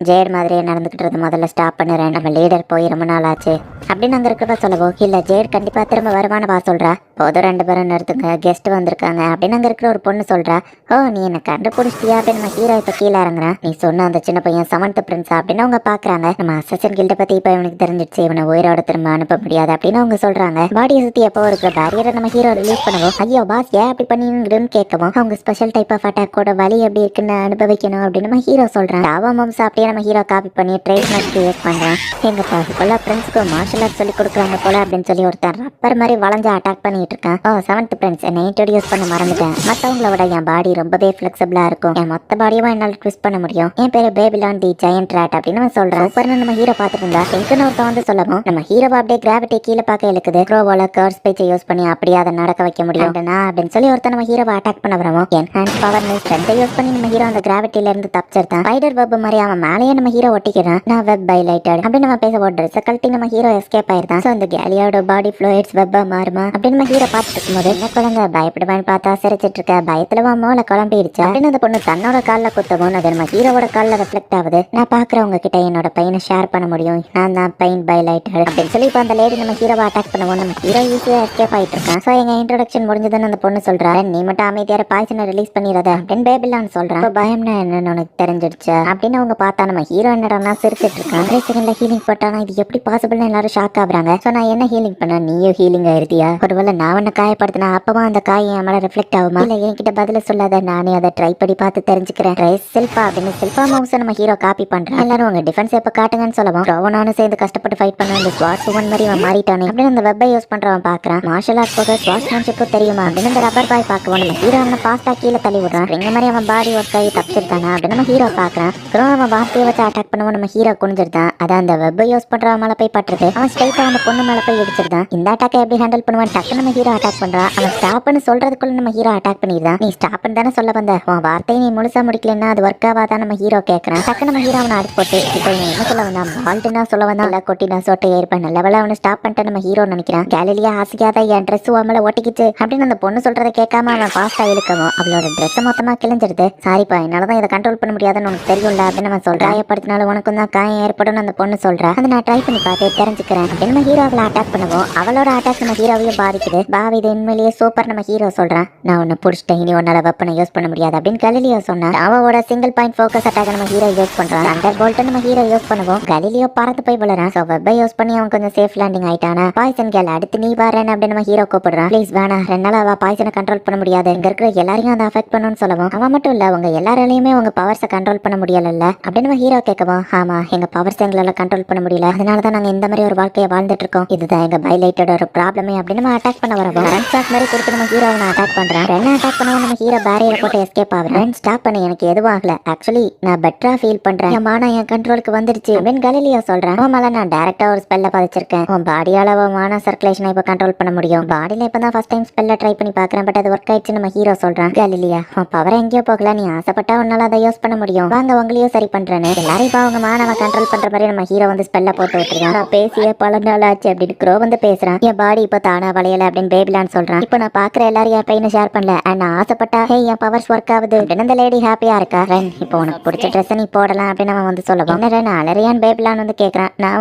ஜேட் மாதிரியே நடந்துக்கிட்டு முதல்ல ஸ்டாப் பண்ணுறேன், நம்ம லீடர் போய் ரொம்ப நாள் ஆச்சு அப்படின்னு அங்கே இருக்கிறப்ப சொல்லவும், இல்லை ஜேட் கண்டிப்பாக திரும்ப வருவானு சொல்கிறா. போதும் 2 பேரும் நிறுத்துங்க, கெஸ்ட் வந்திருக்காங்க அப்படின்னு அங்கே இருக்கிற ஒரு பொண்ணு சொல்கிறா. ஓ நீ என்ன கண்டுபிடிச்சிட்டியா அப்படின்னு நம்ம ஹீரோ இப்போ கீழே இறங்குறான். நீ சொன்ன அந்த சின்ன பையன் 7th பிரின்ஸ் அப்படின்னு அவங்க பார்க்குறாங்க. நம்ம அசசன் கில்ட பற்றி இப்போ இவனுக்கு தெரிஞ்சிடுச்சு, இவனை உயிரோட திரும்ப அனுப்ப முடியாது அப்படின்னு அவங்க சொல்கிறாங்க. பாடியை சுற்றி எப்போ இருக்கிற பேரியரை நம்ம ஹீரோ ரிலீஸ் பண்ணுவோம். ஐயோ பாஸ் ஏன் அப்படி பண்ணிங்கன்னு கேட்கவும், அவங்க ஸ்பெஷல் டைப் ஆஃப் அட்டாக்கோட வலி எப்படி இருக்குன்னு அனுபவிக்கணும் அப்படின்னு நம்ம ஹீரோ சொல்கிறான். டாவா மம்ஸ் அப்படியே நம்ம ஹீரோ காப்பி பண்ணி ட்ரேட்மார்க் கிரியேட் பண்ணுறான். எங்கள் பகுதிக்குள்ள ஃப்ரெண்ட்ஸ்க்கு மார்ஷல் ஆர்ட் சொல்லி கொடுக்குறாங்க போல அப்படின்னு சொல்லி ஒருத்தர் ரப்பர் மாதிரி வளைஞ்சு அட்டாக் பண்ணிட்டு இருக்கான். ஓ 7th பிரின்ஸ், என்னை இன்ட்ரோடியூஸ் பண்ண மறந்துட்டேன். மற்றவங்கள விட என் பாடி ரொம்பவே ஃபிளெக்சிபிளா இருக்கும், என் மொத்த பாடியும் என்னால் ட்விஸ்ட் பண்ண முடியும். என் பேரு பேபிலான் தி ஜெயண்ட் ராட் அப்படின்னு அவன் சொல்றான். சூப்பர்னு நம்ம ஹீரோ பார்த்துட்டு இருந்தா பிங்க்னு ஒருத்தன் வந்து சொல்லவும், நம்ம ஹீரோவை அப்படியே கிராவிட்டி கீழே பார்க்க இழுக்குது. க்ரோவோல கர்ஸ் பேச்சை யூஸ் பண்ணி அப்படியே அதை நடக்க வைக்க முடியும் அப்படின்னு சொல்லி ஒருத்தன் நம்ம ஹீரோவை அட்டாக் பண்ண வரவும், என்ஹான்ஸ் பவர் ஸ்ட்ரென்த்தை யூஸ் பண்ணி நம்ம ஹீரோ அந்த கிராவிட்டில இருந்து தப்பிச்சிருந்தான். ஸ்பைடர் வெப் மாதிரி அவன் மேலேயே நம்ம ஹீரோ ஒட்டிக்கிறான். நான் வெப் பைலைட்டட் அப்படின்னு நம்ம பேச போட்டு ட்ரெஸ் கழட்டி நம்ம ஹீரோ எஸ்கேப் ஆயிருந்தான். ஸோ அந்த கேலியோட பாடி ஃப்ளூயிட்ஸ் வெப்பா மாறுமா அப்படின்னு நம்ம ஹீரோ பார்த்துட்டு இருக்கும்போது, என்ன குழந்தை பயப்படுவான்னு பார்த்தா சிரிச்சிட்டு இருக்க, பயத்துல மூளை குழம்பிடுச்சு அப்படின்னு அந்த பொண்ணு தன்னோட காலில் குத்தவும் அது நம்ம ஹீரோட காலில் ரிஃப்ளெக்ட் ஆகுது. நான் பாக்குறவங்க கிட்ட என்னோட பையனை ஷேர் பண்ண முடியும், நான் தான் பெயின் பைலைட்டட் அப்படின்னு சொல்லி இப்போ அந்த லேடி நம்ம ஹீரோவை அட்டாக் பண்ணுவோம். நம்ம ஹீரோ ஈஸியாக எஸ்கேப் ஆயிட்டு இருக்கான். ஸோ எங்க இன்ட்ரோடக்ஷன் முடிஞ்சதுன்னு அந்த பொண்ணு சொல்றாரு, நீ மட்டும் அமைதியார பாய்சனை ரிலீஸ் பண்ணிடாத அப்படின்னு பேபிலான்னு சொல்றான். இப்போ பயம்னா என்னன்னு உனக்கு தெரிஞ்சிடுச்சு அப்படின்னு அவங்க பார்த்தா நம்ம ஹீரோ என்னடா சிரிச்சிட்டு இருக்கான். 3 செகண்ட்ல ஹீலிங் போட்டானா இது எப்படி பாசிபிள்னு எல்லாரும் ஷாக் ஆகுறாங்க. ஸோ நான் என்ன ஹீலிங் பண்ண, நீயும் ஹீலிங் ஆயிருதியா? ஒருவேளை நான் உன்னை காயப்படுத்தினா அப்பமா அந்த காய் என் மேல ரிஃப்ளெக்ட் ஆகுமா? இல்ல என்கிட்ட பதில சொல்லாத, நானே அதை ட்ரை பண்ணி பார்த்து தெரிஞ்சுக்கிறேன். செல்ஃபா அப்படின்னு செல்ஃபா மவுஸ் நம்ம ஹீரோ காப்பி பண்றான். எல்லாரும் உங்க டிஃபென்ஸ் எப்ப காட்டுங்கன்னு சொல்லவும், ரோவனானு சேர்ந்து கஷ்டப்பட்டு ஃபைட் பண்ண இந்த ஸ்வாட் சுவன் மாதிரி அவன் மாறிட்டானே அப்படின்னு அந்த வெப்பை யூஸ் பண்றவன் பாக்குறான். மார்ஷல் ஆர்ட் போக ஸ்வாட்ஸ்மேன்ஷிப்பும் தெரியுமா அப்படின்னு அந்த ரப்பர் பாய் பார்க்கவும், நம்ம ஹீரோ அவனை ஃபாஸ்டா கீழே தள்ளி விடுறான். ரிங்க மாதிரி அவன் பாடி ஒர்க் ஆகி தப்பிச்சிருக்கானா அப்படின்னு நம்ம ஹீரோ பாக்குறான். அப்புறம் அவன் வார்த்தையை வச்சு அட்டாக் பண்ணுவோம். நம்ம ஹீரோ குனிஞ்சிருந்தான். அதான் அந்த வெப்பை யூஸ் பண்றவன் மேல போய் பட்டுருக்கு. அவன் ஸ்ட்ரைட்டா அந்த பொண்ணு மேல போய் இடிச்சிருந்தான். இந்த அட்டாக்கை எப்படி ஹேண்டில் பண்ணுவான்? டக்கு நம்ம ஹீரோ அட்டாக் பண்றான். அவன் ஸ்டாப்னு சொல்றதுக்குள்ள நம்ம ஹீரோ அட்டாக் பண்ணிடுறான். நீ ஸ்டாப்னு தானே சொல்ல வந்த, உன் வார்த்தையை நீ முழுசா முடிக்கலன்னா அது ஒர்க் ஆகாதான் நம்ம ஹீரோ கேட்கறான். டக்கு நம்ம ஹீரோ அவனை அடிச்சு போட்டு, இப்போ என்ன சொல்ல வந்தான், பால்ட்டுனா சொல்ல வந்தான், இல்லை கொட்டினா சொட்டை ஏற்பேன், நல்ல அவனை ஸ்டாப் பண்ணிட்டு நம்ம ஹீரோ நினைக்கிறான். கேலிலியா ஆசையாத என் ட்ரெஸ் அவமல ஒட்டிக்கிச்சு அப்படின்னு அந்த பொண்ணு சொல்றதை கேட்காம அவன் ஃபாஸ்டா இழுக்கவும் அவளோட ட்ரெஸ் மொத்தமா கிழிஞ்சிருது. சாரிப்பா என்னாலதான் இதை கண்ட்ரோல் பண்ண முடியாதுன்னு உனக்கு தெரியும்ல அப்படின்னு அவன் சொல்றான். காயப்படுத்தினாலும் உனக்கும் தான் காயம் ஏற்படும் அந்த பொண்ணு சொல்றா. அதை நான் ட்ரை பண்ணி பார்த்து தெரிஞ்சுக்கிறேன் அப்படின்னு நம்ம ஹீரோ அவளை அட்டாக் பண்ணுவோம். அவளோட அட்டாக் நம்ம ஹீரோவையும் பாதிக்குது. பாவி இது உண்மையிலேயே சூப்பர் நம்ம ஹீரோ சொல்றான். நான் உன்னை பிடிச்சிட்டேன், இனி உன்னால வெப்பனை யூஸ் பண்ண முடியாது அப்படின்னு கலிலியோ சொன்னா. அவளோட சிங்கிள் பாயிண்ட் ஃபோக்கஸ் அட்டாக் நம்ம ஹீரோ யூஸ் பண்றான். அண்டர் போல்ட் நம்ம ஹீரோ யூஸ் பண்ணுவோம். கலிலியோ பறந்து போய் விழுறான். ஸோ வெப்பை யூஸ் பண்ணி அவன் கொஞ்சம் சேஃப் லேண்டிங் ஆயிட்டானா. பாய்சன் கேள் அடுத்து நீ வரேன் அப்படின்னு நம்ம ஹீரோ கூப்பிடுறான். ப்ளீஸ் வேணா, 2 நாள் அவ பாய்சனை கண்ட்ரோல் பண்ண முடியாது, இங்க இருக்கிற எல்லாரையும் அதை அஃபெக்ட் பண்ணுன்னு சொல்லவும், அவன் மட்டும் இல்ல உங்க எல்லாராலையுமே உங்க பவர்ஸை கண்ட்ரோல் பண்ண முடியல அப்படின்னு நம்ம ஹீரோ கேட்கவும், ஆமா எங்க பவர்ஸ் எங்களால கண்ட்ரோல் பண்ண முடியல, அதனாலதான் நாங்க இந்த மாதிரி ஒரு வாழ்க்கையை வாழ்ந்துட்டு இருக்கோம், இதுதான் எங்க பைலைட்டோட ஒரு ப்ராப்ளமே அப்படின்னு நம்ம அட்டாக் பண்ண வரவும் ரன் ஸ்டாப் மாதிரி கொடுத்து நம்ம ஹீரோ அட்டாக் பண்றான். ரெண்டு அட்டாக் பண்ணவும் நம்ம ஹீரோ பேரியரை போட்டு எஸ்கேப் ஆகுறேன். ஸ்டாப் பண்ணி எனக்கு எதுவும் ஆகல, ஆக்சுவலி நான் பெட்டரா ஃபீல் பண்றேன், என் மானா என் கண்ட்ரோலுக்கு வந்துருச்சு அப்படின்னு கலிலியோ சொல்றேன். மேல நான் டைரக்டா ஒரு ஸ்பெல்ல பதிச்சிருக்கேன், உன் பாடியால மானா சர்க்குலேஷனை இப்ப கண்ட்ரோல் பண்ண முடியும். பாடியில இப்பதான் ஃபர்ஸ்ட் டைம் ஸ்பெல்ல ட்ரை பண்ணி பாக்குறேன், பட் அது ஒர்க் ஆயிடுச்சு நம்ம ஹீரோ சொல்றான். கலிலியா உன் பவர் எங்கேயோ போகல, நீ ஆசைப்பட்டா உன்னால அதை யூஸ் பண்ண முடியும், வாங்க உங்களையும் சரி பண்றேன்னு எல்லாரும் இப்ப அவங்க மானவ கண்ட்ரோல் பண்ற மாதிரி நம்ம ஹீரோ வந்து ஸ்பெல்ல போட்டு விட்டுருக்கான். நான் பேசிய பல நாள் ஆச்சு அப்படின்னு க்ரோ வந்து பேசுறான். என் பாடி இப்ப தானா வளையல அப்படின்னு பேபிலான்னு சொல்றான். இப்ப நான் பாக்குற எல்லாரும் என் பையனை ஷேர் பண்ணல, அண்ட் நான் ஆசைப்பட்டா ஹே என் பவர்ஸ் ஒர்க் ஆகுது அப்படின்னு அந்த லேடி ஹாப்பியா இருக்கா. ரென் இப்போ உனக்கு பிடிச்ச ட்ரெஸ் நீ போடலாம் அப்படின்னு அவன் வந்து சொல்லுவான். என்ன ரென் அலறியான் பேபிலான்னு வந்து கேட்கறான். நான்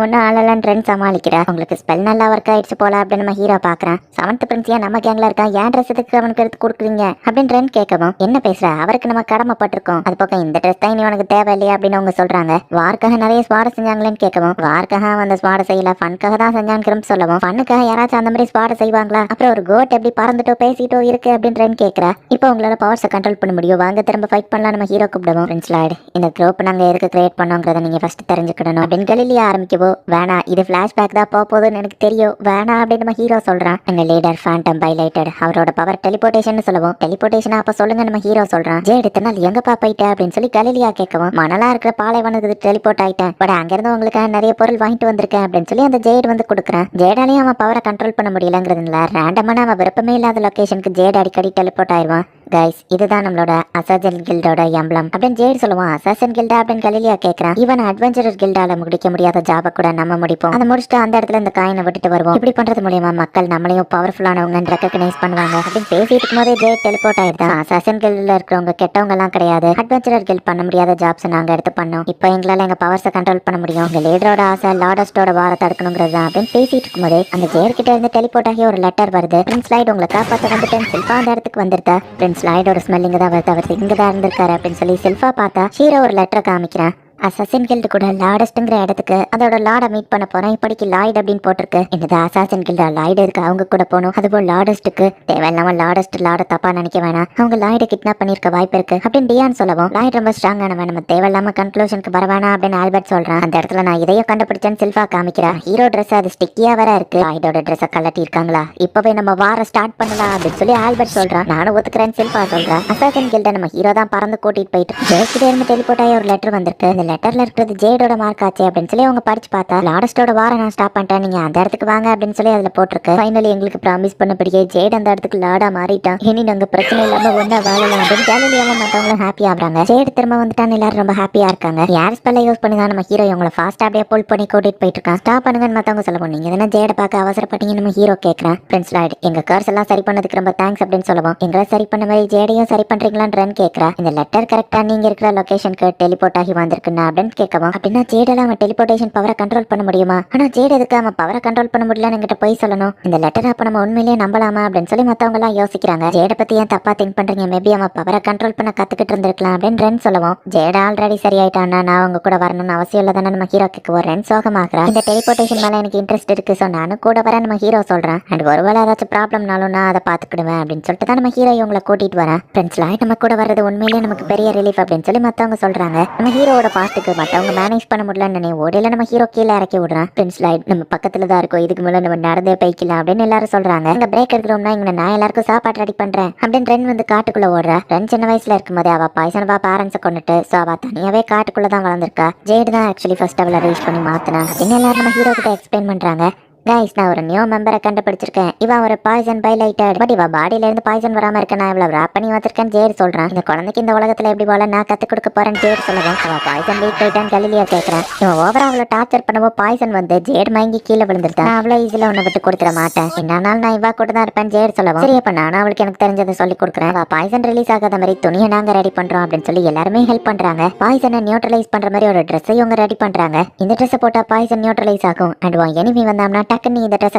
ஒன்னும் அழலான்னு ரென் சமாளிக்கிறேன், உங்களுக்கு ஸ்பெல் நல்லா ஒர்க் ஆயிடுச்சு போல அப்படின்னு நம்ம ஹீரோ பாக்குறான். 7th பிரின்ஸ் ஏன் நம்ம கேங்ல இருக்கான், ஏன் ட்ரெஸ் எதுக்கு அவனுக்கு எடுத்து கொடுக்குறீங்க அப்படின்னு ரென் கேட்கவும், என்ன பேசுற, அவருக்கு நம்ம கடமைப்பட்டிருக்கோம், அது பக்கம் இந்த ட்ரெஸ் தான் இனி உனக்கு தேவை இல்லையா அப்படின்னு அவங்க சொல்றாங்க. வார்க்காக நிறைய ஸ்வாட செஞ்சாங்களேன்னு கேட்கவும், வார்க்காக அந்த ஸ்வாட செய்யல ஃபன்காக தான் செஞ்சான்னு சொல்லவும், ஃபன்னுக்காக யாராச்சும் அந்த மாதிரி ஸ்வாட செய்வாங்களா, அப்புறம் ஒரு கோட் எப்படி பறந்துட்டோ பேசிட்டோ இருக்கு அப்படின்னு ரென் கேட்கறா. இப்போ உங்களால பவர்ஸை கண்ட்ரோல் பண்ண முடியும், வாங்க திரும்ப ஃபைட் பண்ணலாம் நம்ம ஹீரோ கூப்பிடுவோம். ஃப்ரெண்ட்ஸ் லாய்டு இந்த குரூப் நாங்க எதுக்கு கிரியேட் பண்ணோங்கிறத நீங்க ஃபர்ஸ்ட் தெரிஞ்சுக்கணும் அப்படின்னு கலிலியா ஆரம்பிக்கவோ, வேணா இது ஃபிளாஷ்பேக் தான் போகுதுன்னு எனக்கு தெரியும், வேணா அப்படின்னு நம்ம ஹீரோ சொல்றான். எங்க லீடர் ஃபேண்டம் பைலைட்டட் அவரோட பவர் டெலிபோர்டேஷன் சொல்லுவோம். டெலிபோர்டேஷன் அப்ப சொல்லுங்க நம்ம ஹீரோ சொல்றான். ஜே எடுத்த நாள் எங்கப்பா போயிட்ட அப்படின்னு சொல்லி கலிலியா கேட்கவும், மணலா இருக்கிற பாலைவனத்துக்கு டெலிபோர்ட் ஆயிட்டேன், பட் அங்கிருந்து உங்களுக்கு நிறைய பொருள் வாங்கிட்டு வந்திருக்கேன் அப்படின்னு சொல்லி அந்த ஜேட் வந்து கொடுக்குறான். ஜேடாலையும் அவன் பவரை கண்ட்ரோல் பண்ண முடியலங்கிறதுல ரேண்டமான அவன் விருப்பமே இல்லாத லொகேஷனுக்கு ஜேட் அடிக்கடி டெலிபோர்ட் ஆயிடுவான். கைஸ் இதுதான் நம்மளோட அசாசன் கில்டோட எம்பளம் அப்படின்னு ஜேட் சொல்லுவான். அசாசன் கில்டா அப்படின்னு கலிலியா கேட்கறான். இவன் அட்வென்ச்சரர் கில்டால முடிக்க முடியாத ஜாப கூட நம்ம முடிப்போம். அதை முடிச்சுட்டு அந்த இடத்துல இந்த காயினை விட்டுட்டு வருவோம். இப்படி பண்றது மூலியமா மக்கள் நம்மளையும் பவர்ஃபுல்லானவங்க ரெகக்னைஸ் பண்ணுவாங்க அப்படின்னு பேசிட்டு இருக்கும்போதே ஜேட் டெலிபோர்ட் ஆயிருந்தான். அசாசன் கில்ட்ல இருக்கிறவங்க கெட்டவங்க எல்லாம் கிடையாது. அட்வென்ச்சரர் கில்ட் பண்ண முடியாத ஜாப்ஸ் நாங்க எடுத்து பண்ணோம். இப்போ எங்களால எங்க பவர்ஸை கண்ட்ரோல் பண்ண முடியும். எங்க லீடரோட ஆசை லார்டஸ்டோட வார தடுக்கணுங்கிறது தான் அப்படின்னு பேசிட்டு இருக்கும்போதே அந்த ஜேட் கிட்ட இருந்து டெலிபோர்ட் ஆகி ஒரு லெட்டர் வருது. பிரின்ஸ் லைட் உங்களை காப்பாற்ற வந்துட்டேன். சில்பா அந்த இடத்துக்கு வந்துருக்கா. பிரின்ஸ் லைடோட ஸ்மெல் இங்க தான் வருது. அவர் இங்க தான் இருந்திருக்காரு அப்படின்னு சொல்லி சில்பா பார்த்தா ஷீரோ ஒரு லெட்டரை காமிக்கிறான். அசாசின் கில்டு கூட லார்டஸ்ட்ங்கிற இடத்துக்கு அதோட லார்டை மீட் பண்ண போறேன். இப்படிக்கு லாய்ட் அப்படின்னு போட்டிருக்கு. என்னது அசாசின் கில்டா லாய்டு இருக்கு, அவங்க கூட போகணும். அதுபோல் லார்டஸ்ட்டுக்கு தேவையில்லாம லார்ட தப்பா நினைக்க வேணாம். அவங்க லாய்டை கிட்னாப் பண்ணிருக்க வாய்ப்பு இருக்கு அப்படின்னு டியான் சொல்லவும் லாய்ட் ரொம்ப ஸ்ட்ராங்கானவன், நம்ம தேவையில்லாம கன்க்ளூஷனுக்கு வர வேணாம் அப்படின்னு ஆல்பர்ட் சொல்றான். அந்த இடத்துல நான் இதையும் கண்டுபிடிச்சேன்னு சில்வா காமிக்கிறா. ஹீரோ ட்ரெஸ் அது ஸ்டிக்கியா வேற இருக்கு. லாய்டோட ட்ரெஸ்ஸை கலட்டி இருக்காங்களா, இப்பவே நம்ம வார ஸ்டார்ட் பண்ணலாம் அப்படின்னு சொல்லி ஆல்பர்ட் சொல்றான். நானும் ஒத்துக்கிறேன் சில்வா சொல்றான். அசாசின் கில்ட நம்ம ஹீரோ தான் பறந்து கூட்டிட்டு போயிட்டு ஜேக்கிட்ட இருந்து டெலிபோர்ட் ஆகி ஒரு லெட்டர் வந்திருக்கு. இந்த லெட்டர்ல இருக்கிறது ஜேடோட மார்க் ஆச்சு அப்படின்னு சொல்லி அவங்க படிச்சு பார்த்தா லார்டஸ்டோட வார நான் ஸ்டாப் பண்ணிட்டேன், நீங்க அந்த இடத்துக்கு வாங்க அப்படின்னு சொல்லி அதுல போட்டிருக்கு. ஃபைனலி எங்களுக்கு ப்ராமிஸ் பண்ணபடியே ஜேட் அந்த இடத்துக்கு லார்டா மாறிட்டான். இனி நாங்க பிரச்சனை இல்லாம ஒன்னா வாழலாம் அப்படின்னு கேலிலியாவும் மத்தவங்களும் ஹாப்பி ஆகுறாங்க. ஜேட் திரும்ப வந்துட்டான்னு எல்லாரும் ரொம்ப ஹாப்பியா இருக்காங்க. யார் ஸ்பெல்ல யூஸ் பண்ணி தான் நம்ம ஹீரோ இவங்களை ஃபாஸ்டா அப்படியே புல் பண்ணி கூட்டிட்டு போயிட்டு இருக்கான். ஸ்டாப் பண்ணுங்கன்னு மத்தவங்க சொல்லுவோம். நீங்க எதனா ஜேட பார்க்க அவசரப்பட்டீங்க நம்ம ஹீரோ கேட்கறான். பிரின்ஸ் லாய்ட் எங்க கர்ஸ் எல்லாம் சரி பண்ணதுக்கு ரொம்ப தேங்க்ஸ் அப்படின்னு சொல்லுவோம். எங்களை சரி பண்ண மாதிரி ஜேடையும் சரி பண்றீங்களான்னு கேட்கறா. இந்த லெட்டர் கரெக்டா நீங்க இருக்கிற லொகேஷனுக்கு டெலிபோர்ட் ஆகி வந்திருக்குன்னா அப்படின்னு கேட்கவும் அப்படின்னா ஜேடால அவன் டெலிபோர்டேஷன் பவரை கண்ட்ரோல் பண்ண முடியுமா? ஆனா ஜேட் எதுக்கு அவன் பவரை கண்ட்ரோல் பண்ண முடியலன்னு என்கிட்ட போய் சொல்லணும். இந்த லெட்டர் அப்ப நம்ம உண்மையிலேயே நம்பலாமா அப்படின்னு சொல்லி மத்தவங்க எல்லாம் யோசிக்கிறாங்க. ஜேட பத்தி ஏன் தப்பா திங்க் பண்றீங்க? மேபி அவன் பவரை கண்ட்ரோல் பண்ண கத்துக்கிட்டு இருந்திருக்கலாம் அப்படின்னு ரென் சொல்லுவோம். ஜேட ஆல்ரெடி சரியாயிட்டான்னா நான் அவங்க கூட வரணும்னு அவசியம் இல்லை தானே நம்ம ஹீரோ கேட்க ரென் சோகமாகறா. இந்த டெலிபோர்டேஷன் மேல எனக்கு இன்ட்ரெஸ்ட் இருக்கு, ஸோ நானும் கூட வர நம்ம ஹீரோ சொல்றேன். அண்ட் ஒருவேளை ஏதாச்சும் ப்ராப்ளம்னாலும் நான் அதை பாத்துக்கிடுவேன் அப்படின்னு சொல்லிட்டு தான் நம்ம ஹீரோ இவங்களை கூட்டிட்டு வரேன். ஃப்ரெண்ட்ஸ் லாய்ட் நம்ம கூட வர்றது உண்மையிலேயே நமக்கு பெரிய ரிலீஃப் அப்படின்னு சொல்லி மத்தவங்க சொல்றாங்க. நம்ம ஹீரோட பாஸ்ட்டுக்கு மத்தவங்க மேனேஜ் பண்ண முடியலன்னு ஓடையில நம்ம ஹீரோ கீழே இறக்கி விடுறான். பிரின்ஸ் லைட் நம்ம பக்கத்துல தான் இருக்கும், இதுக்கு மேல நம்ம நடந்தே போய்க்கலாம் அப்படின்னு எல்லாரும் சொல்றாங்க. இங்க பிரேக் எடுக்கிறோம்னா இங்க நான் எல்லாருக்கும் சாப்பாடு ரெடி பண்றேன் அப்படின்னு ரென் வந்து காட்டுக்குள்ள ஓடுறா. ரென் சின்ன வயசுல இருக்கும்போது அவ பாய்சனவா பேரண்ட்ஸை கொண்டுட்டு சோ அவ தனியாவே காட்டுக்குள்ள தான் வளர்ந்துருக்கா. ஜேடு தான் ஆக்சுவலி ஃபர்ஸ்ட் அவளை ரீச் பண்ணி மாத்தினா அப்படின்னு எல்லாரும் நம்ம ஹீரோ கிட்ட எக்ஸ்பிளைன் பண்றாங்க. கைஸ் நான் ஒரு நியூ மெம்பரை கண்டுபிடிச்சிருக்கேன். இவன் ஒரு பாய்சன் பைலைட்டட், பட் இவ பாடியில இருந்து பாய்சன் வராம இருக்க நான் இவ்வளவு ராப் பண்ணி வச்சிருக்கேன் ஜேட் சொல்றான். இந்த குழந்தைக்கு இந்த உலகத்துல எப்படி போல நான் கத்து கொடுக்க போறேன்னு ஜேட் சொல்லுவேன். அவன் பாய்சன் வீக் போயிட்டான்னு கலிலியா கேட்கறேன். இவன் ஓவரா அவளை டார்ச்சர் பண்ணவோ பாய்சன் வந்து ஜேட் மயங்கி கீழே விழுந்துருந்தான். நான் அவ்வளவு ஈஸியில உன்னை விட்டு கொடுத்துட மாட்டேன், என்னாலும் நான் இவா கூட தான் இருப்பேன் ஜேட் சொல்லுவோம். சரி அப்ப நானும் அவளுக்கு எனக்கு தெரிஞ்சதை சொல்லி கொடுக்குறேன். அவ பாய்சன் ரிலீஸ் ஆகாத மாதிரி துணியை நாங்க ரெடி பண்றோம் அப்படின்னு சொல்லி எல்லாருமே ஹெல்ப் பண்றாங்க. பாய்சனை நியூட்ரலைஸ் பண்ற மாதிரி ஒரு ட்ரெஸ் இவங்க ரெடி பண்றாங்க. இந்த ட்ரெஸ் போட்டா பாய்சன் நியூட்ரலைஸ் ஆகும். அண்ட் எனிமி வந்தாம்னா டக்குன்னு இந்த ட்ரெஸ்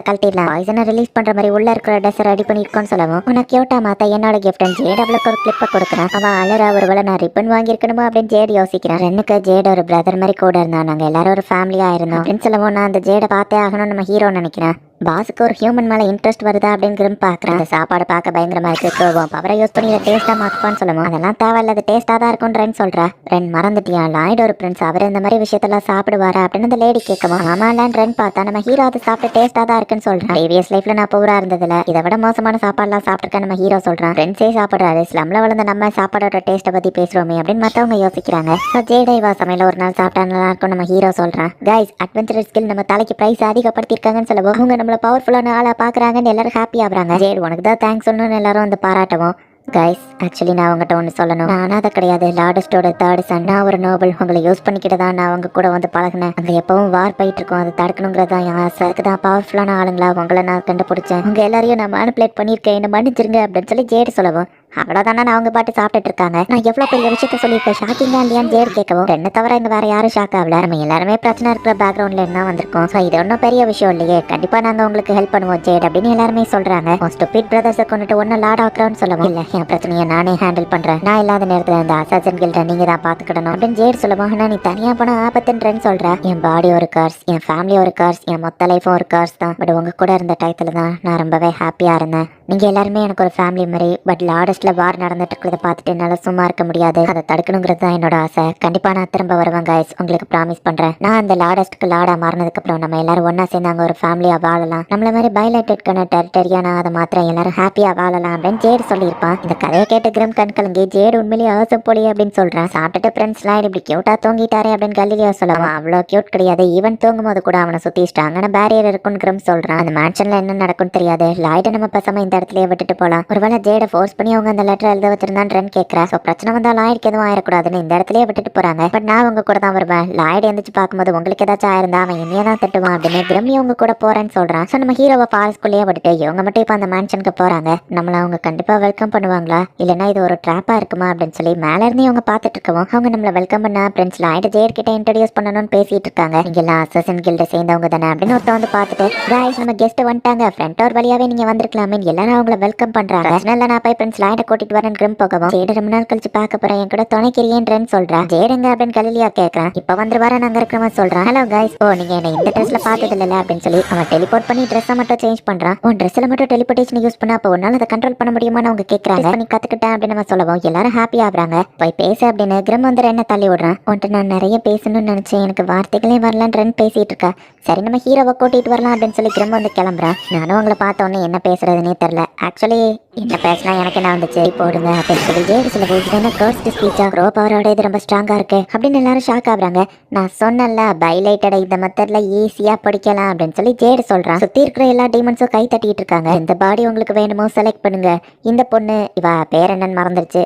பாய்சனை ரிலீஸ் பண்ற மாதிரி உள்ள இருக்கிற ட்ரெஸ் ரெடி பண்ணிருக்கோன்னு சொல்லவும் உனக்கு கியூட்டா மாத்த என்னோட கிஃப்ட் ஜேட் அவளுக்கு ஒரு கிளிப்பை கொடுக்குறான். அவன் அலரா ஒருவேளை நான் ரிப்பன் வாங்கியிருக்கணுமோ அப்படின்னு ஜேட் யோசிக்கிறான். ரெண்டுக்கு ஜேட் ஒரு பிரதர் மாதிரி கூட இருந்தா, நாங்க எல்லாரும் ஒரு ஃபேமிலியா இருந்தோம் அப்படின்னு சொல்லவும் நான் அந்த ஜேட பார்த்தே ஆகணும்னு நம்ம ஹீரோ நினைக்கிறேன். பாஸுக்கு ஒரு ஹியூமன் மேல இன்ட்ரெஸ்ட் வருதா அப்படிங்கிறது பாக்குறேன். அந்த சாப்பாடு பார்க்க பயங்கரமா இருக்கு, பவரை யூஸ் பண்ணி இதை டேஸ்டா மாத்துப்பான்னு சொல்லுவோம். அதெல்லாம் தேவையில்லாத டேஸ்டா தான் இருக்கும்னு சொல்றா. ரென் மறந்துட்டியா லாய்ட் ஒரு பிரின்ஸ், அவர் இந்த மாதிரி விஷயத்தெல்லாம் சாப்பிடுவாரா அப்படின்னு அந்த லேடி கேட்கவும் ஆமாலான்னு ரென் பார்த்தா நம்ம ஹீரோ அதை சாப்பிட்டு டேஸ்டா தான் இருக்குன்னு சொல்றான். ப்ரீவியஸ் லைஃப்ல நான் பூரா இருந்ததுல இதை விட மோசமான சாப்பாடுலாம் சாப்பிட்டுருக்கேன் நம்ம ஹீரோ சொல்றான். ஃப்ரெண்ட்ஸே சாப்பிடுறாரு, ஸ்லம்ல வளர்ந்த நம்ம சாப்பாடோட டேஸ்ட்டை பத்தி பேசுறோமே அப்படின்னு மத்தவங்க யோசிக்கிறாங்க. ஜேடைவா சமையல ஒரு நாள் சாப்பிட்டா நல்லா இருக்கும் நம்ம ஹீரோ சொல்றான். கைஸ் அட்வென்ச்சர் ஸ்கில் நம்ம தலைக்கு பிரைஸ் அதிகப்படுத்திருக்காங்கன்னு சொல்லவும் அவங்க நம்மள பவர்ஃபுல்லான ஆளா பாக்குறாங்கன்னு எல்லாரும் ஹாப்பி ஆகுறாங்க. ஜேட் உனக்கு தான் தேங்க்ஸ் சொல்லணும்னு எல்லாரும் வந்து பாராட்டவும். கைஸ் ஆக்சுவலி நான் அவங்ககிட்ட ஒன்று சொல்லணும். நான் அனாதை கிடையாது, லார்டஸ்டோட தேர்ட் சன். நான் ஒரு நோபல், உங்களை யூஸ் பண்ணிக்கிட்டு தான் நான் அவங்க கூட வந்து பழகினேன். அங்கே எப்பவும் வார் போயிட்டு இருக்கோம், அதை தடுக்கணுங்கிறது தான் என் ஆசை. அதுக்கு தான் பவர்ஃபுல்லான ஆளுங்களா உங்களை நான் கண்டுபிடிச்சேன். உங்க எல்லாரையும் நான் மேனிபுலேட் பண்ணியிருக்கேன், என்ன மன்னிச்சிருங்க அப்படின்னு சொல்லி ஜேட் சொல்லவும் அவ்வளோதானே நான் அவங்க பாட்டு சாப்பிட்டுட்டு இருக்காங்க. நான் எவ்வளோ பெரிய விஷயத்த சொல்லியிருக்கேன், ஷாக்கிங்கா இல்லையான்னு ஜேட் கேட்கவும் என்ன தவிர இங்கே வேற யாரும் ஷாக் ஆகல. நம்ம எல்லாருமே பிரச்சனை இருக்கிற பேக்ரவுண்ட்ல இருந்தா வந்திருக்கோம். ஸோ இது ஒன்றும் பெரிய விஷயம் இல்லையே, கண்டிப்பா நாங்கள் உங்களுக்கு ஹெல்ப் பண்ணுவோம் ஜேட் அப்படின்னு எல்லாருமே சொல்றாங்க. ஸ்டூபிட் பிரதர்ஸை கொண்டுட்டு ஒன்னு லாட் ஆக்குறோன்னு சொல்லுவோம். இல்லை என் பிரச்சனையை நானே ஹேண்டில் பண்றேன், நான் இல்லாத நேரத்தில் இந்த அசாசன் கில்ட நீங்க தான் பாத்துக்கிடணும் அப்படின்னு ஜேட் சொல்லுவோம். ஆனால் நீ தனியா போன ஆபத்துன்றேன்னு சொல்ற. என் பாடி ஒரு கார்ஸ், என் ஃபேமிலி ஒரு கார்ஸ், என் மொத்த லைஃபும் ஒரு கார்ஸ் தான். பட் உங்க கூட இருந்த டயத்துல தான் நான் ரொம்பவே ஹாப்பியா இருந்தேன். நீங்க எல்லாருமே எனக்கு ஒரு ஃபேமிலி மாதிரி. பட் லார்டஸ்ட்ல வார் நடந்துட்டு இருக்கிறத பார்த்துட்டு என்னால சும்மா இருக்க முடியாது, அதை தடுக்கணுங்கிறது தான் என்னோட ஆசை. கண்டிப்பா நான் திரும்ப வருவேன் கைஸ், உங்களுக்கு ப்ராமிஸ் பண்றேன். நான் அந்த லார்டஸ்ட்க்கு லாடா மாறினதுக்கு அப்புறம் நம்ம எல்லாரும் ஒன்னா சேர்ந்து அங்க ஒரு ஃபேமிலியா வாழலாம். நம்மள மாதிரி பைலைட்டட்கான டெரிட்டரியா நான் அதை மாத்திரம் எல்லாரும் ஹாப்பியா வாழலாம் அப்படின்னு ஜேடு சொல்லியிருப்பான். இந்த கதையை கேட்டு கிரம் கண்கலங்கி ஜேடு உண்மையிலேயே ஆசை போலி அப்படின்னு சொல்றான். சாப்பிட்டுட்டு ஃப்ரெண்ட்ஸ் லைட் இப்படி கியூட்டா தூங்கிட்டாரே அப்படின்னு கலிலியா சொல்லுவான். அவ்வளோ கியூட் கிடையாது, ஈவன் தூங்கும் போது கூட அவனை சுத்தி ஸ்ட்ராங்கான பேரியர் இருக்குன்னு கிரம் சொல்றான். அந்த மேன்ஷன்ல என்ன நடக்கும்னு தெரியாது, லைட்டை நம்ம பசமா இந்த இடத்துல விட்டுட்டு போலாம். ஒருவேளை ஜேட ஃபோர்ஸ் பண்ணி அவங்க அவங்க அந்த லெட்டர் எழுத வச்சிருந்தான்னு ரென் கேட்கறா. ஸோ பிரச்சனை வந்தா லாய்டுக்கு எதுவும் ஆயிடக்கூடாதுன்னு இந்த இடத்துலயே விட்டுட்டு போறாங்க. பட் நான் உங்க கூட தான் வருவேன். லாய்டு எந்திரிச்சு பார்க்கும்போது உங்களுக்கு ஏதாச்சும் ஆயிருந்தா அவன் என்னையே தான் திட்டுவான் அப்படின்னு கிரம்மி அவங்க கூட போறேன்னு சொல்றான். ஸோ நம்ம ஹீரோவை ஃபாரஸ்ட்குள்ளேயே விட்டுட்டு இவங்க மட்டும் இப்போ அந்த மேன்ஷனுக்கு போறாங்க. நம்மள அவங்க கண்டிப்பா வெல்கம் பண்ணுவாங்களா இல்லைன்னா இது ஒரு ட்ராப்பா இருக்குமா அப்படின்னு சொல்லி மேல இருந்து இவங்க பார்த்துட்டு இருக்கவும் அவங்க நம்மள வெல்கம் பண்ண பிரின்ஸ் லாய்டு ஜேட் கிட்ட இன்ட்ரோடியூஸ் பண்ணணும்னு பேசிட்டு இருக்காங்க. நீங்க எல்லாம் அசசன் கில்ட சேர்ந்தவங்க தானே அப்படின்னு ஒருத்த வந்து பார்த்துட்டு காய்ஸ் நம்ம கெஸ்ட் வந்துட்டாங்க, ஃப்ரண்ட் டோர் வழியாவே நீங்க வந்திருக்கலாமே எல்லாரும் அவங்கள வெல்கம் பண்றாங்க. பிரச்சனை இல்லை, நான் போய் பிரின்ஸ் லாய்ட கூட்டிட்டு வரேன் கிரம் போகவும் ஜேடு ரொம்ப நாள் கழிச்சு பார்க்க போறேன், என் கூட துணைக்கிறேன்னு சொல்றேன். ஜேடுங்க அப்படின்னு கலிலியா கேட்கறான். இப்ப வந்து வர நாங்க இருக்கிறவன் சொல்றான். ஹலோ கைஸ், ஓ நீங்க என்ன இந்த ட்ரெஸ்ல பார்த்தது இல்ல அப்படின்னு சொல்லி அவன் டெலிபோர்ட் பண்ணி ட்ரெஸ்ஸை மட்டும் சேஞ்ச் பண்றான். உன் ட்ரெஸ்ல மட்டும் டெலிபோர்டேஷன் யூஸ் பண்ணா அப்போ உன்னால அதை கண்ட்ரோல் பண்ண முடியுமான்னு அவங்க கேட்கறாங்க. பண்ணி கத்துக்கிட்டேன் அப்படின்னு நம்ம சொல்லவும் எல்லாரும் ஹாப்பி ஆகுறாங்க. போய் பேச அப்படின்னு கிரம் வந்து என்ன தள்ளி விடுறான். உன்ட்டு நான் நிறைய பேசணும்னு நினைச்சேன், எனக்கு வார்த்தைகளே வரலான்னு பேசிட்டு இருக்கா. சரி நம்ம ஹீரோவை கூட்டிட்டு வரலாம் அப்படின்னு சொல்லி கிரம் வந்து கிளம்புறான். நானும் அவங்கள பார்த்த உடனே என்ன பேசுறதுன்னே தெரியல. ஆக்சுவலி என்ன பேசினா எனக்கு என்ன வந்துச்சு போடுங்க அப்படின்னு சொல்லி ஜேடு சில போது ஃபர்ஸ்ட் ஸ்பீச்சா ரோ பவரோட இது ரொம்ப ஸ்ட்ராங்கா இருக்கு அப்படின்னு எல்லாரும் ஷாக் ஆகுறாங்க. நான் சொன்னல பைலைட்டட இந்த மெத்தட்ல ஈஸியா படிக்கலாம் அப்படின்னு சொல்லி ஜேடு சொல்றான். சுத்தி இருக்கிற எல்லா டீமன்ஸும் கை தட்டிட்டு இருக்காங்க. இந்த பாடி உங்களுக்கு வேணுமோ செலக்ட் பண்ணுங்க. இந்த பொண்ணு இவ பேர் என்னன்னு மறந்துருச்சு,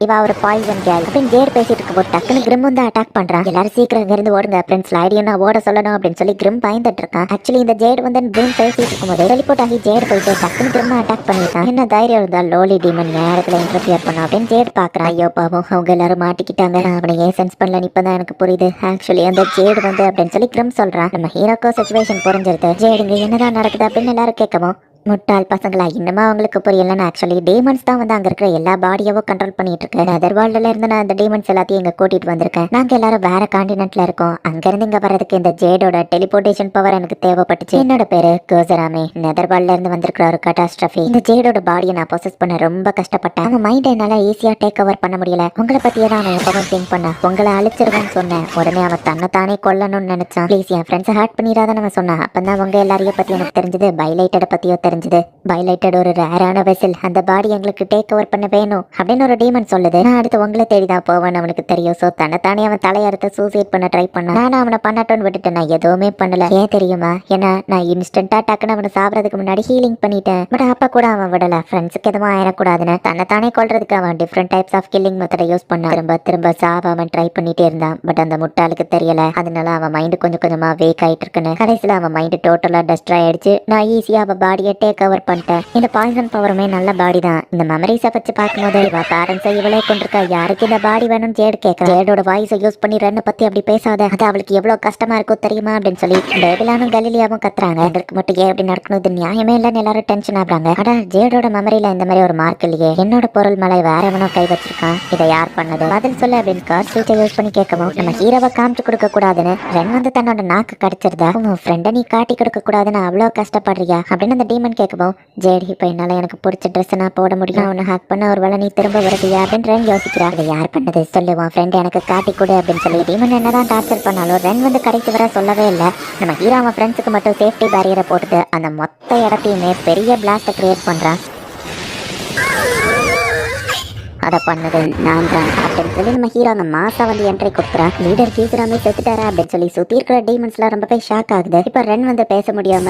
இவ ஒரு பாய்சன் கேர்ள் அப்படின்னு ஜேடு பேசிட்டு இருக்க டக்குன்னு கிரிம் வந்து அட்டாக் பண்றான். எல்லாரும் சீக்கிரம் இங்க இருந்து ஓடுங்க, பிரின்ஸ் லாய்டியும் நான் ஓட சொல்லணும் அப்படின்னு சொல்லி கிரிம் பயந்துட்டு இருக்கான். ஆக்சுவலி இந்த ஜேடு வந்து கிரிம் பேசிட்டு இருக்கும்போது டெலிபோர்ட் ஆகி ஜேடு போயிட்டு டக்குன்னு கிரிம் அட்டாக் பண்ணிட்டான். என்ன தைரியம் இருந்தா லோலி டீமன் நேரத்துல இன்டர்ஃபியர் பண்ண அப்படின்னு ஜேடு பாக்குறான். ஐயோ பாவம் அவங்க எல்லாரும் மாட்டிக்கிட்டாங்க, அவனை ஏன் சென்ஸ் பண்ணல இப்பதான் எனக்கு புரியுது. ஆக்சுவலி அந்த ஜேடு வந்து அப்படின்னு சொல்லி கிரிம் சொல்றான். நம்ம ஹீரோக்கோ சிச்சுவேஷன் புரிஞ்சிருது. ஜேடுங்க என்னதான் நடக்குது அப்படின்னு எல்லாரும் கேட்கவும் முட்டாள் பசங்களா இன்னுமா அவங்களுக்கு புரியலன்னு ஆக்சுவலி டீமன்ஸ் தான் வந்து அங்க இருக்கிற எல்லா பாடியவும் கண்ட்ரோல் பண்ணிட்டு இருக்கேன். அதர் வேர்ல்டுல இருந்து நான் அந்த டீமன்ஸ் எல்லாத்தையும் இங்க கூட்டிட்டு வந்திருக்கேன். நாங்க எல்லாரும் வேற காண்டினென்ட்ல இருக்கோம். அங்க இருந்து இங்க வர்றதுக்கு இந்த ஜேடோட டெலிபோர்டேஷன் பவர் எனக்கு தேவைப்பட்டுச்சு. என்னோட பேரு கோசராமே, நெதர் வேர்ல்ட்ல இருந்து வந்திருக்கிற ஒரு கட்டாஸ்ட்ரஃபி. இந்த ஜேடோட பாடியை நான் ப்ரொசஸ் பண்ண ரொம்ப கஷ்டப்பட்டேன். அவன் மைண்ட் என்னால ஈஸியா டேக் ஓவர் பண்ண முடியல. உங்களை பத்தியே தான் நான் எப்பவும் திங்க் பண்ண, உங்களை அழிச்சிருவேன்னு சொன்னேன். உடனே அவன் தன்னைத்தானே கொல்லணும்னு நினைச்சான். ப்ளீஸ் என் ஃப்ரெண்ட்ஸை ஹர்ட் பண்ணிடாதான் அவன் சொன்னான். அப்பதான் உங்க எல்லாரையும் பத்தி எனக்கு தெரிஞ்சது, பைலைட்டட பத்தியோ தெரிஞ்சது. பைலைட்டட் ஒரு ரேரான வெசல், அந்த பாடி எங்களுக்கு டேக் ஓவர் பண்ண வேணும் அப்படின்னு ஒரு டீமன் சொல்லுது. நான் அடுத்து உங்களை தேடிதான் போவேன் அவனுக்கு தெரியும். சோ தன்னைத்தானே அவன் தலையறுத்து சூசைட் பண்ண ட்ரை பண்ணான். நான் அவனை பண்ணட்டோன்னு விட்டுட்டு நான் எதுவுமே பண்ணல. ஏன் தெரியுமா? ஏன்னா நான் இன்ஸ்டன்டா டக்குன்னு அவனை சாப்பிடறதுக்கு முன்னாடி ஹீலிங் பண்ணிட்டேன். பட் அப்ப கூட அவன் விடல, ஃப்ரெண்ட்ஸுக்கு எதுவும் ஆயிடக்கூடாதுன்னு தன்னைத்தானே கொல்றதுக்கு அவன் டிஃப்ரெண்ட் டைப்ஸ் ஆஃப் கில்லிங் மெத்தடை யூஸ் பண்ணான். திரும்ப திரும்ப சாவ அவன் ட்ரை பண்ணிட்டே இருந்தான். பட் அந்த முட்டாளுக்கு தெரியல. அதனால அவன் மைண்ட் கொஞ்சம் கொஞ்சமா வீக் ஆயிட்டு இருக்குன்னு கடைசியில அவன் மைண்ட் டோட்டலா டெஸ்ட்ராய் ஆயிடுச்சு. நான் ஈஸியா அவன் பாடியை டேக் ஓவர் பண்ணிட்டேன். இந்த பாய்சன் பவருமே நல்ல பாடி தான். இந்த மெமரிஸை வச்சு பார்க்கும்போது இவ பேரண்ட்ஸை இவளே கொண்டிருக்கா. யாருக்கு இந்த பாடி வேணும்னு ஜேடு கேட்க, ஜேடோட வாய்ஸை யூஸ் பண்ணி ரன்னை பத்தி அப்படி பேசாத, அது அவளுக்கு எவ்வளவு கஷ்டமா இருக்கும் தெரியுமா அப்படின்னு சொல்லி பேபிலானும் கலிலியாவும் கத்துறாங்க. எங்களுக்கு மட்டும் ஏன் அப்படி நடக்கணும், இது நியாயமே இல்லைன்னு எல்லாரும் டென்ஷன் ஆகுறாங்க. அடா ஜேடோட மெமரியில இந்த மாதிரி ஒரு மார்க் இல்லையே, என்னோட பொருள் மேலே வேற எவனோ கை வச்சிருக்கான், இதை யார் பண்ணது பதில் சொல்ல அப்படின்னு கார் ஸ்பீச்சை யூஸ் பண்ணி கேட்கவும் நம்ம ஹீரோவை காமிச்சு கொடுக்க கூடாதுன்னு ரென் வந்து தன்னோட நாக்கு கடிச்சிருந்தா உன் ஃப்ரெண்டை நீ காட்டி கொடுக்க கூடாதுன்னு அவ்வளோ கஷ்டப்படுறியா அப்படின்னு அந்த டீமன் கேட்கவும் ஜேடி இப்போ என்னால எனக்கு பிடிச்ச ட்ரெஸ் நான் போட முடியும், அவனை ஹேக் பண்ண ஒரு வேளை நீ திரும்ப வருதியா அப்படின்னு ரென் யோசிக்கிறா. அதை யார் பண்ணது சொல்லுவான் ஃப்ரெண்ட் எனக்கு காட்டி கொடு அப்படின்னு சொல்லி டீமன் என்னதான் டார்ச்சர் பண்ணாலும் ரென் வந்து கடைசி வர சொல்லவே இல்லை. நம்ம ஹீரோ அவன் ஃப்ரெண்ட்ஸுக்கு மட்டும் சேஃப்டி பேரியரை போட்டுட்டு அந்த மொத்த இடத்தையுமே பெரிய பிளாஸ்ட்டை கிரியேட் பண்றான். அதை பண்ணது நான் தான் அப்படின்னு சொல்லி நம்ம ஹீரோ அந்த மாசா வந்து என்ட்ரி கொடுக்குறான். லீடர் கீசுராமே செத்துட்டாரா அப்படின்னு சொல்லி சுத்தி இருக்கிற டீமன்ஸ்லாம் ரொம்பவே ஷாக் ஆகுது. இப்ப ரென் வந்து பேச முடியாம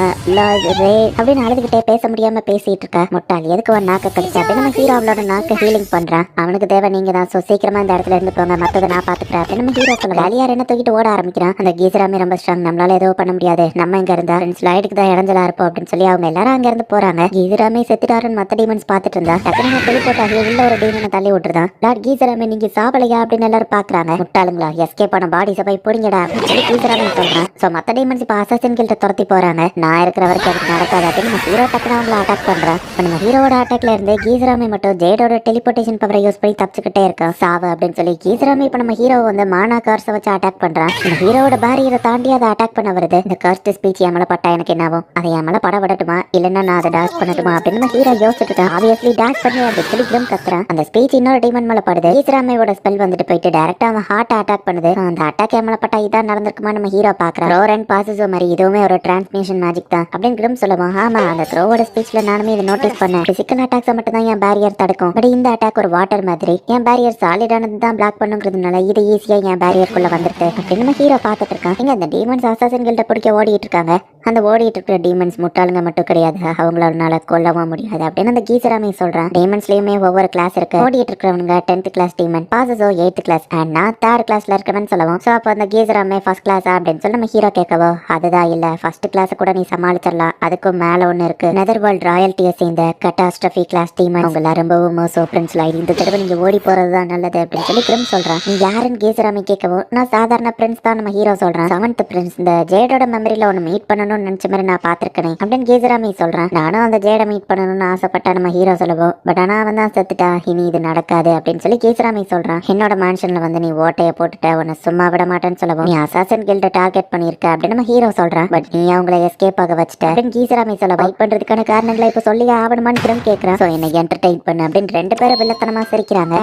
அப்படின்னு அழுதுகிட்டே பேச முடியாம பேசிட்டு இருக்கா. முட்டாள் எதுக்கு ஒரு நாக்க கடிச்சா அப்படின்னு நம்ம ஹீரோ அவளோட நாக்க ஹீலிங் பண்றான். அவனுக்கு தேவை நீங்க தான், சோ சீக்கிரமா இந்த இடத்துல இருந்து போங்க, மத்ததை நான் பாத்துக்கிறேன் அப்படின்னு நம்ம ஹீரோ சொல்ல வேலையார் என்ன தூக்கிட்டு ஓட ஆரம்பிக்கிறான். அந்த கீசுராமே ரொம்ப ஸ்ட்ராங், நம்மளால எதுவும் பண்ண முடியாது, நம்ம இங்க இருந்தா ஸ்லைடுக்கு தான் இடைஞ்சலா இருப்போம் அப்படின்னு சொல்லி அவங்க எல்லாரும் அங்க இருந்து போறாங்க. கீசுராமே செத்துட்டாருன்னு மத்த டீமன்ஸ் பாத்துட்டு இருந்தா டக்குனு டெலிபோர்ட் உள்ள ஒரு டீமனை தள்ளி விட்டுருதான். லார்ட் கீசராமே நீங்க சாவலையா அப்படின்னு எல்லாரும் பாக்குறாங்க. முட்டாளுங்களா எஸ்கேப் பண்ண பாடிஸை போய் புடிங்கடா சொல்லி கீசராமே சொல்றான். சோ மத்த டீமன்ஸ் இப்ப அசாசின் கில்ட்ட துரத்தி போறாங்க. நான் இருக்கிற வரைக்கும் அதுக்கு நடக்காது அப்படின்னு நம்ம ஹீரோ டக்குனு அவங்களை அட்டாக் பண்றான். நம்ம ஹீரோட அட்டாக்ல இருந்து கீசராமே மட்டும் ஜேடோட டெலிபோர்டேஷன் பவரை யூஸ் பண்ணி தப்பிச்சுக்கிட்டே இருக்கான். சாவு அப்படின்னு சொல்லி கீசராமே இப்ப நம்ம ஹீரோ வந்து மானா கார்ஸை வச்சு அட்டாக் பண்றான். நம்ம ஹீரோட பேரியரை தாண்டி அதை அட்டாக் பண்ண வருது. இந்த கர்ஸ்ட் ஸ்பீச் என் மேல பட்டா எனக்கு என்ன ஆகும், அதை என் மேல பட விடட்டுமா இல்லைன்னா நான் அதை டாஷ் பண்ணட்டுமா அப்படின்னு நம்ம ஹீரோ யோசிச்சுட்டு இருக்கான். ஆப்வியஸ்லி டாஷ் பண்ணி அப்படின்னு சொல்லி கிரம் கத்துறான். அந்த ஸ்பீச் இன்னொரு டீமன் மேல படுது. கீசராமையோட ஸ்பெல் வந்துட்டு போயிட்டு டைரக்டா அவன் ஹார்ட் அட்டாக் பண்ணுது. அந்த அட்டாக் என் மேல பட்டா இதான் நடந்திருக்குமா நம்ம ஹீரோ பாக்குறான். ரோர் அண்ட் பாசஸோ மாதிரி இதுவுமே ஒரு டிரான்ஸ்மிஷன் மேஜிக் தான் அப்படின்னு கிரம் சொல்லுவான். ஆமா அந்த த்ரோவோட ஸ்பீச்ல நானுமே இதை நோட்டீஸ் பண்ணேன். பிசிக்கல் அட்டாக்ஸை மட்டும் தான் என் பேரியர் தடுக்கும், பட் இந்த அட்டாக் ஒரு வாட்டர் மாதிரி என் பேரியர் சாலிடானது தான் பிளாக் பண்ணுங்கிறதுனால இது ஈஸியா என் பேரியருக்குள்ள வந்துருது அப்படின்னு நம்ம ஹீரோ பாத்துட்டு இருக்கான். இங்க அந்த டீமன்ஸ் அசாசின் கில்ட பிடிக்க ஓடிட்டு இருக்காங்க. அந்த ஓடிட்டு இருக்கிற டீமன்ஸ் முட்டாளுங்க மட்டும் கிடையாது, அவங்களால கொல்லவும் முடியாது அப்படின்னு அந்த கீசராமி சொல்றான். டீமன்ஸ்லயுமே ஒவ்வொரு கிளாஸ் இருக்கு. ஓடிட்டு இருக்கிறவங்க 10th கிளாஸ் டீமன், பாசஸோ 8th கிளாஸ் அண்ட் நான் 3rd கிளாஸ்ல இருக்கவன் சொல்லுவோம். சோ அப்போ அந்த கீசராமே ஃபர்ஸ்ட் கிளாஸ் அப்படின்னு சொல்லி நம்ம ஹீரோ கேட்கவோ, அதுதான் இல்ல ஃபர்ஸ்ட் கிளாஸ் கூட நீ சமாளிச்சிடலாம், அதுக்கும் மேல ஒண்ணு இருக்கு, நெதர் வேர்ல்ட் ராயல்ட்டியை சேர்ந்த கட்டாஸ்ட்ரஃபி கிளாஸ் டீமன், அவங்க ரொம்பவும் மோசம் பிரின்ஸ் லைட், இந்த தடவை நீங்க ஓடி போறதுதான் நல்லது அப்படின்னு சொல்லி கிரிம் சொல்றான். நீ யாருன்னு கீசராமி கேட்கவோ, நான் சாதாரண பிரின்ஸ் தான் நம்ம ஹீரோ சொல்றான். 7th பிரின்ஸ், இந்த ஜேடோட மெமரியில ஒன்னு மீட் பண்ணணும்னு நினைச்ச மாதிரி நான் பாத்திருக்கேன் அப்படின்னு கீசராமி சொல்றான். நானும் அந்த ஜேட மீட் பண்ணணும்னு ஆசைப்பட்டா நம்ம ஹீரோ சொல்லுவோம். பட் ஆனா அவன் தான் செத்துட்டா, இனி இது நடக்காது அப்படின்னு சொல்லி கீசராமி சொல்றான். என்னோட மேன்ஷன்ல வந்து நீ ஓட்டைய போட்டுட்ட, உன்னை சும்மா விட மாட்டேன்னு சொல்லுவோம். நீ அசாசன் கில்ட டார்கெட் பண்ணிருக்க அப்படின்னு நம்ம ஹீரோ சொல்றான். பட் நீ அவங்கள எஸ்கேப் ஆக வச்சுட்ட அப்படின்னு கீசராமி சொல்ல. வெயிட் பண்றதுக்கான காரணங்களை இப்ப சொல்லி ஆகணுமான்னு கிரம் கேட்கறான். சோ என்னை என்டர்டெயின் பண்ணு அப்படின்னு ரெண்டு பேரும் வில்லத்தனமா சிரிக்கிறாங்க.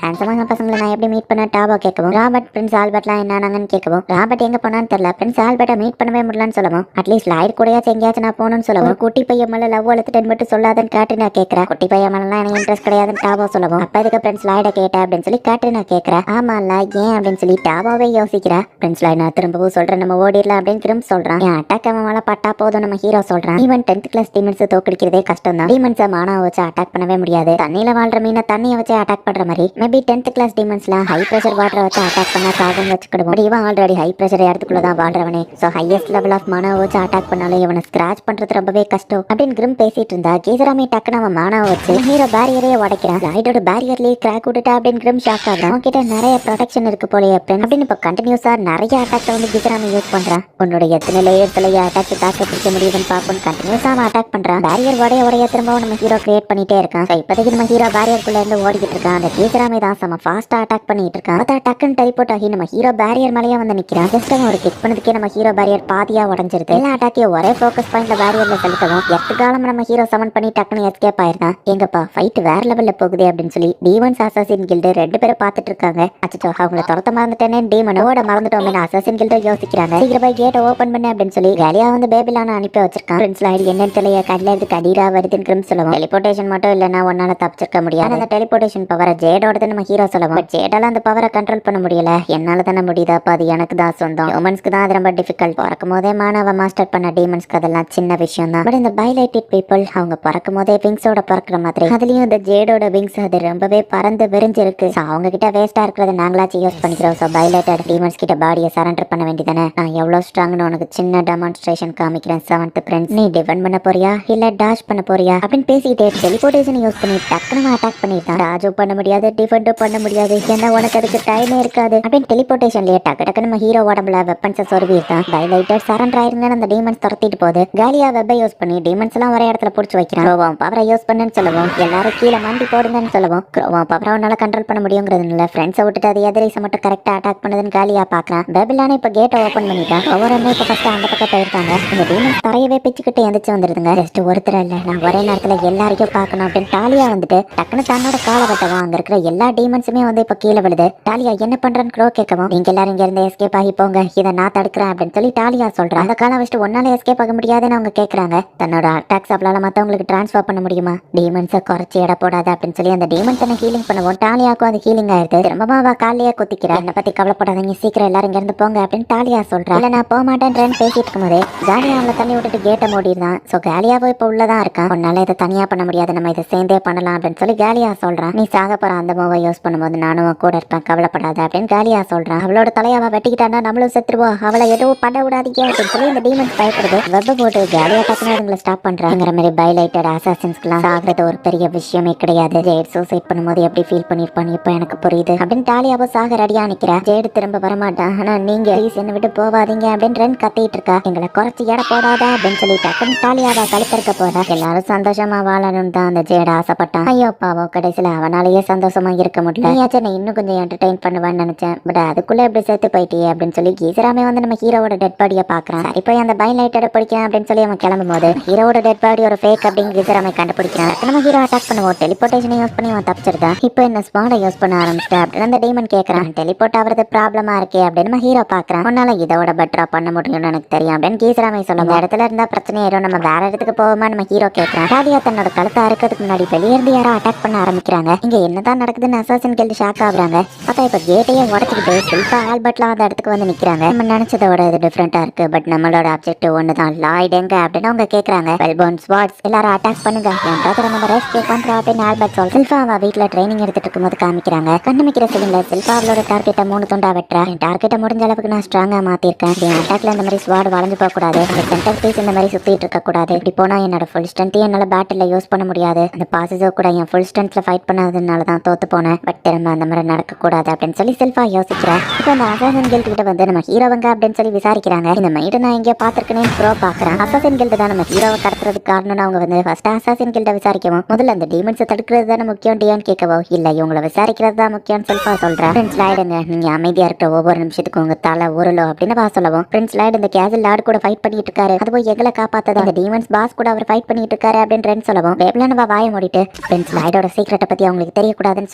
ஹேண்ட்ஸமான பசங்களை நான் எப்படி மீட் பண்ண டாபோ கேட்கவும், ராபர்ட் பிரின்ஸ் ஆல்பர்ட்லாம் என்னன்னு கேட்கவும், ராபர்ட் எங்க போனான்னு தெரியல, பிரின்ஸ் ஆல்பர்ட்டை மீட் பண்ணவே முடியலன்னு சொல்லவும், அட்லீஸ்ட் லாய்ட் கூடயாச்சும் எங்கேயாச்சும் நான் போகணும்னு சொல்லவும், குட்டி பையன் மேல லவ் வளர்த்துட்டு மட்டும் சொல்லாதன்னு கேட்ரினா கேட்கறேன். குட்டி பையன் மேலாம் எனக்கு இன்ட்ரெஸ்ட் கிடையாதுன்னு டாபோ சொல்லவும், அப்ப இதுக்கு பிரின்ஸ் லாய்ட கேட்ட அப்படின்னு சொல்லி கேட்ரினா கேட்கறேன். ஆமா இல்ல ஏன் அப்படின்னு சொல்லி டாபாவே யோசிக்கிறா. பிரின்ஸ் லாய்ட் நான் திரும்பவும் சொல்றேன் நம்ம ஓடிடலாம் அப்படின்னு கிரிம் சொல்றான். என் அட்டாக் அவன் மேல பட்டா போதும் நம்ம ஹீரோ சொல்றான். ஈவன் 10th கிளாஸ் டீமன்ஸ் தோக்கடிக்கிறதே கஷ்டம் தான். டீமன்ஸை மானாவை வச்சு அட்டாக் பண்ணவே முடியாது. தண்ணியில வாழ்ற மீனை தண்ணியை வச்சு அட்டாக் பண்ற மாதிரி மேபி 10th கிளாஸ் டீமன்ஸ்ல ஹை பிரஷர் வாட்டரை வச்சு அட்டாக் பண்ணா சாகும் வச்சுக்கிடுவோம். இவன் ஆல்ரெடி ஹை பிரஷர் இடத்துக்குள்ளதான் வாழ்றவனே. சோ ஹையஸ்ட் லெவல் ஆஃப் மானாவை வச்சு அட்டாக் பண்ணாலும் இவனை ஸ்கிராச் பண்றது ரொம்பவே கஷ்டம் அப்படின்னு கிரிம் பேசிட்டு இருந்தா, கீசராமி டக்குன்னு அவன் மானாவை வச்சு ஹீரோ பேரியரையே உடைக்கிறான். லைட்டோட பேரியர்லயே கிராக் விட்டுட்டா அப்படின்னு கிரிம் ஷாக் ஆகும். அவன் கிட்ட நிறைய ப்ரொடெக்ஷன் இருக்கு போலயே அப்படின்னு இப்ப கண்டினியூஸா நிறைய அட்டாக் வந்து கீசராமி யூஸ் பண்றான். உன்னோட எத்தனை லேயர்ஸ்லயே அட்டாக் தாக்க பிடிக்க முடியுதுன்னு பாப்போம். கண்டினியூஸா அவன் அட்டாக் பண்றான். பேரியர் உடைய திரும்பவும் நம்ம ஹீரோ கிரியேட் பண்ணிட்டே இருக்கான். இப்போதைக்கு நம்ம ஹீரோ பேரியருக்குள்ள இருந்து ஓடிக்கிட்டு இருக்கான். அந்த கீசராமி தான் செம ஃபாஸ்டா அட்டாக் பண்ணிட்டு இருக்கான். அதான் டக்குன்னு டெலிபோர்ட் ஆகி நம்ம ஹீரோ பேரியர் மேலேயே வந்து நிக்கிறான். ஜஸ்ட் அவன் ஒரு கிக் பண்ணதுக்கே நம்ம ஹீரோ பேரியர் பாதியா உடஞ்சிருது. எல்லா அட்டாக்கையும் ஒரே ஃபோக்கஸ் பாயிண்ட்ல பேரியர்ல செலுத்தவும் எட்டுக்காலம் நம்ம ஹீரோ சமன் பண்ணி டக்குன்னு எஸ்கேப் ஆயிருந்தான். எங்கப்பா ஃபைட் வேற லெவல்ல போகுது அப்படின்னு சொல்லி டீமன்ஸ் அசாசின் கில்டு ரெண்டு பேரும் பாத்துட்டு இருக்காங்க. அச்சோ அவங்கள துரத்த மறந்துட்டேனே, டீமனோட மறந்துட்டோம் அசாசின் கில்ட யோசிக்கிறாங்க. சீக்கிரம் போய் கேட்டை ஓபன் பண்ணு அப்படின்னு சொல்லி வேலையா வந்து பேபிலான அனுப்பி வச்சிருக்கான். பிரின்ஸ் லைட் என்னன்னு தெரியல, கடையில இருந்து கடிரா வருதுன்னு கிரிம் சொல்லுவோம். டெலிபோர்டேஷன் மட்டும் இல்லைன்னா ஒன்னால தப்பிச்சிருக்க முடியாது. அந்த டெலிபோர்டேஷன் பவரை ஜேடோட நம்ம ஹீரோ சொல்லுவோம். பட் ஜேடால அந்த பவரை கண்ட்ரோல் பண்ண முடியல. என்னால தானே முடியுதா, அப்ப அது எனக்கு தான் சொந்தம். ஹியூமன்ஸ்க்கு தான் அது ரொம்ப டிஃபிகல்ட். பிறக்கும் போதே மாணவ மாஸ்டர் பண்ண டீமன்ஸ்க்கு அதெல்லாம் சின்ன விஷயம் தான். பட் இந்த பைலைட்டட் பீப்புள் அவங்க பிறக்கும் போதே விங்ஸோட பிறக்கிற மாதிரி, அதுலயும் இந்த ஜேடோட விங்ஸ் அது ரொம்பவே பறந்து விரிஞ்சிருக்கு. அவங்க கிட்ட வேஸ்டா இருக்கிறத நாங்களாச்சும் யூஸ் பண்ணிக்கிறோம். ஸோ பைலைட்டட் டீமன்ஸ் கிட்ட பாடியை சரண்டர் பண்ண வேண்டியதானே. நான் எவ்வளவு ஸ்ட்ராங்னு உனக்கு சின்ன டெமான்ஸ்ட்ரேஷன் காமிக்கிறேன். 7th பிரின்ஸ், நீ டிஃபெண்ட் பண்ண போறியா இல்ல டாஷ் பண்ண போறியா அப்படின்னு பேசிக்கிட்டே டெலிபோர்டேஷன் யூஸ் பண்ணி டக்குனு அட்டாக் பண்ணிட்டான். டாஜும் பண்ண முடியாது, டிஃபெண்டும் பண்ண முடியாது, ஏன்னா உனக்கு அதுக்கு டைமே இருக்காது அப்படின்னு டெலிபோர்டேஷன்லயே டக்கு நம்ம ஹீரோ உடம்புல வெப்பன்ஸை சொருவிட்டான். பைலைட்டட் சரண்டர் ஆயிருங்கன்னு அந்த டீமன்ஸ் துரத்திட்டு போகுது. காலியா வெப்பை யூஸ் பண்ணி டீமன்ஸ் எல்லாம் ஒரே இடத்துல புடிச்சு வைக்கிறான். க்ரோவான் பவரை யூஸ் பண்ணுன்னு சொல்லுவோம். எல்லாரும் கீழே மாண்டி போடுங்கன்னு சொல்லுவோம். க்ரோவான் பவரை உன்னால கண்ட்ரோல் பண்ண முடியுங்கிறதுனால ஃப்ரெண்ட்ஸை விட்டுட்டு அது எதிரிசை மட்டும் கரெக்டா அட்டாக் பண்ணதுன்னு காலியா பாக்குறான். பேபிலான இப்ப கேட்டை ஓபன் பண்ணிட்டான். ஒவ்வொரு இப்ப ஃபர்ஸ்ட் அந்த பக்கம் போயிருக்காங்க. இந்த டீமன்ஸ் தரையவே பிச்சுக்கிட்டு எந்திரிச்சு வந்துருதுங்க. ஜஸ்ட் ஒருத்தர் இல்ல, நான் ஒரே நேரத்துல எல்லாரையும் பார்க்கணும் அப்படின்னு டாலியா வந்துட்டு டக்குன்னு தன்னோட காலை வெட்டவும் அங்க இருக்கிற எல்லா டீமன்ஸுமே வந்து இப்ப கீழே விழுது. டாலியா என்ன பண்றேன்னு க்ரோ கேட்கவும், நீங்க எல்லாரும் இங்க இருந்து எஸ்கேப் ஆகி போங்க, இதை நான் தடுக்கிறேன் அப்படின்னு சொல்லி டாலியா சொல்றேன். அந்த காலம் வச்சுட்டு ஒன்னால எஸ்கேப் ஆக முடியாதுன்னு அவங்க கேட்கறாங்க. தன்னோட அட்டாக்ஸ் அவளால மத்தவங்களுக்கு டிரான்ஸ்ஃபர் பண்ண முடியுமா, டீமன்ஸை குறைச்சி எடை போடாது அப்படின்னு சொல்லி அந்த டீமன்ஸ் என்ன ஹீலிங் பண்ணுவோம். டாலியாக்கும் அது ஹீலிங் ஆயிடுது. திரும்பமா அவ காலையே குத்திக்கிறா. என்னை பத்தி கவலைப்படாதீங்க, சீக்கிரம் எல்லாரும் இங்க இருந்து போங்க அப்படின்னு டாலியா சொல்றா. இல்ல நான் போக மாட்டேன் பேசிட்டு இருக்கும்போது காலியா அவளை தண்ணி விட்டுட்டு கேட்டை மூடிடுதான். சோ காலியாவோ இப்ப உள்ளதான் இருக்கான். உன்னால இதை தனியா பண்ண முடியாது, நம்ம இதை சேர்ந்தே பண்ணலாம் அப்படின்னு சொல்லி காலியா சொல்றான். நீ சாக போற அந்த மூவை யூஸ் பண்ணும்போது நானும் கூட இருப்பேன், கவலைப்படாத அப்படின்னு காலியா சொல்றான். அவளோட தலையாவ வெட்டிக்கிட்டானா நம்மளும் செத்துருவோம், அவளை எதுவும் பண்ண விடாதீங்க அப்படின்னு சொல்லி இந்த டீமன்ஸ் பயப்படுது. வெப்ப போட்டு காலியா டக்குனு அதுங்களை ஸ்டாப் பண்றாங்கிற மாதிரி பைலைட்டட் அசாசின்ஸ்க்குலாம் சாகிறது ஒரு பெரிய விஷயமே கிடையாது. ஜேட் சூசைட் பண்ணும்போது எப்படி ஃபீல் பண்ணிருப்பான்னு இப்ப எனக்கு புரியுது அப்படின்னு டாலியாவோ சாக ரெடியா நிக்கிறா. ஜேடு திரும்ப வரமாட்டான். ஆனா நீங்க என்ன விட்டு போவாதீங்க அப்படின்னு ரெண்டு கத்திட்டு இருக்கா. எங்களை குறைச்சி எடை போடாதா அப்படின்னு சொல்லி டக்குன்னு டாலியாவா கழுத்திருக்க போறா. எல்லாரும் சந்தோஷமா வாழணும் தான் அந்த ஜேட ஆசைப்பட்டான். ஐயோ பாவம், கடைசியில அவனாலேயே சந்தோஷமா இருக்க முடியல. நீயாச்சும் இன்னும் கொஞ்சம் என்டர்டெயின் பண்ணுவான்னு நினைச்சேன், பட் அதுக்குள்ள எப்படி சேர்த்து போயிட்டியே அப்படின்னு சொல்லி கீசராமே வந்து நம்ம ஹீரோவோட டெட் பாடியை பாக்குறான். சரி போய் அந்த பைலைட்டை பிடிக்கிறேன் அப்படின்னு சொல்லி அவன் கிளம்பும் போது ஹீரோவோட டெட் பாடி ஒரு ஃபேக் அப்படின்னு கீசராமே கண்டுபிடிக்கிறான். நம்ம ஹீரோ அட்டாக் பண்ணுவோம். டெலிபோர்டேஷனை யூஸ் பண்ணி அவன் தப்பிச்சிருக்கான். இப்போ என்ன ஸ்பாடை யூஸ் பண்ண ஆரம்பிச்சிட்டா அப்படின்னு அந்த டீமன் கேட்கறான். டெலிபோர்ட் ஆகிறது ப்ராப்ளமா இருக்கே அப்படின்னு நம்ம ஹீரோ பாக்குறான். உன்னால இதோட பெட்டரா பண்ண முடியும்னு எனக்கு தெரியும் அப்படின்னு கீசராமே சொல்லும். இந்த இடத்துல இருந்தா பிரச்சனையாயிரும், நம்ம வேற இடத்துக்கு போவோமா நம்ம ஹீரோ கேட்கறான். டாலியா தன்னோட கழுத்தை அறுக்கிறதுக்கு முன்னாடி வெளியே இருந்து யாரோ அட்டாக் பண்ண ஆரம்பிக்கிறாங்க. இங்க என்னதான் நடக்குதுன்னு அசாசின் கில்டு ஷாக் ஆகுறாங்க. பார்த்தா இப்ப கேட்டையே உடச்சிக்கிட்டு சில்பா ஆல்பர்ட்லாம் அந்த இடத்துக்கு வந்து நிக்கிறாங்க. நம்ம நினைச்சதோட இது டிஃப்ரெண்டா இருக்கு, பட் நம்மளோட ஆப்ஜெக்ட் ஒண்ணுதான். லாய்ட் எங்க அப்படின்னு அவங்க கேக்குறாங்க. வெல்போன் ஸ்வாட்ஸ் எல்லாரும் அட்டாக் பண்ணுங்க, என் பிரதரை நம்ம ரெஸ்கியூ பண்றோம் அப்படின்னு ஆல்பர்ட் சொல்ற. சில்பா அவ வீட்டுல ட்ரைனிங் எடுத்துட்டு இருக்கும்போது காமிக்கிறாங்க. கண்ணுமிக்கிற செகண்ட்ல சில்பா அவளோட டார்கெட்டை 3 துண்டா வெட்டுறா. என் டார்கெட்டை முடிஞ்ச அளவுக்கு நான் ஸ்ட்ராங்கா மாத்திருக்கேன். என் அட்டாக்ல இந்த மாதிரி ஸ்வாட் வளைஞ்சு போக கூடாது, அந்த சென்டர் பீஸ் இந்த மாதிரி சுத்திட்டு இருக்க கூடாது. இப்படி போனா என்னோட ஃபுல் ஸ்ட்ரென்த்தையும் என்னால பேட்டில் யூஸ் பண்ண முடியாது. அந்த பாசிசோ கூட என் ஃபுல் ஸ்ட்ரென்த்ல ஃபைட் பண்ணாததுனால தான் தோத்து போனேன். பட் திரும்ப அந்த மாதிரி நடக்க கூடாது அப்படின்னு சொல்லி சில்பா யோசிக்கிறேன். இப்போ அந்த அசாசின் கில்ட் கிட்ட வந்து நம்ம ஹீரோவங்க அப்படின்னு சொல்லி விசாரிக்கிறாங்க. இந்த மைண்ட் நான் எங்கேயோ பாத்துருக்கேன்னு ப்ரோ பாக்குறேன். அசாசின் கில்ட் தான் நம்ம ஹீரோவை கடத்துறதுக்கு காரணம். அவங்க வந்து ஃபர்ஸ்ட் அசாசின் கில்ட விசாரிக்கவும், முதல்ல அந்த டீமன்ஸை தடுக்கிறது தானே முக்கியம் டியான்னு கேட்கவோ, இல்ல இவங்களை விசாரிக்கிறது தான் முக்கியம் சில்பா சொல்றேன். பிரின்ஸ் லாய்டுங்க, நீங்க அமைதியா இருக்கிற ஒவ்வொரு நிமிஷத்துக்கு உங்க தலை உருளும் அப்படின்னு பா சொல்லவும், பிரின்ஸ் லாய்டு இந்த கேசல் லார்டு கூட ஃபைட் பண்ணிட்டு இருக்காரு, அது போய் எங்களை காப்பாத்தது அந்த டீமன்ஸ் பாஸ் கூட அவர் ஃபைட் பண்ணிட்டு இருக்காரு அப்படின்னு சொல்லவும், பேப்ல நம்ம வாய மூடிட்டு பிரின்ஸ் லாய்டோட சீக்கிரட்டை பத்தி அவங்களுக்கு தெரியக்கூடாதுன்னு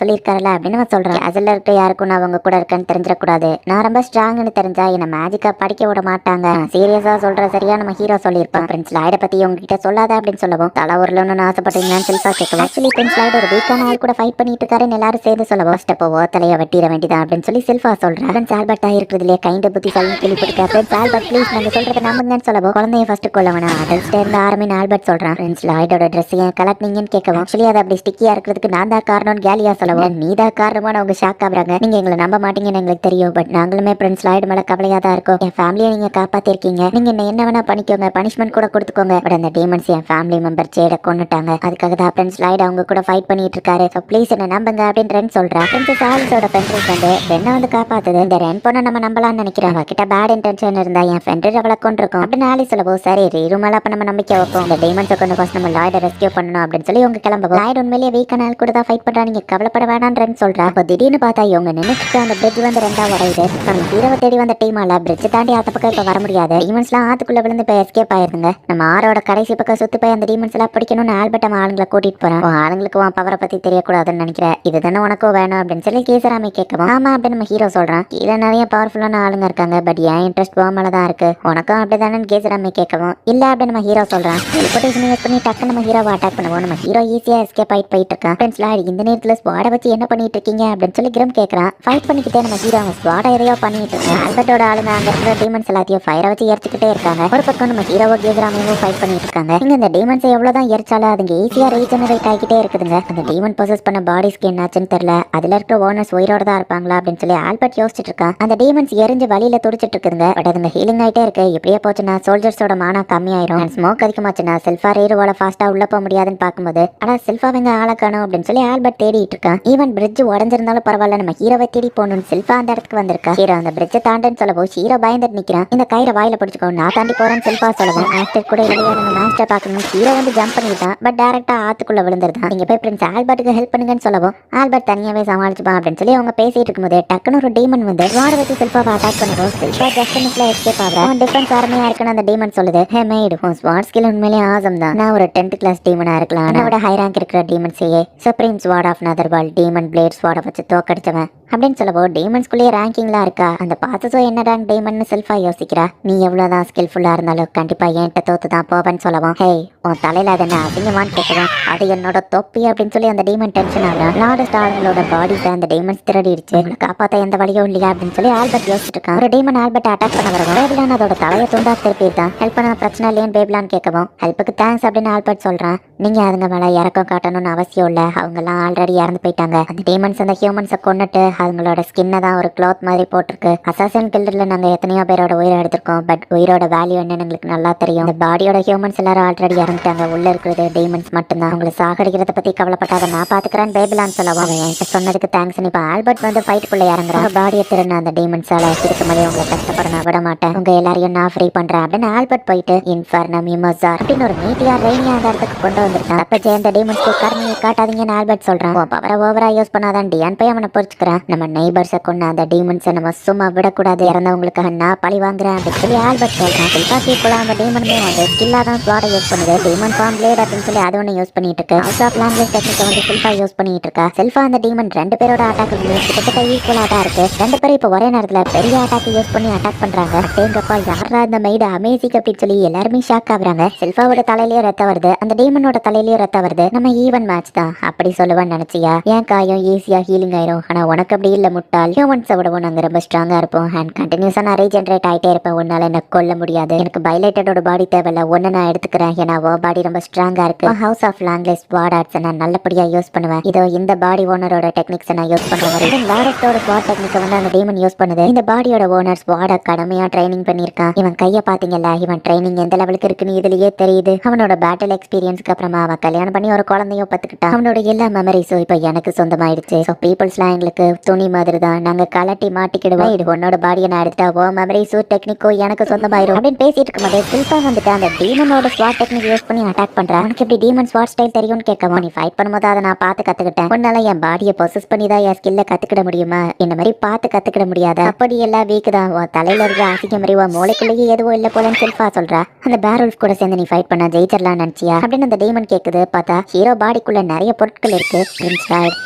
சொல்லியிருக்காருல்ல அப்படின்னு சொல்றேன். கேசல்ல இருக்க யாருக்கும் நான் அவங்க கூட இருக்கேன்னு தெரிஞ்சிடக்கூடாது, நான் ரொம்ப ஸ்ட்ராங்னு தெரிஞ்சா என்ன மேஜிக்கா படிக்க விட மாட்டாங்க, சீரியஸா சொல்ற சரியா நம்ம ஹீரோ சொல்லியிருப்பான். பிரின்ஸ் லாய்ட பத்தி உங்ககிட்ட சொல்லாத அப்படின்னு சொல்லவும், தலை உருளணும்னு ஆசைப்பட்டீங்கன்னு சில்பா கேட்கலாம். ஆக்சுவலி பிரின்ஸ் லாய்டு ஒரு வீக்கான ஆள் கூட ஃபைட் பண்ணிட்டு இருக்காருன்னு எல்லாரும் சேர்ந்து சொல்லவும், ஃபர்ஸ்ட் அப்போ தலையை வெட்டிட வேண்டியதான் அப்படின்னு சொல்லி சில்பா சொல்றேன். பிரின்ஸ் ஆல்பர்ட்டா இருக்கிறதுலே கைண்ட புத்தி சொல்லி கேள்விப்பட்டிருக்கேன். பிரின்ஸ் ஆல்பர்ட் ப்ளீஸ் நாங்க சொல்றதை நம்புங்கன்னு சொல்லவும், குழந்தைய ஃபர்ஸ்ட் கொள்ளவனா அடல்ஸ்டே இருந்து ஆரம்பின்னு ஆல்பர்ட் சொல்றான். பிரின்ஸ் லாய்டோட ட்ரெஸ் ஏன் கலட்டினீங்கன்னு கேட்கவும், ஆக்சுவலி அதை அப்படி ஸ்டிக்கியா இருக்கிறதுக்கு நான் தான் காரணம்னு கேலியா சொல்லவும், நீ தான் காரணமான அவங்க ஷாக் ஆகுறாங்க. நீங்க எங்களை நம்ப மாட்டீங்கன்னு எங்களுக்கு தெரியும், பட் நாங்களுமே பிரின்ஸ் லாய்டு மேல கவலையா தான் இருக்கோம். என் ஃபேமிலியை நீங்க காப்பாத்திருக்கீங்க, நீங்க என்ன வேணா பண்ணிக்கோங்க, பனிஷ்மெண்ட் கூட கொடுத்துக்கோங்க, பட் அந்த டீமன்ஸ் என் ஃபேமிலி மெம்பர் ஜேட கொன்னுட்டாங்க, அதுக்காக தான் பிரின்ஸ் லாய்டு அவங்க கூட ஃபைட் பண்ணிட்டு இருக்காரு, ஸோ ப்ளீஸ் என்ன நம்புங்க அப்படின்னு சொல்றா. பிரின்சஸ் ஆலிஸோட ஃப்ரெண்ட்ஸ் வந்து பெண்ணை வந்து காப்பாத்துது. இந்த ரென் பொண்ணை நம்ம நம்பலாம்னு நினைக்கிறேன், அவகிட்ட பேட் இன்டென்ஷன் இருந்தா என் ஃப்ரெண்டு அவளை கொண்டிருக்கும் அப்படின்னு ஆலிஸ் சொல்லவும், சரி ரீரு மேல அப்ப நம்ம நம்பிக்கை வைப்போம், இந்த டீமன்ஸை கொண்டு ஃபர்ஸ்ட் நம்ம லாய்டை ரெஸ்கியூ பண்ணணும் அப்படின்னு சொல்லி அவங்க கிளம்புவோம். லாய்டு உண்மையிலேயே வீக்கான ஆள் கூட தான் ஃபைட் பண்றா, நீங்க கவலைப்பட வேணான்னு சொல்றா. அப்போ திடீர்னு பார்த்தா இவங்க நினைச்சிட்டு அந்த பிரிட்ஜ் வந்து ரெண்டா உடையுது. நம்ம ஹீரோவை தேடி வந்த டீமால பிரிட்ஜ் தாண்டி ஆத்த பக்கம் இப்ப வர முடியாது, டீமன்ஸ்லாம் ஆத்துக்குள்ள விழுந்து இப்ப எஸ்கேப் ஆயிருங்க. நம்ம ஆரோட கடைசி பக்கம் சுத்தி போய் அந்த டீமன்ஸ் எல்லாம் பிடிக்கணும்னு ஆல்பர்ட் அவன் ஆளுங்களை கூட்டிட்டு போறான். ஆளுங்களுக்கு உன் பவரை பத்தி தெரியக்கூடாதுன்னு நினைக்கிறேன், இதுதானே உனக்கும் வேணும் அப்படின்னு சொல்லி கேசராமி கேட்கவும், ஆமா அப்படின்னு நம்ம ஹீரோ சொல்றான். கீழே நிறைய பவர்ஃபுல்லான ஆளுங்க இருக்காங்க, பட் ஏன் இன்ட்ரெஸ்ட் போக மேலதான் இருக்கு, உனக்கும் அப்படிதானே கேசராமி கேட்கவும், இல்ல அப்படின்னு நம்ம ஹீரோ சொல்றான். டெலிபோர்டேஷன் யூஸ் பண்ணி டக்கு நம்ம ஹீரோவை அட்டாக் பண்ணுவோம். நம்ம ஹீரோ ஈஸியா எஸ்கேப் ஆயிட்டு போயிட்டு இருக்கான். ஃப்ரெண்ட்ஸ் லாய்டு இந்த நேரத்துல ஸ்குவாட வச்சு என்ன பண்ணிட்டு இருக்கீங்க அப்படின்னு சொல்லி கிரம் கேட்கறான். ஃபைட் பண்ணிக்கிட்டே நம்ம ஹீரோ ஸ்குவாட எதையோ பண்ணிட்டு இருக்கான். ஆல்பர்ட்டோட ஆளுங்க அங்க இருக்கிற டீமன்ஸ் எல்லாத்தையும் ஃபயரை வச்சு எரிச்சுக்கிட்டே இருக்காங்க. ஒரு பக்கம் நம்ம ஹீரோவோ கேசராமியும் ஃபைட் பண்ணிட்டு இருக்காங்க. இங்க இந்த டீமன்ஸ் எவ்வளவுதான் எரிச்சாலும் அதுங்க ஈஸியா ரீஜெனரேட் ஆகிக்கிட்டே இருக்குதுங்க. அந்த டீமன் பொசஸ் பண்ண பாடிஸ்க்கு என்னாச்சுன்னு தெரியல, அதுல இருக்கிற ஓனர்ஸ் உயிரோட தான் இருப்பாங்களா அப்படின்னு சொல்லி ஆல்பர்ட் யோசிச்சுட்டு இருக்கான். அந்த டீமன்ஸ் எரிஞ்சு வழியில துடிச்சிட்டு இருக்குதுங்க, பட் அதுங்க ஹீலிங் ஆயிட்டே இருக்கு. இப்படியே போச்சுன்னா சோல்ஜர்ஸோட மானா கம்மியாயிரும், ஸ்மோக் அதிகமாச்சுன்னா சில்பா ரீரோட ஃபாஸ்டா உள்ள போக முடியாதுன்னு பார்க்கும்போது, ஆனா சில்பாவங்க ஆளை காணும் அப்படின்னு சொல்லி ஆல்பர்ட் தேடிட்டு இருக்கான். ஈவன் பிரிட்ஜ் உடஞ்சிருந்தாலும் பரவாயில்ல, நம்ம ஹீரோவை தேடி போகணும்னு சில்பா அந்த இடத்துக்கு வந்திருக்கா. ஹீரோ அந்த பிரிட்ஜை தாண்டன்னு சொல்லவோ ஹீரோ பயந்துட்டு நிக்கிறான். இந்த கயிறை வாயில பிடிச்சுக்கோ, நான் தாண்டி போறேன்னு சில்பா சொல்லவும், மாஸ்டர் கூட இல்லையா நம்ம மாஸ்டர் பார்க்கணும். ஹீரோ வந்து ஜம்ப் பண்ணிட்டான், பட் டைரக்டா ஆத்துக்குள்ள விழுந்துருதான். நீங்க போய் பிரின்ஸ் ஆல்பர்ட்டுக்கு ஹெல்ப் பண்ணுங்கன்னு சொல்லவும், ஆல்பர்ட் தனியாவே சமாளிச்சுப்பான் அப்படின்னு சொல்லி அவங்க பேசிட்டு இருக்கும்போது டக்குன்னு ஒரு டீமன் வந்து வாட வச்சு சில்பாவை அட்டாக் பண்ணவும், சில்பா ஜஸ்ட் மிஸ்ல எஸ்கேப் ஆகுறா. அவன் டிஃபென்ஸ் ஆர்மியா இருக்குன்னு அந்த டீமன் சொல்லுது. ஹே மேட், உன் ஸ்வாட் ஸ்கில் உண்மையிலேயே ஆசம் தான், நான் ஒரு 10th கிளாஸ் டீமனா இருக்கலாம், என்னோட ஹை ரேங்க் இருக்கிற டீமன்ஸையே சுப்ரீம் ஸ்வாட் ஆஃப் நதர்வால் டீமன் பிளேட் ஸ்வாட வச்சு தோக்கடிச்சவன் அப்படின்னு சொல்லவோ, டீமன்ஸ்குள்ளேயே ரேங்கிங்லாம் இருக்கா, அந்த பாசஸோ என்ன ரேங்க் டீமன் செல்ஃபா யோசிக்கிறா. நீ எவ்வளவுதான் ஸ்கில்ஃபுல்லா இருந்தாலும் கண்டிப்பா என்கிட்ட தோத்து தான் போவேன்னு சொல்லவும், ஹே உன் தலையில அது என்ன அதிகமானு கேட்கலாம், அது என்னோட தொப்பி அப்படின்னு சொல்லி அந்த டீமன் டென்ஷன் ஆகுறான். லார்டஸ்ட் ஆளுங்களோட பாடிஸை அந்த டீமன்ஸ் திருடிடுச்சு, காப்பாற்ற எந்த வழியும் இல்லையா அப்படின்னு சொல்லி ஆல்பர்ட் யோசிச்சுட்டு இருக்கான். ஒரு டீமன் ஆல்பர்ட் அட்டாக் பண்ண வரவும் பேபிலான் அதோட தலையை துண்டா திருப்பிட்டான். ஹெல்ப் பண்ண பிரச்சனை இல்லையன்னு பேபிலான் கேட்கவும், ஹெல்ப்புக்கு தேங்க்ஸ் அப்படின்னு ஆல்பர்ட் சொல்றான். நீங்க அதுங்க மேல இறக்கம் காட்டணும்னு அவசியம் இல்ல, அவங்க எல்லாம் ஆல்ரெடி இறந்து போயிட்டாங்க. அந்த டீமன்ஸ் அந்த ஹியூமன்ஸை கொன்னுட்டு அவங்களோட ஸ்கின்னை தான் ஒரு கிளாத் மாதிரி போட்டிருக்கு. அசாசின் கில்டர்ல நாங்க எத்தனையோ பேரோட உயிரை எடுத்திருக்கோம், பட் உயிரோட வேல்யூ என்னன்னு எங்களுக்கு நல்லா தெரியும். இந்த பாடியோட ஹியூமன்ஸ் எல்லாரும் ஆல்ரெடி இறந்துட்டாங்க, உள்ள இருக்கிறது டீமன்ஸ் மட்டும்தான், அவங்களை சாகடிக்கிறத பத்தி கவலைப்பட்டாத, நான் பாத்துக்கிறேன் பேபிலான்னு சொல்லவும், அவன் என்கிட்ட சொன்னதுக்கு தேங்க்ஸ். இப்ப ஆல்பர்ட் வந்து ஃபைட்டுக்குள்ள இறங்குறாங்க. பாடியை திருന്ന அந்த டீமன்ஸால இதுக்கு மேலே உங்களை கஷ்டப்பட நான் விட மாட்டேன், உங்க எல்லாரையும் நான் ஃப்ரீ பண்றேன் அப்படின்னு ஆல்பர்ட் போயிட்டு இன்ஃபர்னம் இமோசார் அப்படின்னு ஒரு நீட்டியா ரெய்னியா அந்த இடத்துக்கு கொண்டு வந்துருக்கான். அப்ப இந்த டீமன்ஸ்க்கு கருணையை காட்டாதீங்கன்னு ஆல்பர்ட் சொல்றான். பவரை ஓவரா யூஸ் பண்ணாதான் டியான் போய் அவனை பொறிச்சுக்கிறான். நம்ம நெய்பர்ஸை கொண்டு அந்த டீமன்ஸை நம்ம சும்மா விடக்கூடாது, இறந்தவங்களுக்காக நான் பழி வாங்குறேன் அப்படின்னு சொல்லி ஆல்பர்ட் சொல்றான். சில்பாசிக்குள்ள அந்த டீமனுமே வந்து ஸ்கில்லா தான் ஸ்வாட யூஸ் பண்ணுது. டீமன் ஃபார்ம் பிளேட் அப்படின்னு சொல்லி அது ஒன்று யூஸ் பண்ணிட்டு இருக்கு. ஹவுஸ் ஆஃப் லாங்குவேஜ் டெக்னிக்கை வந்து செல்ஃபா யூஸ் பண்ணிட்டு இருக்கா. செல்ஃபா அந்த டீமன் ரெண்டு பேரோட அட்டாக் கிட்டத்தட்ட ஈக்குவலா தான் இருக்கு. ரெண்டு பேரும் இப்போ ஒரே நேரத்துல பெரிய அட்டாக் யூஸ் பண்ணி அட்டாக் பண்றாங்க. எங்கப்பா யாரா இந்த மைடு அமேசிங் அப்படின்னு சொல்லி எல்லாருமே ஷாக் ஆகுறாங்க. செல்ஃபாவோட தலையிலயும் ரத்தம் வருது, அந்த டீமனோட தலையிலயும் ரத்தம் வருது. நம்ம ஈவன் மேட்ச் தான் அப்படி சொல்லுவேன்னு நினைச்சியா? என் காயம் ஈஸியா ஹீலிங் ஆயிரும். ஆனா உனக்கு அப்படி இல்ல முட்டாள். ஹியூமன்ஸை விடவும் நாங்க ரொம்ப ஸ்ட்ராங்கா இருப்போம் அண்ட் கண்டினியூஸா நான் ரீஜென்ரேட் ஆயிட்டே இருப்பேன். உன்னால என்ன கொல்ல முடியாது. எனக்கு பைலைட்டடோட பாடி தேவையில்ல, ஒன்னு நான் எடுத்துக்கிறேன். ஏன்னா பாடி ரொம்ப ஸ்ட்ராங்கா இருக்கு. ஹவுஸ் ஆஃப் லாங்குவேஜ் ஸ்வாட் ஆர்ட்ஸ் நான் நல்லபடியா யூஸ் பண்ணுவேன். இதோ இந்த பாடி ஓனரோட டெக்னிக்ஸ் நான் யூஸ் பண்ற மாதிரி லாரஸோட ஸ்வாட் டெக்னிக்கை வந்து அந்த டீமன் யூஸ் பண்ணுது. இந்த பாடியோட ஓனர் ஸ்வாட கடமையா ட்ரைனிங் பண்ணிருக்கான். இவன் கைய பாத்தீங்கல்ல, இவன் ட்ரைனிங் எந்த லெவலுக்கு இருக்குன்னு இதுலயே தெரியுது. அவனோட பேட்டில் எக்ஸ்பீரியன்ஸ்க்கு அப்புறமா அவன் கல்யாணம் பண்ணி ஒரு குழந்தையும் பத்துக்கிட்டான். அவனோட எல்லா மெமரிஸும் இப்ப எனக்கு சொந்தமாயிடுச்சு. ஸோ பீப்புள்ஸ்லாம் எங்களுக்கு துணி மாதிரி தான், நாங்க கலட்டி மாட்டிக்கிடுவோம். இது உன்னோட பாடியை நான் எடுத்துட்டா மெமரிஸும் டெக்னிக்கோ எனக்கு சொந்தமாயிரும் அப்படின்னு பேசிட்டு இருக்கும்போது சில்பா வந்துட்டு அந்த டீமனோட ஸ்வாட் டெக்னிக் யூஸ் பண்ணி அட்டாக் பண்றான். உனக்கு எப்படி டீமன் ஸ்வாட் ஸ்டைல் தெரியும்னு கேட்கவும், நீ ஃபைட் பண்ணும்போது அதை நான் பார்த்து கத்துக்கிட்டேன். உன்னால என் பாடியை பொசஸ் பண்ணி தான் என் ஸ்கில்ல கத்துக்கிட முடியுமா? இந்த மாதிரி பார்த்து கத்துக்கிட முடியாத. அப்படி எல்லாம் வீக் தான். தலையில இருக்கிற ஆசிக்க மாதிரி மூளைக்குள்ளேயே எதுவும் இல்ல போலன்னு சில்பா சொல்றா. அந்த பேரோல்ஃப் கூட சேர்ந்து நீ ஃபைட் பண்ண ஜெயிச்சிடலாம் நினைச்சியா அப்படின்னு அந்த டீமன் கேக்குது. பார்த்தா ஹீரோ பாடிக்குள்ள நிறைய பொருட்கள் இருக்கு.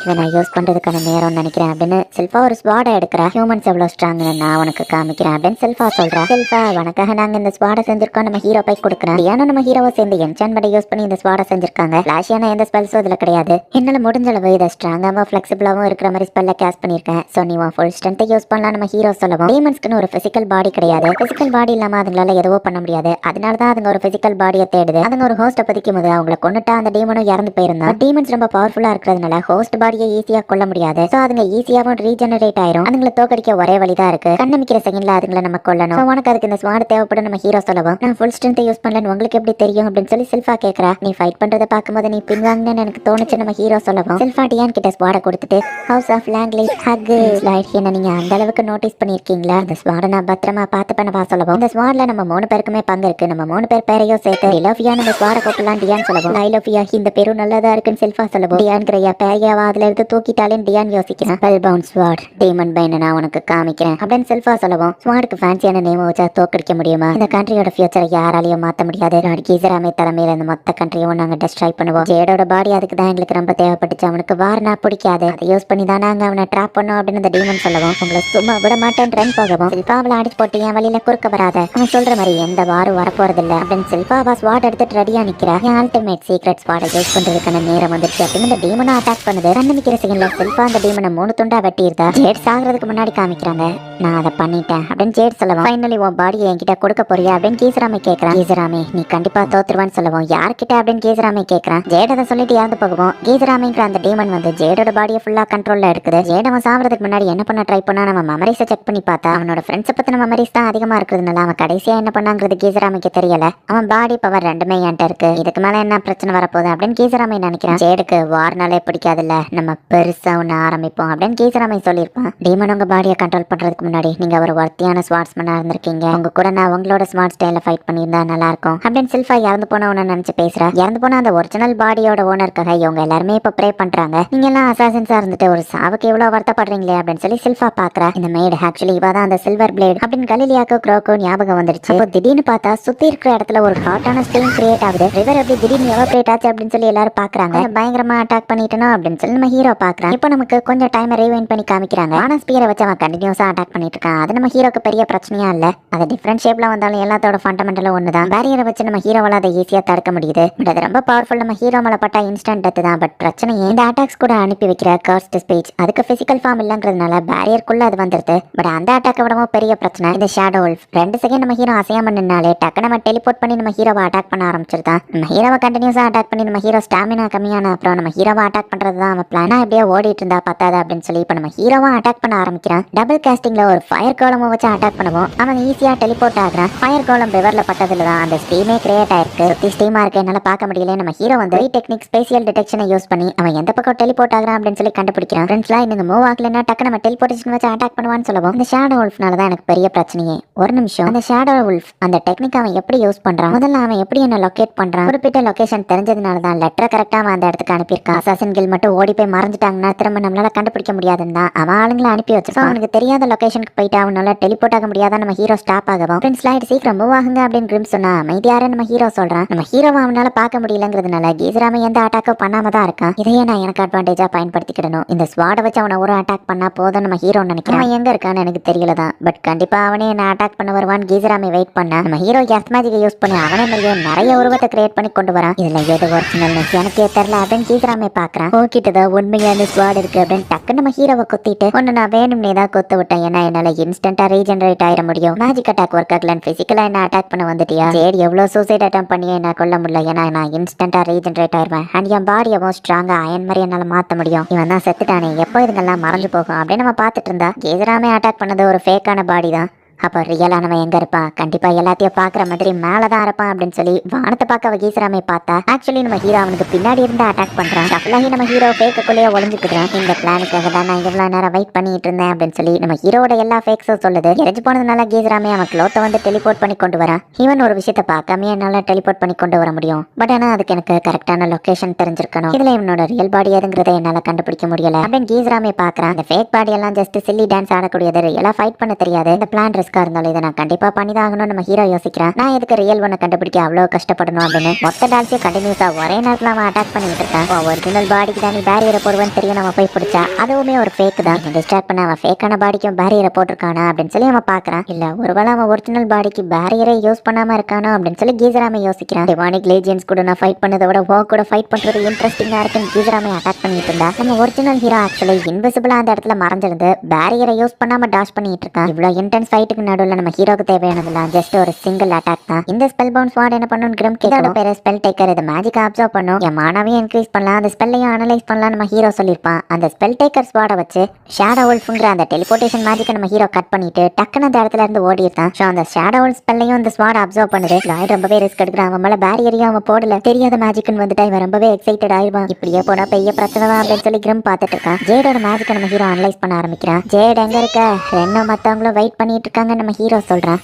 இதை நான் யூஸ் பண்றதுக்கான நேரம் நினைக்கிறேன் அப்படின்னு செல்ஃபா ஒரு ஸ்வாடை எடுக்கிறா. ஹியூமன்ஸ் எவ்வளவு ஸ்ட்ராங்னு நான் உனக்கு காமிக்கிறேன் அப்படின்னு செல்ஃபா சொல்றா. செல்ஃபா உனக்காக நாங்க இந்த ஸ்வாடை செஞ்சிருக்கோம், நம்ம ஹீரோ போய் கொடுக்குறேன். ஏன்னா நம்ம ஹீரோவை சேர்ந்து என்சான்மெண்ட் யூஸ் பண்ணி இந்த ஸ்வாடை செஞ்சிருக்காங்க. ஃபிளாஷியான எந்த ஸ்பெல்ஸும் இதுல கிடையாது. என்னால முடிஞ்ச அளவு இதை ஸ்ட்ராங்காவும் ஃபிளெக்சிபிளாவும் இருக்கிற மாதிரி ஸ்பெல்ல கேஸ்ட் பண்ணிருக்கேன். ஸோ நீ ஃபுல் ஸ்ட்ரென்த்தை யூஸ் பண்ணலாம் நம்ம ஹீரோ சொல்லவும். டீமன்ஸ்க்குன்னு ஒரு பிசிக்கல் பாடி கிடையாது. பிசிக்கல் பாடி இல்லாம அதுங்களால எதுவோ பண்ண முடியாது. அதனாலதான் அதுங்க ஒரு பிசிக்கல் பாடியை தேடுது. அதுங்க ஒரு ஹோஸ்ட்டை பதிக்கும் போது அவங்களை கொண்டுட்டா அந்த டீமனும் இறந்து போயிருந்தா. டீமன்ஸ் ரொம்ப பவர்ஃபுல்லா இருக்கிறதுனால ஹோஸ்ட் பாடியை ஈஸியா கொல்ல முடியாது. சோ அதுங்க ஈஸியாவும் ரீஜெனரேட் ஆயிரும். அதுங்களை தோக்கடிக்க ஒரே வழிதான் இருக்கு, கண்ணமிக்கிற செகண்ட்ல அதுங்களை நம்ம கொல்லணும். உனக்கு அதுக்கு இந்த ஸ்வாட் தேவைப்படும் நம்ம ஹீரோ சொல்லவும். நான் ஃபுல் ஸ்ட்ரென்த் யூஸ் பண்ணலன்னு உங்களுக்கு எப்படி தெரியும் அப்படின்னு சொல்லி செல்ஃபா கேட்கறா. நீ ஃபைட் பண்றதை பார்க்கும்போது நீ பின்வாங்கன்னு எனக்கு தோணுச்சு நம்ம ஹீரோ சொல்லவும். செல்ஃபா டியான் கிட்ட ஸ்வாட கொடுத்துட்டு house of language hug slide என்ன நீங்க அந்த அளவுக்கு நோட்டீஸ் பண்ணிருக்கீங்களா? இந்த ஸ்வாட நான் பத்திரமா பார்த்து பண்ணவா சொல்லவும். இந்த ஸ்வாட்ல நம்ம 3 பேருக்குமே பங்கு இருக்கு. நம்ம 3 பேர் பேரையும் சேர்த்து இலோஃபியா நம்ம ஸ்வாட கூப்பிடலாம் டியான் சொல்லவும். ஐலோஃபியா இந்த பேரும் நல்லதா இருக்குன்னு செல்ஃபா சொல்லவும். டியான் கிரையா பேரியாவா அதுல இருந்து தூக்கிட்டாலே டியான் யோசிக்கிறேன். ஸ்பெல் பவுண்ட் ஸ்வாட் டீமன் பைனை நான் உனக்கு காமிக்கிறேன் அப்படின்னு செல்ஃபா சொல்லவும். ஸ்வாடுக்கு ஃபேன்சியான நேம் வச்சா தோக்கடிக்க முடியுமா? இந்த கண்ட்ரியோட ஃபியூச்சரை யாராலையும் மாத்த முடியாது. கீசராமே தலைமையில இந்த மொத்த கண்ட்ரியும் நாங்க டெஸ்ட்ராய் பண்ணுவோம். ஜேடோட பாடி அதுக்கு தான் எங்களுக்கு ரொம்ப தேவைப்பட்டுச்சு. அவனுக்கு வார்னா பிடிக்காது, அதை யூஸ் பண்ணி தான் நாங்க அவனை ட்ராப் பண்ணோம் அப்படின்னு இந்த டீமன் சொல்லவும். உங்களை சும்மா விட மாட்டேன் ரன் போகவும். செல்ஃபா அவளை அடிச்சு போட்டு என் வழியில குறுக்க வராத, அவன் சொல்ற மாதிரி எந்த வாரும் வரப்போறது இல்ல அப்படின்னு செல்ஃபா அவ ஸ்வாட் எடுத்துட்டு ரெடியா நிக்கிறா. என் அல்டிமேட் சீக்ரெட் ஸ்வாடை யூஸ் பண்றதுக்கான நேரம் வந்துருச்சு அப்படின்னு இந்த டீமனை அட்டாக் பண்ணுது. கண்ணமிக்கிற செகண்ட்ல செல்ஃபா அந்த டீமனை 3 துண்டா வெட்டியிருந்தா. ஜேட் சாகிறதுக்கு முன்னாடி காமிக்கிறாங்க நான் அதை பண்ணிட்டேன் அப்படின்னு ஜேட் சொல்லவும். ஃபைனலி உன் பாடியை என்கிட்ட கொடுக்க போறியா அப்படின்னு கீசராமே கேட்கறான். கீசராமே நீ கண்டிப்பா தோத்துருவான்னு சொல்லவும். யார்கிட்ட அப்படின்னு கீசராமே கேட்கறான். ஜேட் அதை சொல்லிட்டு இறந்து போகவும் கீசராமேங்கிற அந்த டீமன் வந்து ஜேடோட பாடியை ஃபுல்லா கண்ட்ரோல்ல இருக்குது. ஜேட் அவன் சாவறதுக்கு முன்னாடி என்ன பண்ண ட்ரை பண்ணா நம்ம மெமரிஸை செக் பண்ணி பார்த்தா அவனோட ஃப்ரெண்ட்ஸை பத்தின மெமரிஸ் தான் அதிகமா இருக்கிறதுனால அவன் கடைசியா என்ன பண்ணாங்கிறது கீசராமைக்கு தெரியல. அவன் பாடி பவர் ரெண்டுமே என்கிட்ட இருக்கு, இதுக்கு மேல என்ன பிரச்சனை வரப்போகுது அப்படின்னு கீசராமை நினைக்கிறான். ஜேடுக்கு வார்னாலே பிடிக்காதுல்ல, நம்ம பெருசா ஒன்று ஆரம்பிப்போம் அப்படின்னு கீசராமை சொல்லியிருப்பான். டீமன் உங்க பாடியை கண்ட்ரோல் பண்றதுக்கு முன்னாடி நீங்க ஒரு வர்த்தியான ஸ்வாட்ஸ்மேனா இருந்திருக்கீங்க. உங்க கூட நான் உங்களோட ஸ்மார்ட் ஸ்டைல ஃபைட் பண்ணியிருந்தா நல்லா இருக்கும் அப்படின்னு செல்ஃபா இறந்து போன உன நினைச்சு பேசுறா. இறந்து போன அந்த ஒரிஜினல் பாடியோட ஓனருக்காக இவங்க எல்லாருமே இப்ப ப்ரே பண்றாங்க. நீங்க எல்லாம் அசாசின்ஸா இருந்துட்டு ஒரு சாவுக்கு எவ்வளவு வருத்தப்படுறீங்களே அப்படின்னு சொல்லி செல்ஃபா பாக்குறா. இந்த மேட் ஆக்சுவலி இவ தான் அந்த சில்வர் பிளேட் அப்படின்னு கலிலியாக்கோ க்ரோக்கோ ஞாபகம் வந்துருச்சு. அப்போ திடீர்னு பார்த்தா சுத்தி இருக்கிற இடத்துல ஒரு ஹாட்டான ஸ்டீம் கிரியேட் ஆகுது. ரிவர் எப்படி திடீர்னு எவாபரேட் ஆச்சு அப்படின்னு சொல்லி எல்லாரும் பாக்குறாங்க. பயங்கரமா அட்டாக் பண்ணிட்டனோ அப்படின்னு சொல்லி நம்ம ஹீரோ பாக்குறான். இப்போ நமக்கு கொஞ்சம் டைம் ரீவைண்ட் பண்ணி காமிக்கிறாங்க. ஆனா ஸ்பியரை வச்சு அவன் கண்டினியூஸா அட்டாக் பண்ணிட்டு இருக்கான். அது நம்ம ஹீரோக்கு பெரிய பிரச்சனையா இல்ல. அது டிஃபரெண்ட் ஷேப்ல வந்தாலும் எல்லாத்தோட ஃபண்டமெண்டலும் ஒண்ணுதான். பேரியரை வச்சு நம்ம ஹீரோவால அதை ஈஸியா தடுக்க முடியுது. பட் அது ரொம்ப பவர்ஃபுல். நம்ம ஹீரோ மேல பட்டா இன்ஸ்டன்ட் டெத் தான். பட் பிரச்சனையே இந்த அட்டாக்ஸ் கூட அனுப்பி வைக்கிற கர்ஸ்ட் ஸ்பீச் அதுக்கு பிசிக்கல் ஃபார்ம் இல்லங்கிறதுனால பேரியருக்குள்ள அது வந்துருது. பட் அந்த அட்டாக்கை விடவும் பெரிய பிரச்சனை இந்த ஷேடோ உல்ஃப். 2 செகண்ட் நம்ம ஹீரோ அசையாம நின்னாலே டக்கு நம்ம டெலிபோர்ட் பண்ணி நம்ம ஹீரோவை அட்டாக் பண்ண ஆரம்பிச்சிருதான். நம்ம ஹீரோவை கண்டினியூஸா அட்டாக் பண்ணி நம்ம ஹீரோ ஸ்டாமினா கம்மியான அப்புறம் நம்ம ஹீரோவை அட்டாக் பண்றது தான் அவன் பிளானா. இப்படியே ஓடிட்டு இருந்தா பத்தாது அப்படின்னு சொல்லி இப்ப நம்ம ஹீரோவா அட்டாக் பண்ண ஆரம்பிக்கிறான். டபுள் காஸ்டிங்ல ஒரு ஃபயர் கோலம் வச்சு அட்டாக் பண்ணுவோம். அவன் ஈஸியா டெலிபோர்ட் ஆகுறான். ஃபயர் கோலம் ரிவர்ல பட்டதுல தான் அந்த ஸ்டீமே கிரியேட் ஆயிருக்கு. சுத்தி ஸ்டீமா இருக்கு, என்னால பார்க்க முடியல. நம்ம ஹீரோ வந்து டெக்னிக் ஸ்பேசியல் டிடெக்ஷனை யூஸ் பண்ணி அவன் எந்த பக்கம் டெலிபோர்ட் ஆகுறான் அப்படின்னு சொல்லி கண்டுபிடிக்கிறான். ஃப்ரெண்ட்ஸ்லாம் இன்னும் மூவ் ஆகலன்னா டக்கு நம்ம டெலிபோர்டேஷன் வச்சு அட்டாக் பண்ணுவான்னு சொல்லுவோம். இந்த ஷேடோ உல்ஃப்னால தான் எனக்கு பெரிய பிரச்சனையே. ஒரு நிமிஷம், அந்த ஷேடோ உல்ஃப் அந்த டெக்னிக் அவன் எப்படி யூஸ் பண்றான், முதல்ல அவன் எப்படி என்ன லொகேட் பண்றான், குறிப்பிட்ட லொகேஷன் தெரிஞ்சதுனால தான் லெட்டரை கரெக்டா அவன் அந்த இடத்துக்கு அனுப்பியிருக்கான். அசாசின் கில் மட்டும் ஓடி போய் மறைஞ்சிட்டாங்கன்னா திரும்ப நம்மளால கண்டுபிடிக்க முடியாதுன்னு தான் அவன் ஆளுங்களை அனுப்பி வச்சிருக்கான். அவனுக்கு தெரியாத லொகேஷனுக்கு போயிட்டு அவனால டெலிபோர்ட் ஆக முடியாத நம்ம ஹீரோ ஸ்டாப் ஆகவும் ஃப்ரெண்ட்ஸ் லைட் சீக்கிரம் மூவ் ஆகுங்க அப்படின்னு கிரிம் சொன்னா அமைதியார நம்ம ஹீரோ சொல்றான். நம்ம ஹீரோவை அவனால பார்க்க முடியலங்கிறதுனால கீசராம எந்த அட்டாக்கும் பண்ணாம தான் இருக்கான். இதையே நான் எனக்கு அட்வான்டேஜா பயன்படுத்திக்கிடணும். இந்த ஸ்வாட வச்சு அவனை ஒரு அட்டாக் பண்ணா போதும் நம்ம ஹீரோ நினைக்கிறேன். அவன் எங்க இருக்கான்னு எனக்கு தெரியலதான், பட் கண்டிப்பா அவனே என்ன அட்டாக் பண்ண வருவான்னு கீசராமை வெயிட் பண்ண நம்ம ஹீரோ எர்த் மேஜிக்கை யூஸ் பண்ணி அவனே மாதிரியே நிறைய உருவத்தை கிரியேட் பண்ணி கொண்டு வரான். இதுல எது ஒரிஜினல் எனக்கே தெரியல அப்படின்னு கீசராமை பாக்குறான். போக்கிட்டுதான் உண்மையான ஸ்வாட் இருக்கு அப்படின்னு டக்கு நம்ம ஹீரோவை குத்திட்டு ஒன்னு நான் வேணும்னே தான் கொத்து விட்டேன். ஏன்னா என்னால இன்ஸ்டன்டா ரீஜெனரேட் ஆயிட முடியும். மேஜிக் அட்டாக் ஒர்க் ஆகலன்னு பிசிக்கலா என்ன அட்டாக் பண்ண வந்துட்டியா? சரி எவ்வளவு சூசைட் அட்டம் பண்ணி என்ன கொல்ல முடியல. ஏன்னா நான் இன்ஸ்டன்டா ரீஜெனரேட் ஆயிருவேன் அண்ட் என் பாடியவும் ஸ்ட்ராங்கா அயன் மாதிரி என்னால மாத்த முடியும். இவன் தான் செத்துட்டானே, எப்போ இதுங்கெல்லாம் மறைஞ்சு போகும் அப்படின்னு நம்ம பார்த்துட்டு இருந்தா கீசராமே அட்டாக் பண்ணது ஒரு ஃபேக்கான பாடி தான். அப்போ ரியலானவன் எங்க இருப்பான்? கண்டிப்பா எல்லாத்தையும் பாக்குற மாதிரி மேலதான் இருப்பான் அப்படின்னு சொல்லி வானத்தை பார்க்க அவ கீசராமே பார்த்தா ஆக்சுவலி நம்ம ஹீரோ அவனுக்கு பின்னாடி இருந்து அட்டாக் பண்றான். ஷஃப்லாகி நம்ம ஹீரோ ஃபேக்குள்ளேயே ஒளிஞ்சுக்கிறான். இந்த பிளானுக்காக தான் நான் இவ்வளவு நேரம் வெயிட் பண்ணிட்டு இருந்தேன் அப்படின்னு சொல்லி நம்ம ஹீரோட எல்லா ஃபேக்ஸும் சொல்லுது. எரிஞ்சு போனதுனால கீசராமே அவன் க்ளோத்தை வந்து டெலிபோர்ட் பண்ணி கொண்டு வரான். ஈவன் ஒரு விஷயத்த பார்க்காம என்னால டெலிபோர்ட் பண்ணி கொண்டு வர முடியும். பட் ஆனா அதுக்கு எனக்கு கரெக்டான லொகேஷன் தெரிஞ்சிருக்கணும். இதுல இவனோட ரியல் பாடி எதுங்கிறத என்னால கண்டுபிடிக்க முடியல அப்படின்னு கீசராமே பாக்குறான். இந்த ஃபேக் பாடி எல்லாம் ஜஸ்ட் சில்லி டான்ஸ் ஆடக்கூடியது, ரியலா ஃபைட் பண்ண தெரியாது. இந்த பிளான் ரிஸ்கா இருந்தாலும் இதை நான் கண்டிப்பா பண்ணிதான் ஆகணும் நம்ம ஹீரோ யோசிக்கிறான். நான் எதுக்கு ரியல் ஒன்னை கண்டுபிடிக்க அவ்வளவு கஷ்டப்படணும் அப்படின்னு மொத்த டான்ஸையும் கண்டினியூஸா ஒரே நேரத்துல அவன் அட்டாக் பண்ணிட்டு இருக்கான். ஒரிஜினல் பாடிக்கு தான் நீ பேரியரை போடுவேன்னு தெரியும். நம்ம போய் பிடிச்சா அதுவுமே ஒரு ஃபேக் தான். டிஸ்ட்ராக்ட் பண்ண அவன் ஃபேக்கான பாடிக்கும் பேரியரை போட்டிருக்கானா அப்படின்னு சொல்லி அவன் பாக்குறான். இல்ல ஒருவேளை அவன் ஒரிஜினல் பாடிக்கு பேரியரை யூஸ் பண்ணாம இருக்கானோ அப்படின்னு சொல்லி கீசராமே யோசிக்கிறான். டிவானிக் லீஜியன்ஸ் கூட நான் ஃபைட் பண்ணதை விட ஓ கூட ஃபைட் பண்றது இன்ட்ரெஸ்டிங்கா இருக்குன்னு கீசராமே அட்டாக் பண்ணிட்டு இருந்தா நம்ம ஒரிஜினல் ஹீரோ ஆக்சுவலி இன்விசிபிளா அந்த இடத்துல மறைஞ்சிருந்து பேரியரை யூஸ் பண்ணாம டாஷ் பண்ணிட்டு இருக்கான். இவ்வளவு இன்டென்ஸ் ஃபைட்டுக்கு நடுவில் நம்ம ஹீரோக்கு தேவையானதுலாம் ஜஸ்ட் ஒரு சிங்கிள் அட்டாக் தான். இந்த ஸ்பெல் பவுண்ட் ஸ்வாட் என்ன பண்ணுன்னு கிரம் கேட்டோட பேரு ஸ்பெல் டேக்கர். இது மேஜிக் அப்சர்வ் பண்ணும், என் மானாவையும் இன்க்ரீஸ் பண்ணலாம், அந்த ஸ்பெல்லையும் அனலைஸ் பண்ணலாம் நம்ம ஹீரோ சொல்லியிருப்பான். அந்த ஸ்பெல் டேக்கர் ஸ்வாட வச்சு ஷேடோ வுல்ஃப்ங்கிற அந்த டெலிபோர்டேஷன் மேஜிக்கை நம்ம ஹீரோ கட் பண்ணிட்டு டக்குன்னு அந்த இடத்துல இருந்து ஓடிட்டான். ஸோ அந்த ஷேடோ வுல்ஃப் ஸ்பெல்லையும் அந்த ஸ்வாட் அப்சர்வ் பண்ணுது. லாய்ட் ரொம்பவே ரிஸ்க் எடுக்கிறான். அவன் மேல பேரியரையும் அவன் போடல, தெரியாத மேஜிக்னு வந்துட்டா இவன் ரொம்பவே எக்ஸைட்டட் ஆயிடுவான். இப்படியே போனா பெரிய பிரச்சனை தான் அப்படின்னு சொல்லி கிரம் பார்த்துட்டு இருக்கான். ஜேடோட மேஜிக்கை நம்ம ஹீரோ அனலைஸ் பண்ண ஆரம்பிக்கிறான். ஜேட் எங்க இருக்க? ரெண்டோ மத்தவங்களும் வெயிட் பண்ணிட்டு இருக்காங்க நம்ம ஹீரோ சொல்றான்.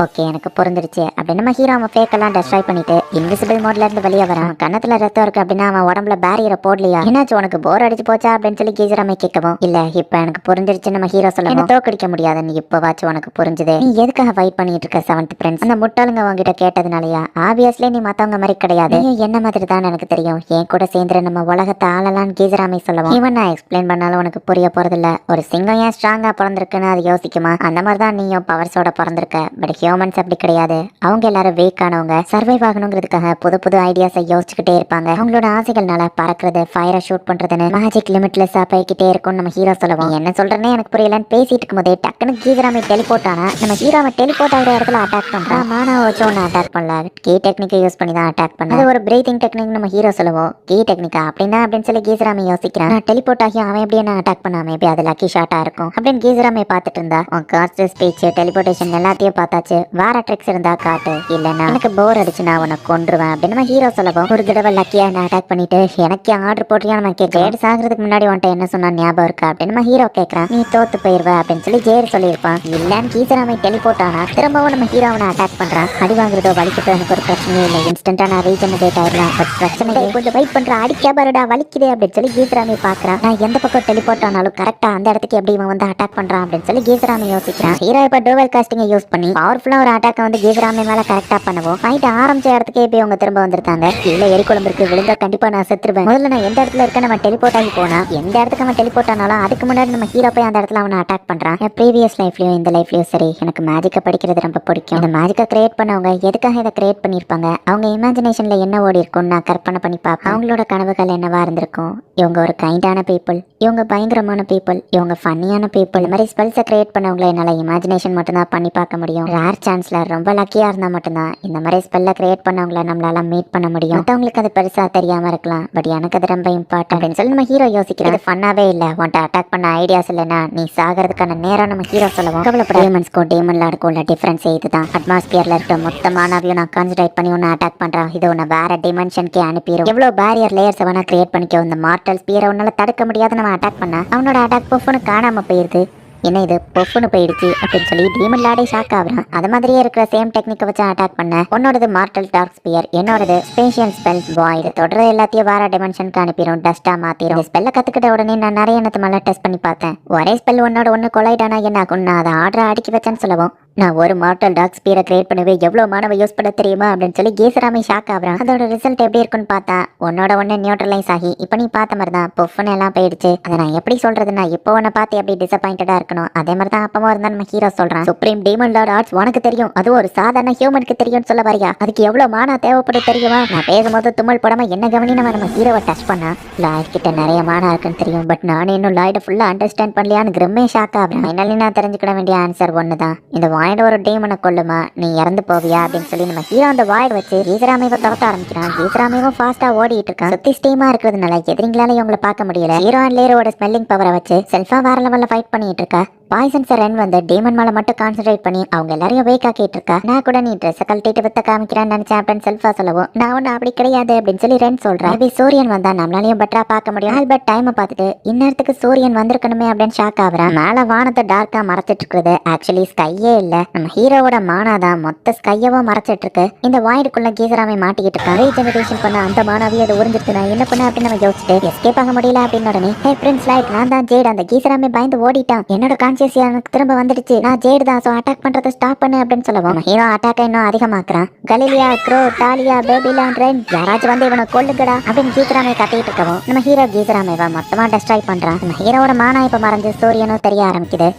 ஓகே எனக்கு புரிஞ்சிருச்சு அப்படின்னு நம்ம ஹீரோ அவன் ஃபேக்கெல்லாம் டெஸ்ட்ராய் பண்ணிட்டு இன்விசிபிள் மோட்ல இருந்து வெளியே வரான். கண்ணத்துல ரத்தம் இருக்கு அப்படின்னா அவன் உடம்புல பேரியரை போடலையா? என்னாச்சு உனக்கு போர் அடிச்சு போச்சா அப்படின்னு சொல்லி கீசராமே கேட்கவும் இல்ல இப்ப எனக்கு புரிஞ்சிருச்சு நம்ம ஹீரோ சொல்ல தோக்கடிக்க முடியாதுன்னு இப்பவாச்சும் உனக்கு புரிஞ்சுது. நீ எதுக்காக ஃபைட் பண்ணிட்டு இருக்க செவன்த் பிரின்ஸ்? அந்த முட்டாளுங்க உங்ககிட்ட கேட்டதுனாலயா? ஆப்வியஸ்லி நீ மத்தவங்க மாதிரி கிடையாது, என்ன மாதிரி தான் எனக்கு தெரியும். என் கூட சேர்ந்து நம்ம உலகத்தை ஆளலான்னு கீசராமே சொல்லவும் இவன் நான் எக்ஸ்பிளைன் பண்ணாலும் உனக்கு புரிய போறதில்ல. ஒரு சிங்கம் ஏன் ஸ்ட்ராங்கா பிறந்திருக்குன்னு அது யோசிக்குமா? அந்த மாதிரி தான் நீயும் பவர்ஸோட பிறந்திருக்க. பட் ஹியூமன்ஸ் அப்படி கிடையாது. அவங்க எல்லாரும் வீக்கானவங்க, சர்வைவ் ஆகணுங்கிறதுக்காக புது புது ஐடியாஸை யோசிச்சுக்கிட்டே இருப்பாங்க. அவங்களோட ஆசைகள்னால பறக்கிறது, ஃபயரை ஷூட் பண்றதுன்னு மேஜிக் லிமிட்லெஸ்ஸா போய்கிட்டே இருக்கும் நம்ம ஹீரோ சொல்லுவோம். என்ன சொல்றேன்னு எனக்கு புரியலன்னு பேசிட்டு இருக்கும் போதே டக்குன்னு கீசராமே டெலிபோர்ட் ஆனா நம்ம ஹீரோவை டெலிபோர்ட் ஆகிற இடத்துல அட்டாக் பண்றான். மானா வச்சு ஒன்று அட்டாக் பண்ணல, கீ டெக்னிக்கை யூஸ் பண்ணி தான் அட்டாக் பண்ண. அது ஒரு பிரீத்திங் டெக்னிக் நம்ம ஹீரோ சொல்லுவோம். கீ டெக்னிக்கா அப்படின்னா அப்படின்னு சொல்லி கீசராமே யோசிக்கிறான். நான் டெலிபோர்ட் ஆகி அவன் எப்படி என்ன அட்டாக் பண்ணா? மேபி அது லக்கி ஷாட்டா இருக்கும் அப்படின்னு கீசராமே பார்த்துட்டு இருந்தா காஸ்ட் ஸ்பீச் டெலிபோர்டேஷன் எல்லாத்தையும் பார்த்தாச்சு. வேற ட்ரிக்ஸ் இருந்தா காட்டு, இல்லைன்னா எனக்கு போர் அடிச்சு நான் உன்னை கொன்றுவேன் அப்படின்னு நம்ம ஹீரோ சொல்லவும் ஒரு தடவை லக்கியா என்ன அட்டாக் பண்ணிட்டு எனக்கு ஆர்டர் போட்டியா நம்ம ஜேடு சாகிறதுக்கு முன்னாடி உன்ட்ட என்ன சொன்னா ஞாபகம் இருக்கா அப்படின்னு நம்ம ஹீரோ கேட்கறான். நீ தோத்து போயிருவ அப்படின்னு சொல்லி ஜேடு சொல்லியிருப்பான். இல்லன்னு கீசராமை டெலிபோர்ட் ஆனா திரும்பவும் நம்ம ஹீரோ அவனை அட்டாக் பண்றான். அடி வாங்குறதோ வலிக்கிட்டோ எனக்கு ஒரு பிரச்சனையே இல்லை, இன்ஸ்டன்டா நான் ரீஜெனரேட் ஆயிடலாம். பட் பிரச்சனை கொஞ்சம் வெயிட் பண்ற, அடிக்கா பாருடா வலிக்குதே அப்படின்னு சொல்லி கீசராமை பாக்குறான். நான் எந்த பக்கம் டெலிபோர்ட் ஆனாலும் கரெக்டா அந்த இடத்துக்கு எப்படி இவன் வந்து அட்டாக் பண்றான் அப்படின்னு சொல்லி கீசராமை யோசிக்கிறான். ஹீரோ இப்ப டூவல் காஸ்டிங்கை யூஸ் பண்ணி பவர்ஃபுல்லா ஒரு அட்டாக் வந்து கீசராமை மேல கரெக்டா பண்ணுவோம். ஃபைட் ஆரம்பிச்ச இடத்துக்கே போய் அவங்க திரும்ப வந்திருக்காங்க. கீழே எரிக்குழம்பு இருக்கு, விழுந்தா கண்டிப்பா நான் செத்துருவேன். முதல்ல நான் எந்த இடத்துல இருக்க நம்ம டெலிபோர்ட் ஆகி போனா எந்த இடத்துக்கு அவன் டெலிபோர்ட் ஆனாலும் அதுக்கு முன்னாடி நம்ம ஹீரோ போய் அந்த இடத்துல அவனை அட்டாக் பண்றான். ப்ரீவியஸ் லைஃப்லயும் இந்த லைஃப்லயும் சரி எனக்கு மேஜிக்கை படிக்கிறது ரொம்ப பிடிக்கும். இந்த மேஜிக்கை கிரியேட் பண்ணவங்க எதுக்காக இதை கிரியேட் பண்ணிருப்பாங்க, அவங்க இமேஜினேஷன்ல என்ன ஓடி இருக்கும்னு நான் கற்பனை பண்ணி பார்ப்பேன். அவங்களோட கனவுகள் என்னவா இருந்திருக்கும்? இவங்க ஒரு கைண்டான பீப்புள், இவங்க பயங்கரமான பீப்புள், இவங்க ஃபன்னியான பீப்புள். இந்த மாதிரி ஸ்பெல்ஸை கிரியேட் பண்ணவங்களை என்னால இமேஜினேஷன் மட்டும் தான் பண்ணி பார்க்க முடியும். ரேர் சான்ஸ்ல ரொம்ப லக்கியா இருந்தா மட்டும்தான் இந்த மாதிரி ஸ்பெல்ல கிரியேட் பண்ணவங்கள நம்மளால மீட் பண்ண முடியும். மற்றவங்களுக்கு அது பெருசா தெரியாம இருக்கலாம், பட் எனக்கு அது ரொம்ப இம்பார்ட்டன்ட் அப்படின்னு சொல்லி நம்ம ஹீரோ யோசிக்கிறது ஃபன்னாவே இல்ல. உன்ட்ட அட்டாக் பண்ண ஐடியாஸ் இல்லைன்னா நீ சாகிறதுக்கான நேரம் நம்ம ஹீரோ சொல்லுவோம். கவலைப்பட ஹியூமன்ஸ்க்கும் டீமன்ல இருக்கும்ல டிஃபரன்ஸ் இதுதான். அட்மாஸ்பியர்ல இருக்க மொத்தமானவையும் நான் கான்சன்ட்ரேட் பண்ணி உன்னை அட்டாக் பண்றேன். இது உன்னை வேற டிமென்ஷனுக்கே அனுப்பிடும். எவ்வளவு பேரியர் லேயர்ஸ் வேணா கிரியேட் பண்ணிக்கோ, இந்த மார்டல் ஸ்பியரை உன்னால தடுக்க முடியாது. நம்ம அட்டாக் பண்ண அவனோட அட்டாக் புஃப்னு காணாம போயிருது. என்ன இது பொஃப்னு போயிடுச்சு அப்படின்னு சொல்லி டீமன் லார்டே ஷாக் ஆகுறான். அது மாதிரியே இருக்கிற சேம் டெக்னிக்கை வச்சு அட்டாக் பண்ண உன்னோடது மார்டல் டார்க் ஸ்பியர், என்னோடது ஸ்பேஷியல் ஸ்பெல் வாய்ட். தொடர எல்லாத்தையும் வேற டிமென்ஷனுக்கு அனுப்பிடும், டஸ்டா மாத்திரும். ஸ்பெல்ல கத்துக்கிட்ட உடனே நான் நிறைய எண்ணத்து மேல டெஸ்ட் பண்ணி பார்த்தேன். ஒரே ஸ்பெல் ஒன்னோட ஒன்னு கொலைடானா என்ன ஆகும், நான் அதை ஆர்டர் அடிக்கி வச்சேன்னு சொல்லவும் நான் ஒரு மார்டல் டார்க் ஸ்பியரை கிரியேட் பண்ணவே எவ்வளவு மாணவ யூஸ் பண்ண தெரியுமா அப்படின்னு சொல்லி கேசராமே ஷாக் ஆகுறான். அதோட ரிசல்ட் எப்படி இருக்குன்னு பார்த்தா உன்னோட ஒன்னு நியூட்ரலைஸ் ஆகி இப்ப நீ பார்த்த மாதிரி தான் பொஃப்னு எல்லாம் போயிடுச்சு. அதை நான் எப்படி சொல்றதுன்னா இப்போ உன்னை பார்த்து எப்படி டிசப்பாயிண்டடா இருக்கணும் அதே மாதிரி தான் அப்பமா இருந்தா நம்ம ஹீரோ சொல்றான். சுப்ரீம் டீமன் லார்ட் ஆர்ட்ஸ் உனக்கு தெரியும், அது ஒரு சாதாரண ஹியூமனுக்கு தெரியும்னு சொல்ல வரியா? அதுக்கு எவ்வளவு மானா தேவைப்படும் தெரியுமா? நான் பேசும்போது தும்மல் போடாம என்ன கவனி நம்ம ஹீரோவை டச் பண்ணா லாய்ட் கிட்ட நிறைய மானா இருக்குன்னு தெரியும். பட் நானே இன்னும் லாய்ட ஃபுல்லா அண்டர்ஸ்டாண்ட் பண்ணலையான்னு கிரம்மே ஷாக் ஆகுறேன். ஃபைனலி நான் தெரிஞ்சுக்கிட வேண்டிய ஆன்சர் ஒண்ணுதான், இந்த வாய்ட ஒரு டீமனை கொல்லுமா நீ இறந்து போவியா அப்படின்னு சொல்லி நம்ம ஹீரோ அந்த வாய்ட வச்சு கீசராமேவை துரத்த ஆரம்பிக்கிறான். கீசராமேவும் ஃபாஸ்டா ஓடிட்டு இருக்கான். சுத்தி ஸ்டீமா இருக்கிறதுனால எதிரிங்களால இவங்களை பார்க்க முடியல. ஹீரோ அண்ட் லேரோட ஸ்மெல்லிங் பவரை வச்சு செல்ஃபா வேற லெவல்ல ஃபைட் பண்ணிட்டு இருக்கா. பாய்சன் ரென் வந்து டீமன் மேல மட்டும் கான்சென்ட்ரேட் பண்ணி அவங்க எல்லாரையும் வேக் ஆக்கிட்டு இருக்கா. நான் கூட நீ ட்ரெஸ் கழட்டிட்டு வித்த காமிக்கிறேன்னு நினைச்சேன் அப்படின்னு செல்ஃபா சொல்லவும் நான் ஒண்ணு அப்படி கிடையாது அப்படின்னு சொல்லி ரென் சொல்றேன். சூரியன் வந்தா நம்மளாலையும் பெட்டரா பார்க்க முடியும். ஆல்பர்ட் டைமை பார்த்துட்டு இந்நேரத்துக்கு சூரியன் வந்திருக்கணுமே அப்படின்னு ஷாக் ஆகுறான். மேல வானத்தை டார்க்கா மறைச்சிட்டு இருக்குது, ஆக்சுவலி ஸ்கையே இல்ல, நம்ம ஹீரோவோட மானாதான் மொத்த ஸ்கையவும் மறைச்சிட்டு இருக்கு. இந்த வாய்டுக்குள்ள கீசராமை மாட்டிக்கிட்டு இருக்கான். ரீஜெனரேஷன் பண்ண அந்த மானாவே அதை உறிஞ்சிருக்கு, நான் என்ன பண்ண அப்படின்னு நம்ம யோசிச்சுட்டு எஸ்கேப் ஆக முடியல அப்படின்னு உடனே ஹே பிரின்ஸ் லைட் நான் தான் ஜேட். அந்த கீசராமை பயந்து ஓடிட்டான். என்னோட எனக்கு திரும்ப வந்துடுச்சு, நான் ஜேடு தான், சோ அட்டாக் பண்றதை ஸ்டாப் பண்ணு அப்படின்னு சொல்லுவோம். ஹீரோ அட்டாக் இன்னும் அதிகமாக்குறான். கலிலியா, க்ரோ, டாலியா, பேபிலான், ரென் யாராச்சும் வந்து இவனை கொல்லுங்கடா அப்படின்னு கீசராமை கத்திட்டு இருக்கவும் நம்ம ஹீரோ கீசராமைவை மொத்தமா டெஸ்ட்ராய் பண்றான். நம்ம ஹீரோவோட மானா இப்ப மறைஞ்சு சூரியனும் தெரிய ஆரம்பிக்குது.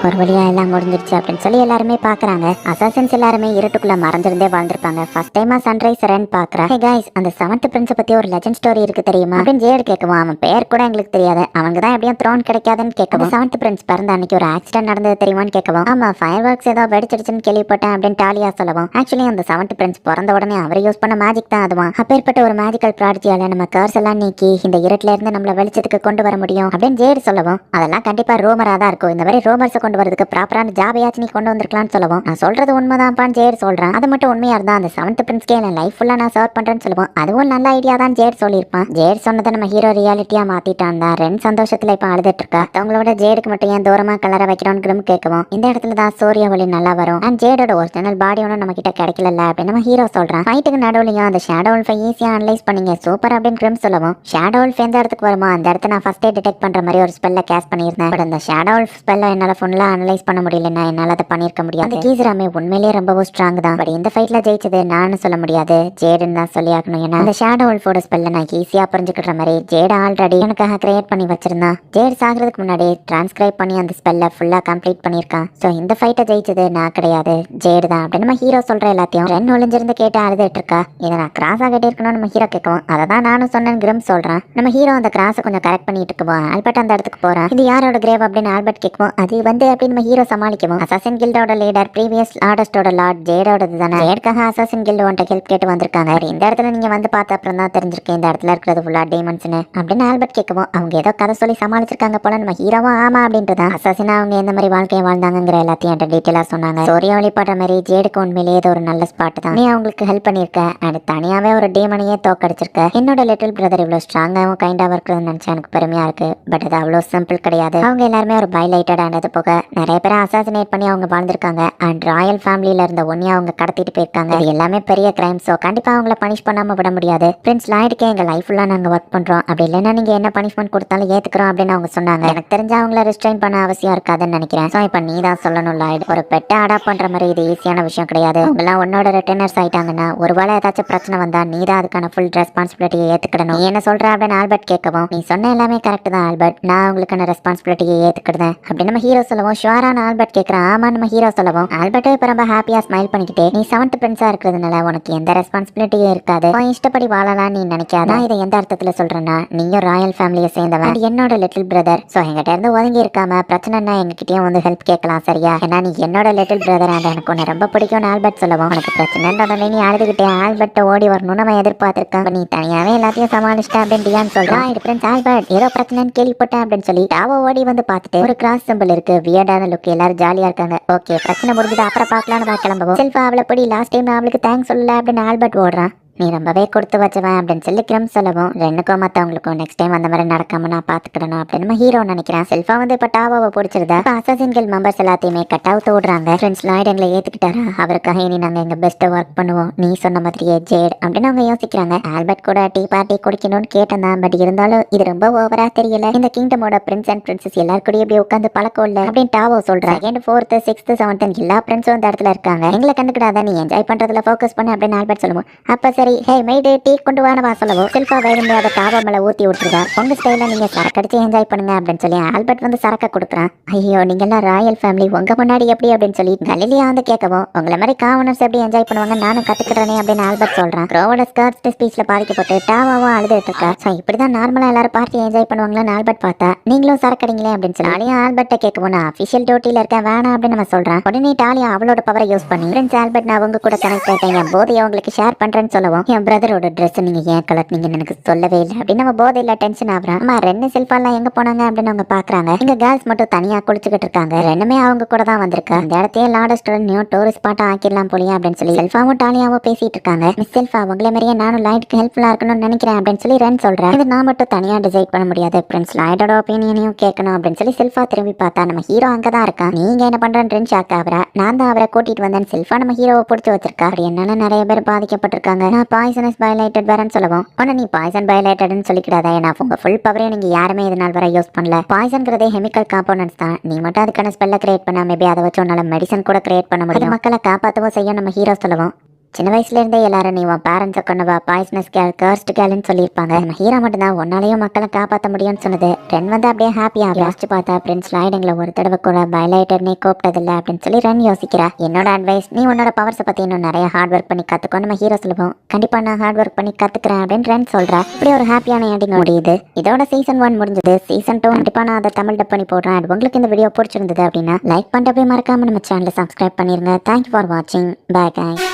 ஒரு வழியா எல்லாம் முடிஞ்சிருச்சு அப்படின்னு சொல்லி எல்லாருமே பாக்குறாங்க. அசாசின்ஸ் எல்லாருமே இருட்டுக்குள்ள மறைஞ்சிருந்தே வாழ்ந்திருப்பாங்க. ஃபர்ஸ்ட் டைமா சன்ரைஸ் ரென் பாக்குறா. ஹே கைஸ், அந்த 7th பிரின்ஸ் பத்தி ஒரு லெஜெண்ட் ஸ்டோரி இருக்கு தெரியுமா அப்படின்னு ஜேட் கேட்கவும் அவன் பேர் கூட எங்களுக்கு தெரியாது, அவங்க தான் எப்படியும் த்ரோன் கிடைக்காதுன்னு கேட்கவும் 7th பிரின்ஸ் பிறந்த அன்னைக்கு ஒரு ஆக்சிடென்ட் நடந்தது தெரியுமான்னு கேட்கவும் ஆமா ஃபயர் ஒர்க்ஸ் ஏதோ வெடிச்சிடுச்சுன்னு கேள்விப்பட்டேன் அப்படின்னு டாலியா சொல்லவும் ஆக்சுவலி அந்த 7th பிரின்ஸ் பிறந்த உடனே அவர் யூஸ் பண்ண மேஜிக் தான் அதுவா. அப்பேற்பட்ட ஒரு மேஜிக்கல் ப்ராடக்டியால நம்ம கர்ஸ் எல்லாம் நீக்கி இந்த இருட்டுல இருந்து நம்மள வெளிச்சத்துக்கு கொண்டு வர முடியும் அப்படின்னு ஜேட் சொல்லவும் அதெல்லாம் கண்டிப்பா ரூமரா தான் இருக்கும், இந்த மாதிரி ரூமர்ஸ் கொண்டு வரதுக்கு ப்ராப்பரான ஜாபையாச்சும் நீ கொண்டு வந்திருக்கலாம்னு சொல்லவும் நான் சொல்றது உண்மைதான்ப்பான்னு ஜேட் சொல்றான். அது மட்டும் உண்மையா இருந்தா அந்த 7th பிரின்ஸ்கே என் லைஃப் ஃபுல்லா நான் சர்வ் பண்றேன்னு சொல்லுவோம். அதுவும் நல்ல ஐடியா தான் ஜேட் சொல்லியிருப்பான். ஜேட் சொன்னதை நம்ம ஹீரோ ரியாலிட்டியா மாத்திட்டான் தான். ரென் சந்தோஷத்துல இப்ப அழுதுட்டு இருக்கா. அவங்களோட ஜேடுக்கு மட்டும் ஏன் தூரமா கலர வைக்கிறோன்னு கிரம் கேட்கவும் இந்த இடத்துல தான் சூரிய ஒளி நல்லா வரும் அண்ட் ஜேடோட ஒரிஜினல் பாடி ஒன்றும் நம்ம கிட்ட கிடைக்கல அப்படின்னு நம்ம ஹீரோ சொல்றான். ஃபைட்டுக்கு நடுவுலையும் அந்த ஷேடோ உல்ஃபை ஈஸியா அனலைஸ் பண்ணீங்க சூப்பர் அப்படின்னு கிரம் சொல்லவும் ஷேடோ உல்ஃப் எந்த இடத்துக்கு வருமோ அந்த இடத்த நான் ஃபர்ஸ்டே டிடெக்ட் பண்ற மாதிரி ஒரு ஸ்பெல்ல கேஸ் பண்ணியிருந்தேன். பட் அந்த ஷேடோ உல்ஃப் ஸ்பெல்ல என்னால ஃபுல்லா அனலைஸ் பண்ண முடியலன்னா என்னால அதை பண்ணிருக்க முடியாது. கீசராமே உண்மையிலேயே ரொம்பவும் ஸ்ட்ராங் தான். பட் இந்த ஃபைட்ல ஜெயிச்சது நான் சொல்ல முடியாது, ஜேடுன்னு தான் சொல்லி ஆகணும். ஏன்னா அந்த ஷேடோ உல்ஃபோட ஸ்பெல்ல நான் ஈஸியா புரிஞ்சுக்கிற மாதிரி ஜேட் ஆல்ரெடி எனக்காக கிரியேட் பண்ணி வச்சிருந்தான். ஜேட் சாகிறதுக்கு முன்னாடி டிரான்ஸ்கிரைப் பண்ணி அந்த ஸ்பெல்ல ஃபுல்லா கம்ப்ளீட் பண்ணிருக்கான். சோ இந்த ஃபைட்டை ஜெயிச்சது நான் கிடையாது, ஜேடு தான் அப்படின்னு நம்ம ஹீரோ சொல்ற எல்லாத்தையும் ரென் ஒளிஞ்சிருந்து கேட்டு அழுதுட்டு இருக்கா. இதை நான் கிராஸா கட்டி இருக்கணும்னு நம்ம ஹீரோ கேட்கவும் அதை தான் நானும் சொன்னேன் கிரம் சொல்றான். நம்ம ஹீரோ அந்த கிராஸை கொஞ்சம் கரெக்ட் பண்ணிட்டு இருக்கோம். ஆல்பர்ட் அந்த இடத்துக்கு போறான். இது யாரோட கிரேவ் அப்படின்னு ஆல்பர்ட் கேட்கும். அது வந்து அப்படின்னு நம்ம ஹீரோ சமாளிக்கவும் அசாசின் கில்டோட லீடர் ப்ரீவியஸ் லார்டஸ்டோட லார்ட் ஜேடோடது தானே. ஜேடுக்காக அசாசின் கில்டு உன்ட்ட ஹெல்ப் கேட்டு வந்திருக்காங்க. இந்த இடத்துல நீங்க வந்து பார்த்த அப்புறம் தான் தெரிஞ்சிருக்கேன் இந்த இடத்துல இருக்கிறது ஃபுல்லா டீமன்ஸ்னு அப்படின்னு ஆல்பர்ட் கேட்கவும் அவங்க ஏதோ கதை சொல்லி சமாளிச்சிருக்காங்க போல. நம்ம ஹீரோவும் ஆமா அப்படின்றதான் அசாசினா அவங்க எந்த மாதிரி வாழ்க்கையை வாழ்ந்தாங்கிற எல்லாத்தையும் என்கிட்ட டீட்டெயிலா சொன்னாங்க. சூரிய ஒளிப்படுற மாதிரி ஜேடுக்கு உண்மையிலேயே இது ஒரு நல்ல ஸ்பாட் தான். நீ அவங்களுக்கு ஹெல்ப் பண்ணிருக்க அண்ட் தனியாவே ஒரு டீமனையே தோக்கடிச்சிருக்க. என்னோட லிட்டில் பிரதர் இவ்வளவு ஸ்ட்ராங்காகவும் கைண்டாவும் இருக்கிறது நினைச்சா எனக்கு பெருமையா இருக்கு. பட் அது அவ்வளவு சிம்பிள் கிடையாது. அவங்க எல்லாருமே ஒரு பைலைட்டட் ஆனது போக நிறைய பேரை அசாசினேட் பண்ணி அவங்க வாழ்ந்திருக்காங்க அண்ட் ராயல் ஃபேமிலியில இருந்த ஒன்னியா அவங்க கடத்திட்டு போயிருக்காங்க. இது எல்லாமே பெரிய கிரைம். சோ கண்டிப்பா அவங்கள பனிஷ் பண்ணாம விட முடியாது. பிரின்ஸ் லாய்டுக்கே எங்க லைஃப் ஃபுல்லா நாங்க ஒர்க் பண்றோம், அப்படி இல்லைன்னா நீங்க என்ன பனிஷ்மெண்ட் கொடுத்தாலும் ஏத்துக்கிறோம் அப்படின்னு அவங்க சொன்னாங்க. எனக்கு தெரிஞ்ச அவங்கள ரெஸ்ட்ரைன் பண்ண அவசியம் இருக்காதுன்னு நினைக்கிறேன். சோ இப்ப நீ தான் சொல்லணும் லாய்டு, ஒரு பெட்டை அடாப்ட் பண்ற மாதிரி இது ஈஸியான விஷயம் கிடையாது. அவங்கலாம் உன்னோட ரிட்டர்னர்ஸ் ஆயிட்டாங்கன்னா ஒருவேளை ஏதாச்சும் பிரச்சனை வந்தா நீ தான் அதுக்கான ஃபுல் ரெஸ்பான்சிபிலிட்டியை ஏத்துக்கிடணும். நீ என்ன சொல்ற அப்படின்னு ஆல்பர்ட் கேட்கவும் நீ சொன்ன எல்லாமே கரெக்ட் தான் ஆல்பர்ட், நான் அவங்களுக்கான ரெஸ்பான்சிபிலிட்டியை ஏத்துக்கிடுறேன் அப்படின்னு நம்ம ஹீரோ சொல்லவும் ஷுவரான ஆல்பர்ட் கேட்கறான். ஆமா நம்ம ஹீரோ சொல்லவும் ஆல்பர்ட்டே இப்ப ரொம்ப ஹாப்பியா ஸ்மைல் பண்ணிக்கிட்டே நீ 7th பிரின்ஸா இருக்கிறதுனால உனக்கு எந்த ரெஸ்பான்சிபிலிட்டியும் இருக்காது, இஷ்டப்படி வாழலாம் நீ நினைக்காத. இதை எந்த அர்த்தத்துல சொல்றேன்னா நீயும் ராயல் ஃபேமிலியை சேர்ந்தவன், என்னோட லிட்டில் பிரதர். சோ எங்கிட்ட இருந்து ஒதுங்கி இருக்காம பிரச்சனைனா எங்ககிட்டயும் வந்து ஹெல்ப் கேட்கலாம் சரியா? ஏன்னா நீ என்னோட லிட்டில் பிரதர் அண்ட் எனக்கு உன்னை ரொம்ப பிடிக்கும்னு ஆல்பர்ட் சொல்லவும் உனக்கு பிரச்சனை நீ அழுதுகிட்டே ஆல்பர்ட்ட ஓடி வரணும்னு அவன் எதிர்பார்த்திருக்கான். நீ தனியாவே எல்லாத்தையும் சமாளிச்சிட்ட அப்படின்னு டியான் சொல்றான். பிரின்ஸ் ஆல்பர்ட் ஏதோ பிரச்சனைன்னு கேள்விப்பட்டேன் அப்படின்னு சொல்லி டாவோ ஓடி வந்து பார்த்துட்டு ஒரு கிராஸ் சிம்பிள் இருக்கு, வியர்டான லுக், எல்லாரும் ஜாலியா இருக்காங்க. ஓகே பிரச்சனை முடிஞ்சது அப்புறம் பார்க்கலாம்னு கிளம்புவோம். செல்ஃபா அவளை படி லாஸ்ட் டைம் அவளுக்கு தேங்க்ஸ் சொல்லல அப்படின்னு ஆல்பர்ட் ஓடுறான். நீ ரொம்பவே கொடுத்து வச்சவன் அப்படின்னு சொல்லி கிரம் சொல்லவும் ரெண்டுக்கும் மற்றவங்களுக்கும் நெக்ஸ்ட் டைம் அந்த மாதிரி நடக்காம நான் பார்த்துக்கிடணும் அப்படின்னு நம்ம ஹீரோ நினைக்கிறேன். செல்ஃபா வந்து இப்போ டாவாவை பிடிச்சிருந்தா அசாசின்கள் மெம்பர்ஸ் எல்லாத்தையுமே கட்டாவுத்து விடுறாங்க. ஃப்ரெண்ட்ஸ் லாய்ட் எங்களை ஏற்றுக்கிட்டாரா, அவருக்காக இனி நாங்கள் எங்கள் பெஸ்ட்டை ஒர்க் பண்ணுவோம், நீ சொன்ன மாதிரியே ஜேட் அப்படின்னு அவங்க யோசிக்கிறாங்க. ஆல்பர்ட் கூட டீ பார்ட்டி குடிக்கணும்னு கேட்டேன், பட் இருந்தாலும் இது ரொம்ப ஓவரா தெரியல. இந்த கிங்டமோட பிரின்ஸ் அண்ட் பிரின்சஸ் எல்லாருக்கூடயும் இப்படி உட்காந்து பழக்கம் இல்லை அப்படின்னு டாவோ சொல்றேன். செகண்ட், ஃபோர்த், சிக்ஸ்த், செவன்த் எல்லா ஃப்ரெண்ட்ஸும் இந்த இடத்துல இருக்காங்க, எங்களை கண்டுக்கிடாத, நீ என்ஜாய் பண்றதுல ஃபோக்கஸ் பண்ணு அப்படின்னு ஆல்பர்ட் சொல்லுவோம். அப்ப சரி, ஹே மெய்டு டீ கொண்டு வானவா சொல்லவும் செல்ஃபா வேணுமே அதை டாவோ மேல ஊத்தி விட்டுருக்கா. உங்க ஸ்டைல நீங்க சரக்கடிச்சு என்ஜாய் பண்ணுங்க அப்படின்னு சொல்லி ஆல்பர்ட் வந்து சரக்க கொடுக்குறான். ஐயோ நீங்க எல்லாம் ராயல் ஃபேமிலி, உங்க முன்னாடி எப்படி அப்படின்னு சொல்லி கலிலியா வந்து கேட்கவும், உங்களை மாதிரி காமனர்ஸ் எப்படி என்ஜாய் பண்ணுவாங்க நானும் கத்துக்கிறேனே அப்படின்னு ஆல்பர்ட் சொல்றான். ரோவோட ஸ்கர்ட் ஸ்பீச்ல பாதிக்கப்பட்டு டாவாவும் அழுதுட்டு இருக்கா. ஸோ இப்படிதான் நார்மலா எல்லாரும் பார்ட்டி என்ஜாய் பண்ணுவாங்களான்னு ஆல்பர்ட் பார்த்தா நீங்களும் சரக்கடிங்களே அப்படின்னு சொல்லி டாலியா ஆல்பர்ட்டை கேட்கவும், நான் அஃபிஷியல் டியூட்டில இருக்கேன் வேணாம் அப்படின்னு நம்ம சொல்றான். உடனே டாலியா அவளோட பவரை யூஸ் பண்ணி பிரின்ஸ் ஆல்பர்ட் நான் அவங்க கூட கனெக்ட் ஆயிட்டேன், என் போதையை உங்களுக்கு ஷேர் பண்றேன்னு சொல்லவும், என் பிரதரோட ட்ரெஸ் நீங்க ஏன் கலர் நீங்க எனக்கு சொல்லவே இல்லை அப்படின்னு நம்ம போதையில டென்ஷன் ஆகுறான். அம்மா ரெண்டு செல்ஃபாலாம் எங்க போனாங்க அப்படின்னு அவங்க பாக்குறாங்க. இங்க கேர்ள்ஸ் மட்டும் தனியா குளிச்சுக்கிட்டு இருக்காங்க, ரெண்டுமே அவங்க கூட தான் வந்திருக்கா. இந்த இடத்தையே லார்டஸ்ட் நியூ டூரிஸ்ட் ஸ்பாட்டா ஆக்கிடலாம் போலியா அப்படின்னு சொல்லி செல்ஃபாவும் டாலியாவும் பேசிட்டு இருக்காங்க. மிஸ் செல்ஃபா உங்களை மாதிரியே நானும் லைட்டுக்கு ஹெல்ப்ஃபுல்லா இருக்கணும்னு நினைக்கிறேன் அப்படின்னு சொல்லி ரென் சொல்றேன். இது நான் மட்டும் தனியா டிசைட் பண்ண முடியாது, பிரின்ஸ் லாய்டோட ஒப்பீனியனையும் கேட்கணும் அப்படின்னு சொல்லி செல்ஃபா திரும்பி பார்த்தா நம்ம ஹீரோ அங்கதான் இருக்கான். நீங்க என்ன பண்றேன்னு ஷாக் ஆகுறா. நான் தான் அவரை கூட்டிட்டு வந்தேன், செல்ஃபா நம்ம ஹீரோவை பிடிச்சி வச்சிருக்கா. அப்படி என்னால நிறைய பேர் பாதிக்கப்பட்டிருக்காங்க, நான் பாய்சனஸ் பயோலைட்டட் வரேன்னு சொல்லுவோம். ஆனா நீ பாய்சன் பயோலைட்டட்னு சொல்லிக்கிடாதா, ஏன்னா உங்க ஃபுல் பவரே நீங்க யாருமே இது நாள் வரை யூஸ் பண்ணல. பாய்சன்கிறதே கெமிக்கல் காம்போனன்ட்ஸ் தான், நீ மட்டும் அதுக்கான ஸ்பெல்ல கிரியேட் பண்ண மேபி அதை வச்சு உன்னால மெடிசன் கூட கிரியேட் பண்ண முடியும், மக்களை காப்பாற்றவும் செய்யும் நம்ம ஹீரோ சொல்லுவோம். சின்ன வயசுல இருந்தே எல்லாரும் நீ உன் பேரண்ட்ஸை கொண்டவா, பாய்ஸ்னஸ் கேள், கர்ஸ்ட் கேள்னு சொல்லியிருப்பாங்க. நம்ம ஹீரோ மட்டும் தான் உன்னாலையும் மக்களை காப்பாற்ற முடியும்னு சொன்னது. ரென் வந்து அப்படியே ஹாப்பியா யோசிச்சு பார்த்தா பிரின்ஸ் லாய்டுங்களை ஒரு தடவை கூட பயோலைட்டர்னே கூப்பிட்டதில்லை அப்படின்னு சொல்லி ரென் யோசிக்கிறா. என்னோட அட்வைஸ், நீ உன்னோட பவர்ஸை பத்தி இன்னும் நிறைய ஹார்ட் ஒர்க் பண்ணி கத்துக்கோ நம்ம ஹீரோ சொல்லுவோம். கண்டிப்பா நான் ஹார்ட் ஒர்க் பண்ணி கத்துக்கிறேன் அப்படின்னு ரென் சொல்றா. இப்படி ஒரு ஹாப்பியான எண்டிங் முடியுது. இதோட சீசன் 1 முடிஞ்சது. சீசன் 2 கண்டிப்பா நான் அதை தமிழ் டப் பண்ணி போடுறேன். And உங்களுக்கு இந்த வீடியோ பிடிச்சிருந்தது அப்படின்னா லைக் பண்ணிட்டு மறக்காம நம்ம சேனலை சப்ஸ்கிரைப் பண்ணிருங்க. தேங்க்யூ ஃபார் வாட்சிங். Bye guys.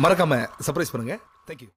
மறக்காம சர்ப்ரைஸ் பண்ணுங்க. தேங்க்யூ.